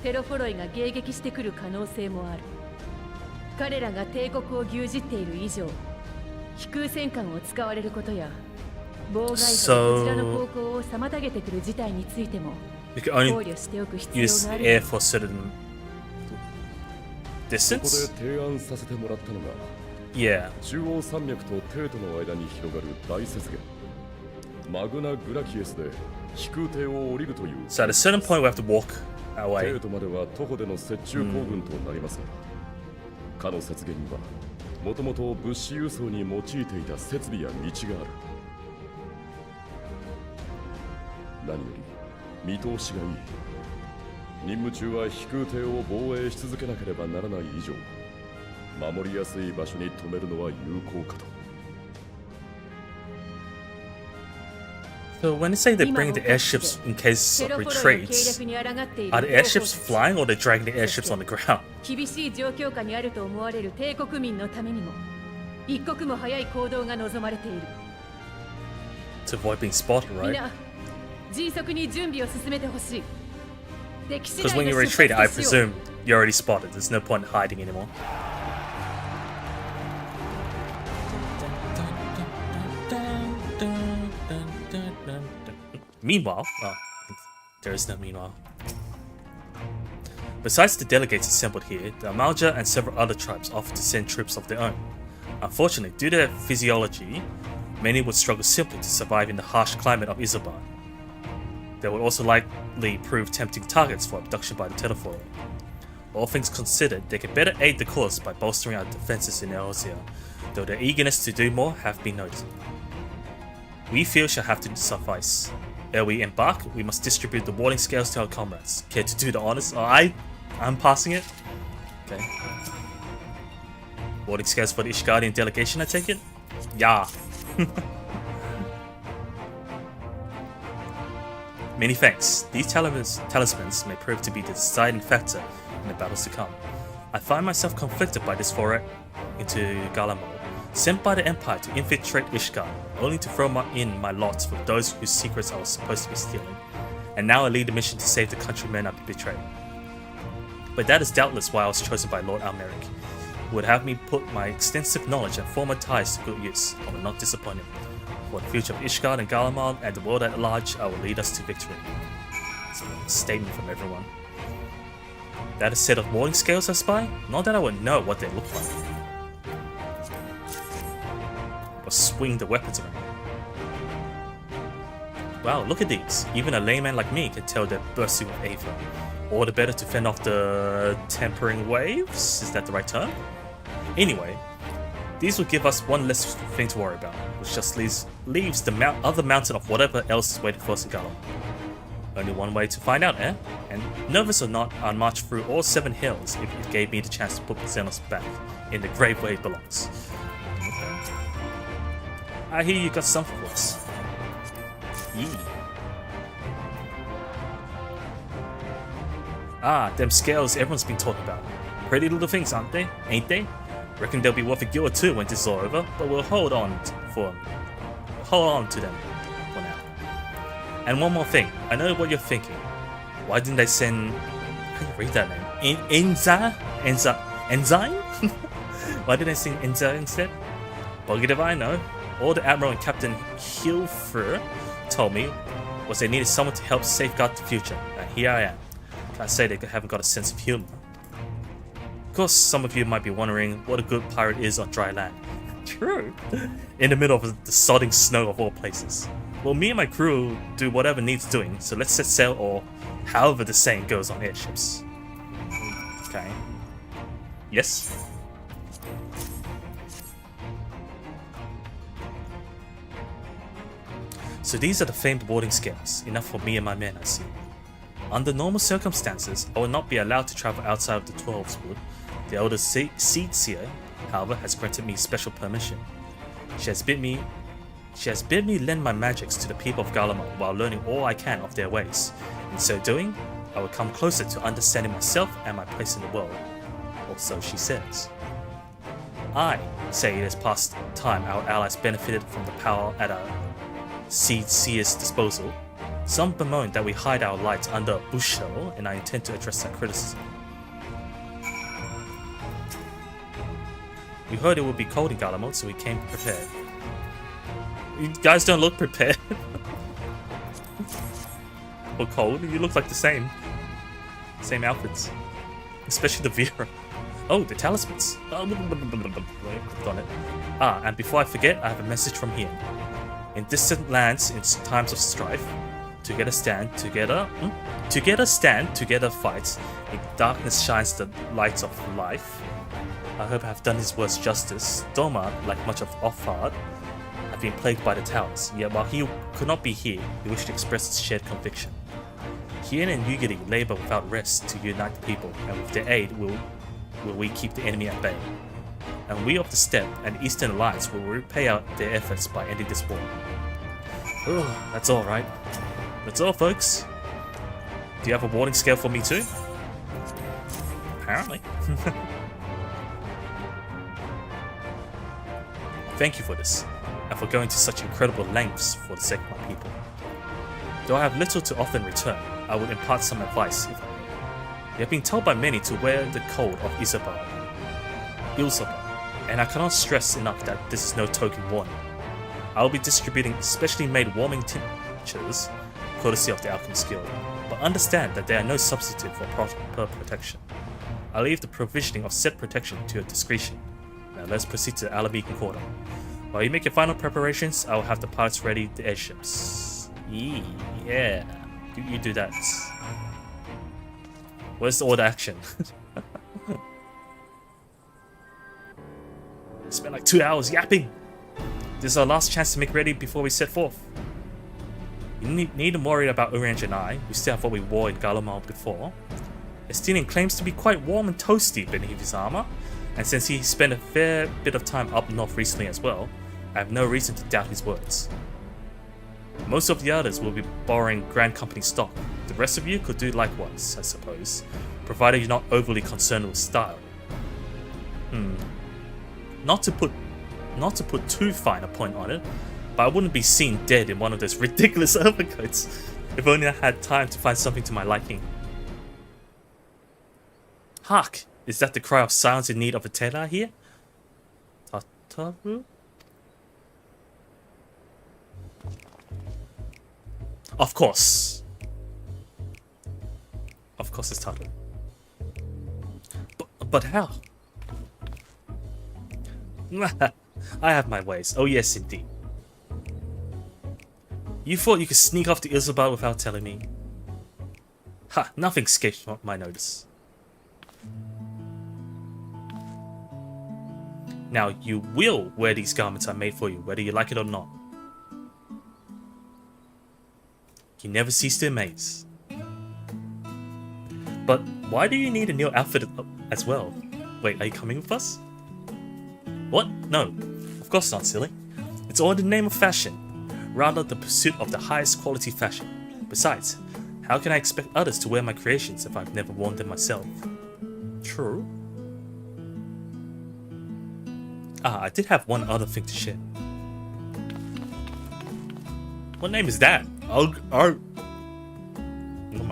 テロフォロイが迎撃してくる可能性もある。彼らが帝国を牛耳っている以上、飛空戦艦を使われることや妨害者でこちらの航行を妨げてくる事態についても We can 考 only 慮しておく必要 use があ air る。 for certain ここ distance. で提案させてもらったのが Yeah. 中央山脈とテートの間に広がる大雪原マグナ・グラキエスで飛空艇を降りるという。 So at a certain point, we have to walk our テ way. ートまでは徒歩での雪中行軍となりますが、かの雪原にはもともと物資輸送に用いていた設備や道がある。何より見通しがいい。任務中は飛空艇を防衛し続けなければならない以上、守りやすい場所に止めるのは有効かと。 So when they say they bring the airships in case テ of ロフォロイの計 retreats, 略に抗っている are the airships flying or are they dragging the airships on the ground? 厳しい状況下にあると思われる帝国民のためにも一刻も早い行動が望まれている。To avoid being spotted, みん right? な迅速に準備を進めてほしい。でき次 Because 第 when の you 出 retreat, 発 I としよう。 presume you're already spotted. There's no point in hiding anymore. Meanwhile, there is no meanwhile. Besides the delegates assembled here, the Amalja and several other tribes offered to send troops of their own. Unfortunately, due to their physiology, many would struggle simply to survive in the harsh climate of Isobar. They would also likely prove tempting targets for abduction by the Telefoil. All things considered, they could better aid the cause by bolstering our defences in Eosia, though their eagerness to do more have been noted. We feel shall have to suffice. Ere we embark, we must distribute the warding scales to our comrades. Care to do the honors? Oh, I'm passing it. Okay. Warding scales for the Ishgardian delegation, I take it? Yeah. Many thanks. These talismans may prove to be the deciding factor in the battles to come. I find myself conflicted by this foray into Galamol, sent by the Empire to infiltrate Ishgard, only to throw in my lots with those whose secrets I was supposed to be stealing, and now I lead a mission to save the countrymen I've betrayed. But that is doubtless why I was chosen by Lord Almeric, who would have me put my extensive knowledge and former ties to good use. I will not disappoint him. For the future of Ishgard and Galamol and the world at large, I will lead us to victory. It's a statement from everyone. That a set of warding scales I spy? Not that I would know what they look like. Or swing the weapons around. Wow, look at these. Even a layman like me can tell they're bursting with Ava. All the better to fend off the tempering waves? Is that the right term? Anyway, these will give us one less thing to worry about, which just leaves the other mountain of whatever else is waiting for us in Galamol. Only one way to find out, eh? And nervous or not, I'd march through all 7 hills if it gave me the chance to put Xenos back in the grave where it belongs. Okay. I hear you got something for us. Yee. Ah, them scales everyone's been talking about. Pretty little things, aren't they? Ain't they? Reckon they'll be worth a gil or two when this is all over, but we'll hold on to them for now. And one more thing, I know what you're thinking. Why didn't they send... How do you read that name? Enzyme? Why didn't they send Enza instead? Buggered if I know. All the Admiral and Captain Hilfer told me was they needed someone to help safeguard the future, and here I am. Can't say they haven't got a sense of humor. Of course, some of you might be wondering what a good pirate is on dry land. True. In the middle of the sodding snow of all places. Well, me and my crew do whatever needs doing, so let's set sail, or however the saying goes on airships. Okay. Yes? So these are the famed warding scales, enough for me and my men, I see. Under normal circumstances, I will not be allowed to travel outside of the 12's wood. The elder Seed Seer, however, has granted me special permission. She has bid me lend my magics to the people of Galamol while learning all I can of their ways. In so doing, I will come closer to understanding myself and my place in the world. Or so she says. I say it is past time our allies benefited from the power at our Seed Seer's disposal. Some bemoan that we hide our lights under a bushel, and I intend to address that criticism. We heard it would be cold in Galamol, so we came prepared. You guys don't look prepared. Or cold, you look like the same. Same outfits. Especially the Vera. Oh, the talismans. Wait, clicked on it. Ah, and before I forget, I have a message from here. In distant lands, in times of strife, together stand, together fight. In darkness shines the light of life. I hope I have done his words justice. Doma, like much of Offard, have been plagued by the towers, yet while he could not be here, he wished to express his shared conviction. Hien and Yugiri labor without rest to unite the people, and with their aid will we keep the enemy at bay. And we of the Steppe and Eastern Alliance will repay out their efforts by ending this war. Oh, that's all, right? That's all, folks. Do you have a warding scale for me too? Apparently. Thank you for this. and for going to such incredible lengths for the sake of my people. Though I have little to offer in return, I will impart some advice if I may. You have been told by many to wear the code of Ilsaba, and I cannot stress enough that this is no token warning. I will be distributing specially made warming tinctures, courtesy of the Alchemist Guild, but understand that they are no substitute for proper protection. I leave the provisioning of said protection to your discretion. Now let's proceed to the Alamecan Quarter. While you make your final preparations, I will have the pilots ready the airships. Yeah, you do that. Where's the order action? Spent like 2 hours yapping. This is our last chance to make ready before we set forth. You needn't worry about Orange and I. We still have what we wore in Galamal before. Estinian claims to be quite warm and toasty beneath his armor, and since he spent a fair bit of time up north recently as well, I have no reason to doubt his words. Most of the others will be borrowing Grand Company stock. The rest of you could do likewise, I suppose, provided you're not overly concerned with style. Not to put too fine a point on it, but I wouldn't be seen dead in one of those ridiculous overcoats if only I had time to find something to my liking. Hark! Is that the cry of silence in need of a tailor here? Tataru? Of course. Of course it's Tataru. But how? I have my ways. Oh yes, indeed. You thought you could sneak off to Ilsaba without telling me? Ha! Nothing escapes my notice. Now, you will wear these garments I made for you, whether you like it or not. You never cease to amaze. But why do you need a new outfit as well? Wait, are you coming with us? What? No, of course not, silly. It's all in the name of fashion, rather the pursuit of the highest quality fashion. Besides, how can I expect others to wear my creations if I've never worn them myself? True. I did have one other thing to share. What name is that? What am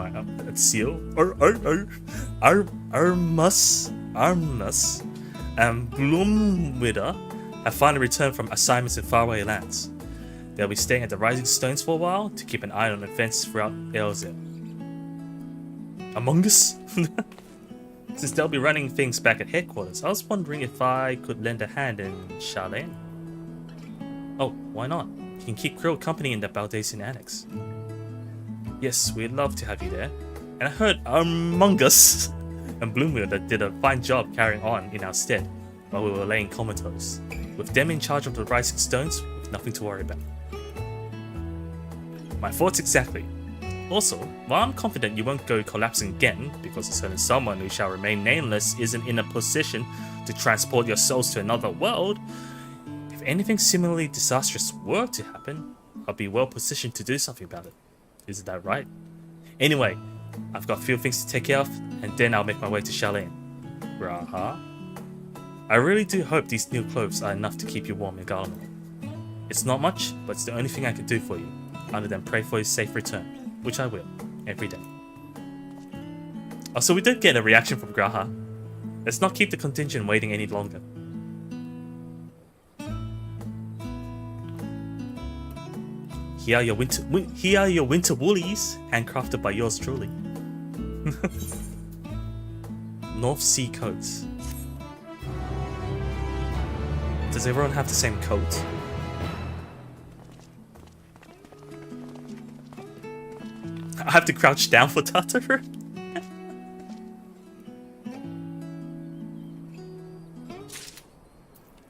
I? Seal? Armus, and Bloomwidder have finally returned from assignments in faraway lands. They'll be staying at the Rising Stones for a while to keep an eye on events throughout Elze. Among Us? Since they'll be running things back at headquarters, I was wondering if I could lend a hand in Charlene. Oh, why not? You can keep Krill company in the Baldacian Annex. Yes, we'd love to have you there. And I heard Among Us and Bloomwheel did a fine job carrying on in our stead while we were laying comatose. With them in charge of the Rising Stones, with nothing to worry about. My thoughts exactly. Also, while I'm confident you won't go collapsing again, because a certain someone who shall remain nameless isn't in a position to transport your souls to another world, if anything similarly disastrous were to happen, I'll be well positioned to do something about it. Isn't that right? Anyway, I've got a few things to take care of, and then I'll make my way to Charlene. Raha. I really do hope these new clothes are enough to keep you warm in Garlemald. It's not much, but it's the only thing I can do for you, other than pray for his safe return, which I will, every day. Oh, so we did get a reaction from Graha. Let's not keep the contingent waiting any longer. Here are your winter woolies, handcrafted by yours truly. North Sea coats. Does everyone have the same coat? I have to crouch down for Tataru.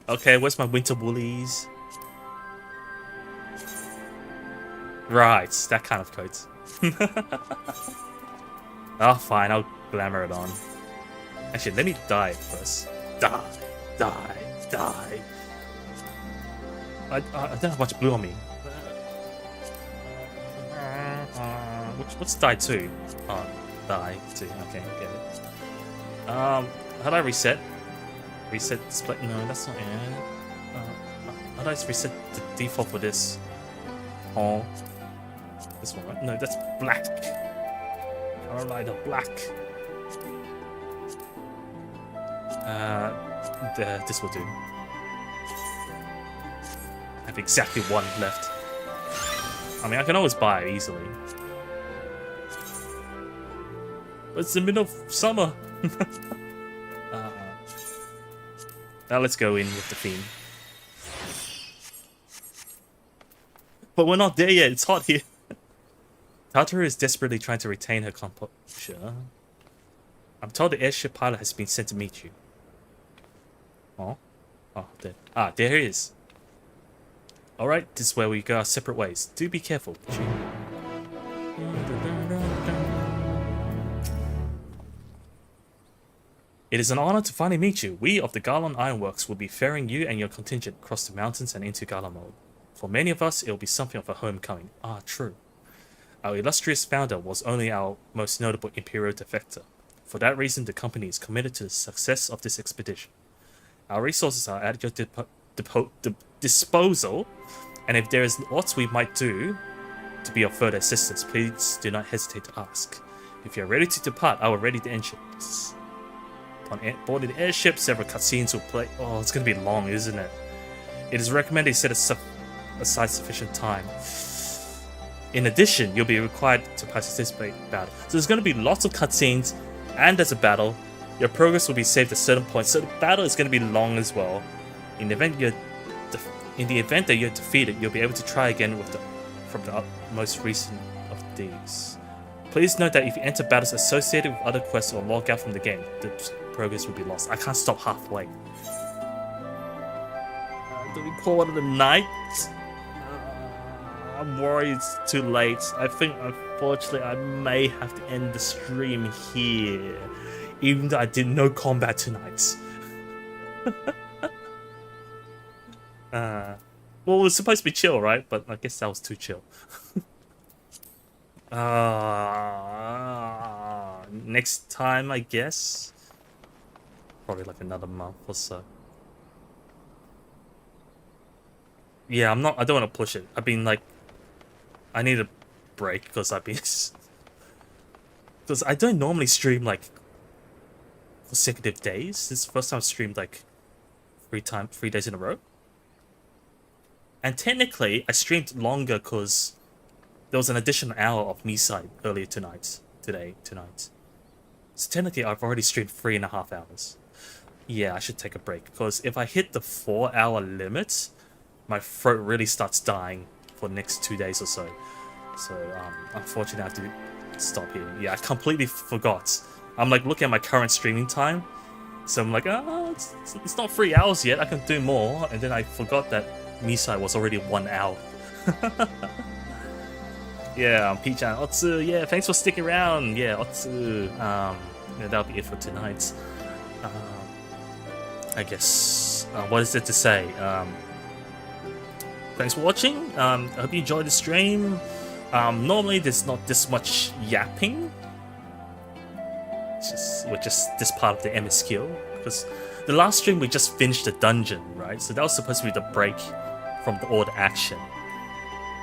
Okay, where's my winter woolies? Right, that kind of coat. Oh, fine, I'll glamour it on. Actually, let me die first. Die. I don't have much blue on me. What's die 2? Oh, die 2. Okay, get it. How do I reset? Reset display? No, that's not it. How do I reset the default for this? Oh, this one, right? No, that's black. Carolina black. This will do. I have exactly one left. I mean, I can always buy it easily. But it's the middle of summer. Now let's go in with the theme. But we're not there yet, it's hot here. Tataru is desperately trying to retain her composure. I'm told the airship pilot has been sent to meet you. Oh? Oh, there. Ah, there he is. Alright, this is where we go our separate ways. Do be careful. It is an honor to finally meet you. We of the Garlon Ironworks will be ferrying you and your contingent across the mountains and into Garlemald. For many of us, it will be something of a homecoming. Ah, true. Our illustrious founder was only our most notable Imperial defector. For that reason, the company is committed to the success of this expedition. Our resources are at your disposal, and if there is aught we might do to be of further assistance, please do not hesitate to ask. If you are ready to depart, I will ready the engines. On boarding the airship, several cutscenes will play. Oh, it's going to be long, isn't it? It is recommended you set aside sufficient time. In addition, you'll be required to participate in battle. So there's going to be lots of cutscenes, and there's a battle. Your progress will be saved at certain points, so the battle is going to be long as well. In the event that you're defeated, you'll be able to try again from the most recent of these. Please note that if you enter battles associated with other quests or log out from the game, the progress will be lost. I can't stop halfway. Do we call it a night? I'm worried it's too late. I think, unfortunately, I may have to end the stream here. Even though I did no combat tonight. Well, it was supposed to be chill, right? But I guess that was too chill. Next time, I guess. Probably like another month or so. Yeah, I don't want to push it. I've been like, I need a break because I've been, because I don't normally stream like consecutive days. This is the first time I've streamed like 3 days in a row. And technically, I streamed longer because there was an additional hour of Misai earlier tonight. So technically, I've already streamed 3.5 hours. Yeah, I should take a break because if I hit the 4-hour limit, my throat really starts dying for the next 2 days or so. So, unfortunately, I have to stop here. Yeah, I completely forgot. I'm like looking at my current streaming time. So I'm like, oh, it's not 3 hours yet. I can do more. And then I forgot that Misai was already 1 hour. Yeah, P-chan, Otsu, yeah, thanks for sticking around. Yeah, Otsu. Yeah, that'll be it for tonight. I guess, what is it to say? Thanks for watching. I hope you enjoyed the stream. Normally there's not this much yapping. We're just this part of the MSQ. Because the last stream we just finished the dungeon, right? So that was supposed to be the break from all the action.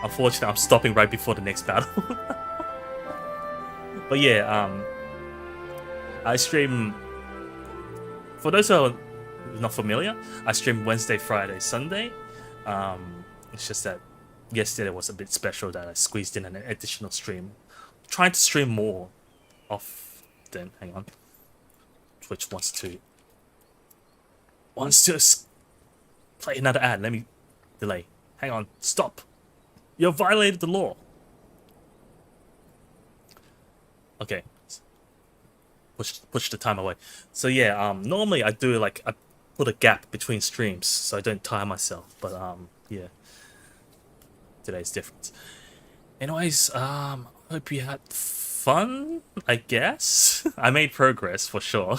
Unfortunately, I'm stopping right before the next battle. But yeah, I stream... For those who are not familiar, I stream Wednesday, Friday, Sunday. It's just that yesterday was a bit special that I squeezed in an additional stream. I'm trying to stream more often. Hang on. Twitch wants to play another ad. Let me delay. Hang on. Stop. You violated the law. Okay. Push the time away. So yeah, normally I do like I put a gap between streams so I don't tire myself. But yeah. Today's different. Anyways, hope you had fun, I guess. I made progress for sure.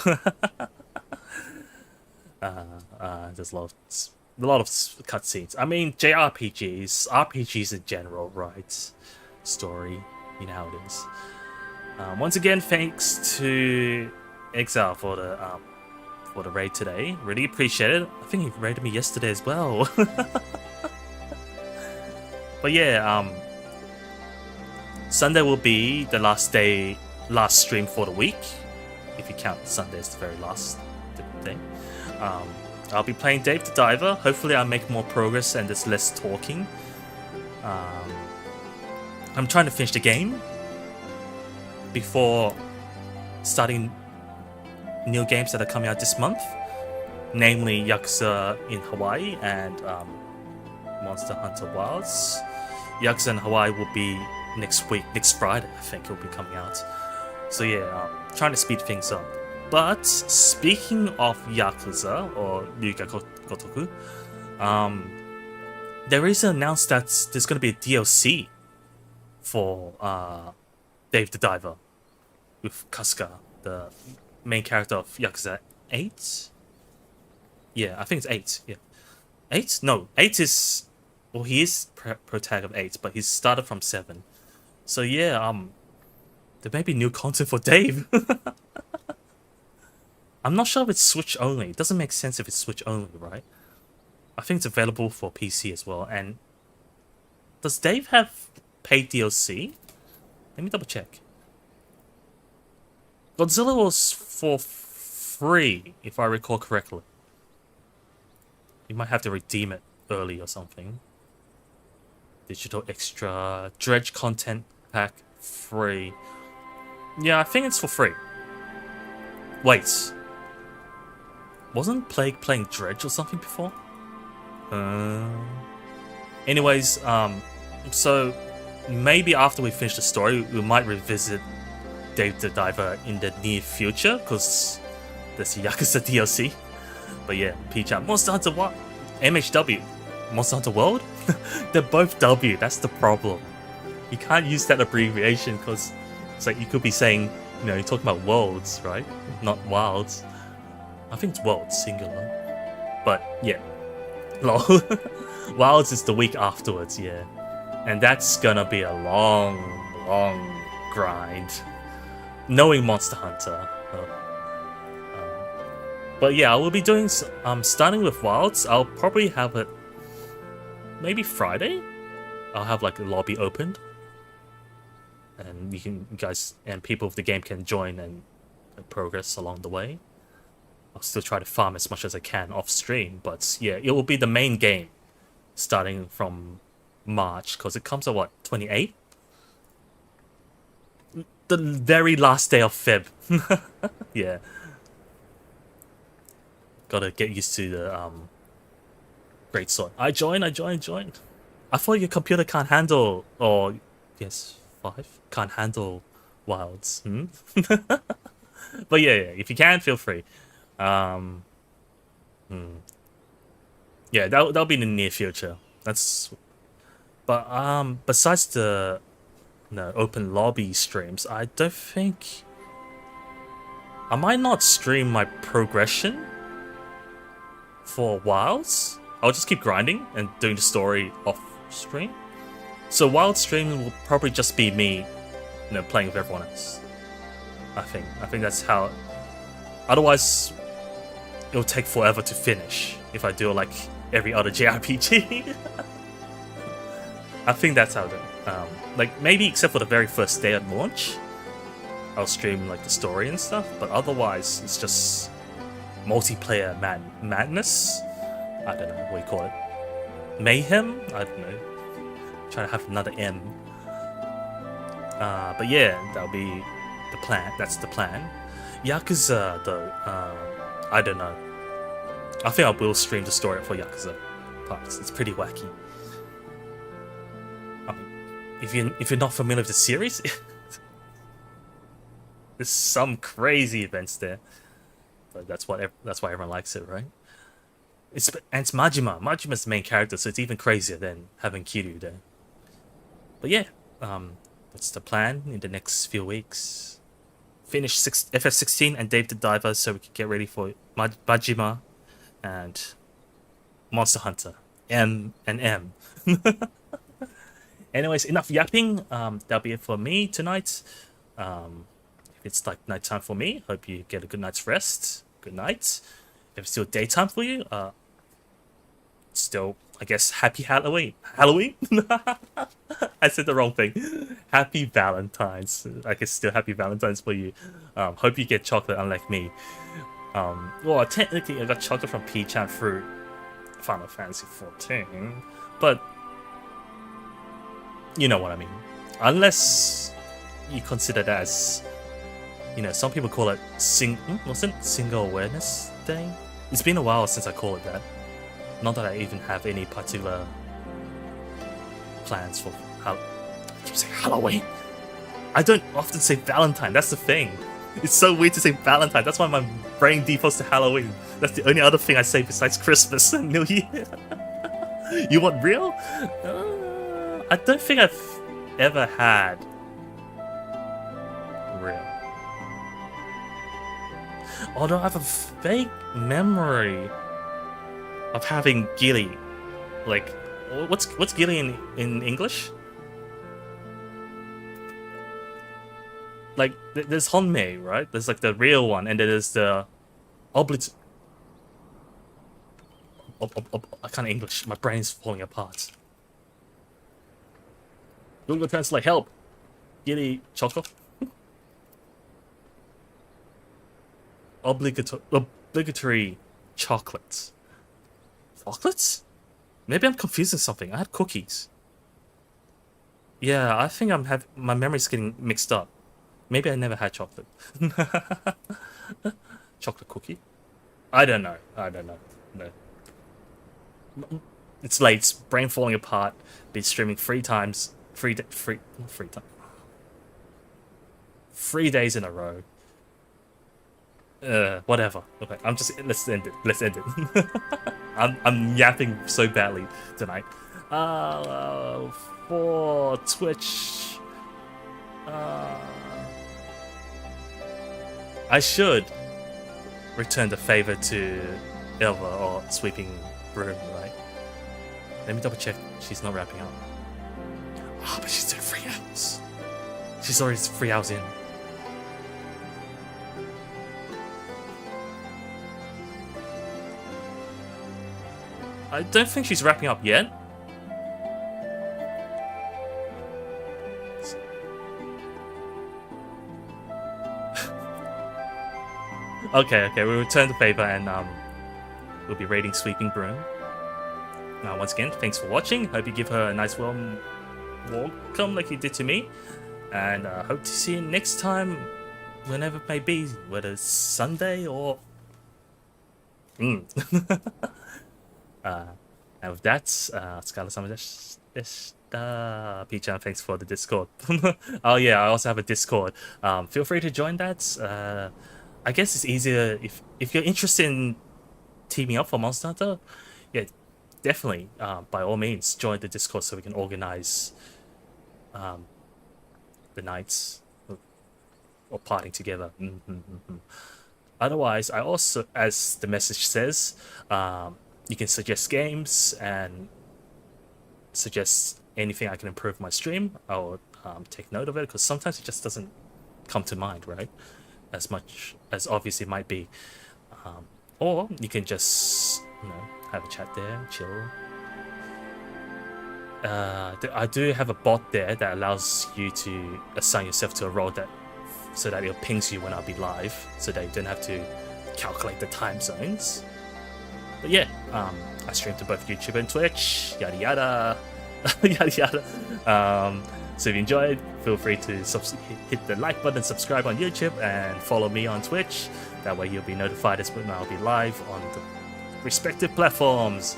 There's a lot of cutscenes. I mean, JRPGs, RPGs in general, right? Story, you know how it is. Once again, thanks to Exile for the for the raid today. Really appreciate it. I think he raided me yesterday as well. But yeah, Sunday will be the last stream for the week. If you count Sunday as the very last day. I'll be playing Dave the Diver. Hopefully I'll make more progress and there's less talking. I'm trying to finish the game before starting new games that are coming out this month, namely Yakuza in Hawaii and Monster Hunter Wilds. Yakuza in Hawaii will be next week, next Friday, I think it will be coming out. So yeah, trying to speed things up. But speaking of Yakuza or Ryuga Gotoku, there is announced that there's going to be a DLC for Dave the Diver with Kasuga, the main character of Yakuza 8. Yeah, I think it's 8. Yeah, 8? No, 8 is, well, he is protag of 8, but he's started from 7. So yeah, there may be new content for Dave. I'm not sure if it's Switch only. It doesn't make sense if it's Switch only, right? I think it's available for PC as well. And does Dave have paid DLC? Let me double check. Godzilla was for free, if I recall correctly. You might have to redeem it early or something. Digital extra, Dredge content pack, free. Yeah, I think it's for free. Wait. Wasn't Plague playing Dredge or something before? Anyways, so maybe after we finish the story, we might revisit Dave the Diver in the near future, because there's the Yakuza DLC. But yeah, P-Chat, Monster Hunter what? MHW, Monster Hunter World? They're both W, that's the problem. You can't use that abbreviation because it's like you could be saying, you know, you're talking about worlds, right? Not wilds. I think it's worlds, singular. But yeah, lol. Wilds is the week afterwards, yeah. And that's gonna be a long, long grind. Knowing Monster Hunter. But yeah, I will be doing, starting with Wilds. I'll probably have it maybe Friday. I'll have like a lobby opened. And you guys and people of the game can join and progress along the way. I'll still try to farm as much as I can off stream, but yeah, it will be the main game starting from March, because it comes at what, 28th? The very last day of Feb. Yeah. Gotta get used to the Great Sword. I joined. I thought your computer can't handle, or yes, 5 can't handle Wilds. But yeah, if you can, feel free. Yeah, that'll be in the near future. That's, but besides the open lobby streams, I don't think I might not stream my progression for Wilds. I'll just keep grinding and doing the story off stream. So Wild streaming will probably just be me, playing with everyone else. I think that's how. Otherwise, it'll take forever to finish if I do it like every other JRPG. I think that's how like maybe except for the very first day at launch, I'll stream like the story and stuff. But otherwise, it's just multiplayer madness. I don't know what you call it. Mayhem. I don't know. Trying to have another M. But yeah, that'll be the plan. That's the plan. Yakuza, though, I don't know. I think I will stream the story for Yakuza parts. It's pretty wacky. I mean, if you're not familiar with the series, there's some crazy events there. But that's why everyone likes it, right? It's Majima. Majima's the main character, so it's even crazier than having Kiryu there. But yeah, that's the plan in the next few weeks. Finish FF16 and Dave the Diver so we can get ready for Majima and Monster Hunter. M and M. Anyways, enough yapping. That'll be it for me tonight. It's like nighttime for me. Hope you get a good night's rest. Good night. if it's still daytime for you, still, I guess, happy Halloween. Halloween? I said the wrong thing. Happy Valentine's. I guess still happy Valentine's for you. Hope you get chocolate, unlike me. Well, technically, I got chocolate from Peach-chan through Final Fantasy XIV, but you know what I mean. Unless you consider that as, you know, some people call it Single Awareness Day. It's been a while since I call it that. Not that I even have any particular plans for I keep saying Halloween. I don't often say Valentine, that's the thing. It's so weird to say Valentine, that's why my brain defaults to Halloween. That's the only other thing I say besides Christmas and New Year. You want real? I don't think I've ever had real. Although I have a vague memory of having gilly. Like, what's gilly in English? Like, there's honmei, right? There's like the real one, and then there's the oblit. I can't English. My brain's falling apart. Google Translate, help! Gilly choco. Obligatory chocolates. Chocolates? Maybe I'm confusing something. I had cookies. Yeah, I think my memory's getting mixed up. Maybe I never had chocolate. Chocolate cookie? I don't know. No. It's late. Brain falling apart. Been streaming 3 times. 3 days in a row. Whatever. Okay, let's end it. I'm yapping so badly tonight. For Twitch, I should return the favor to Elva or Sweeping Broom, right? Let me double check. She's not wrapping up. Oh, but she's doing 3 hours. She's already 3 hours in. I don't think she's wrapping up yet. Okay, we'll return the favor and we'll be raiding Sweeping Broom. Now, once again, thanks for watching. Hope you give her a nice warm welcome like you did to me. And hope to see you next time, whenever it may be, whether it's Sunday or... And with that, Peach-chan, thanks for the Discord. Oh yeah, I also have a Discord. Feel free to join that. I guess it's easier if you're interested in teaming up for Monster Hunter. Yeah, definitely. By all means, join the Discord so we can organize the nights or partying together. Otherwise, I also, as the message says, you can suggest games and suggest anything I can improve my stream. I'll take note of it, because sometimes it just doesn't come to mind, right? As much as obviously it might be. Or you can just, have a chat there, chill. I do have a bot there that allows you to assign yourself to a role so that it pings you when I'll be live, so that you don't have to calculate the time zones. But yeah, I stream to both YouTube and Twitch, yada yada, yada yada. So if you enjoyed, feel free to hit the like button, subscribe on YouTube, and follow me on Twitch. That way you'll be notified as when I'll be live on the respective platforms.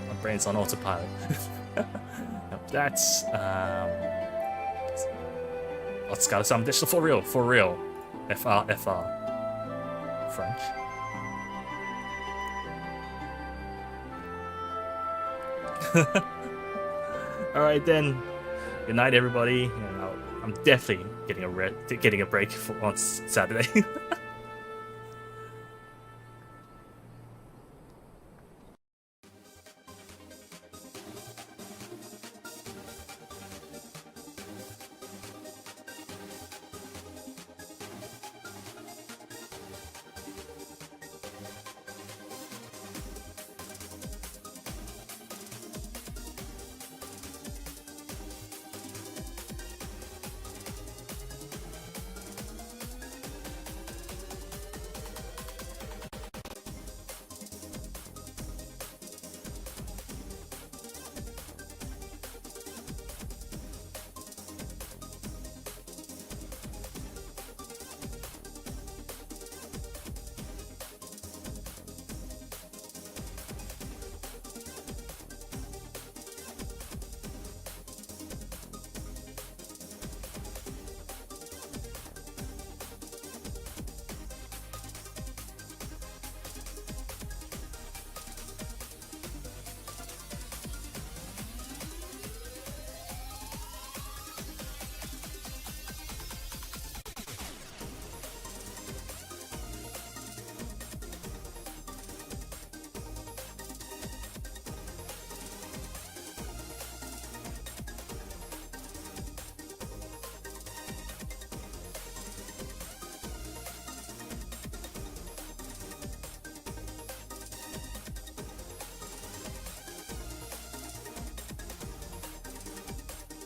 My brain's on autopilot. That's let's go some dish for real. FR French. Alright then. Good night, everybody. I'm definitely getting a break on Saturday.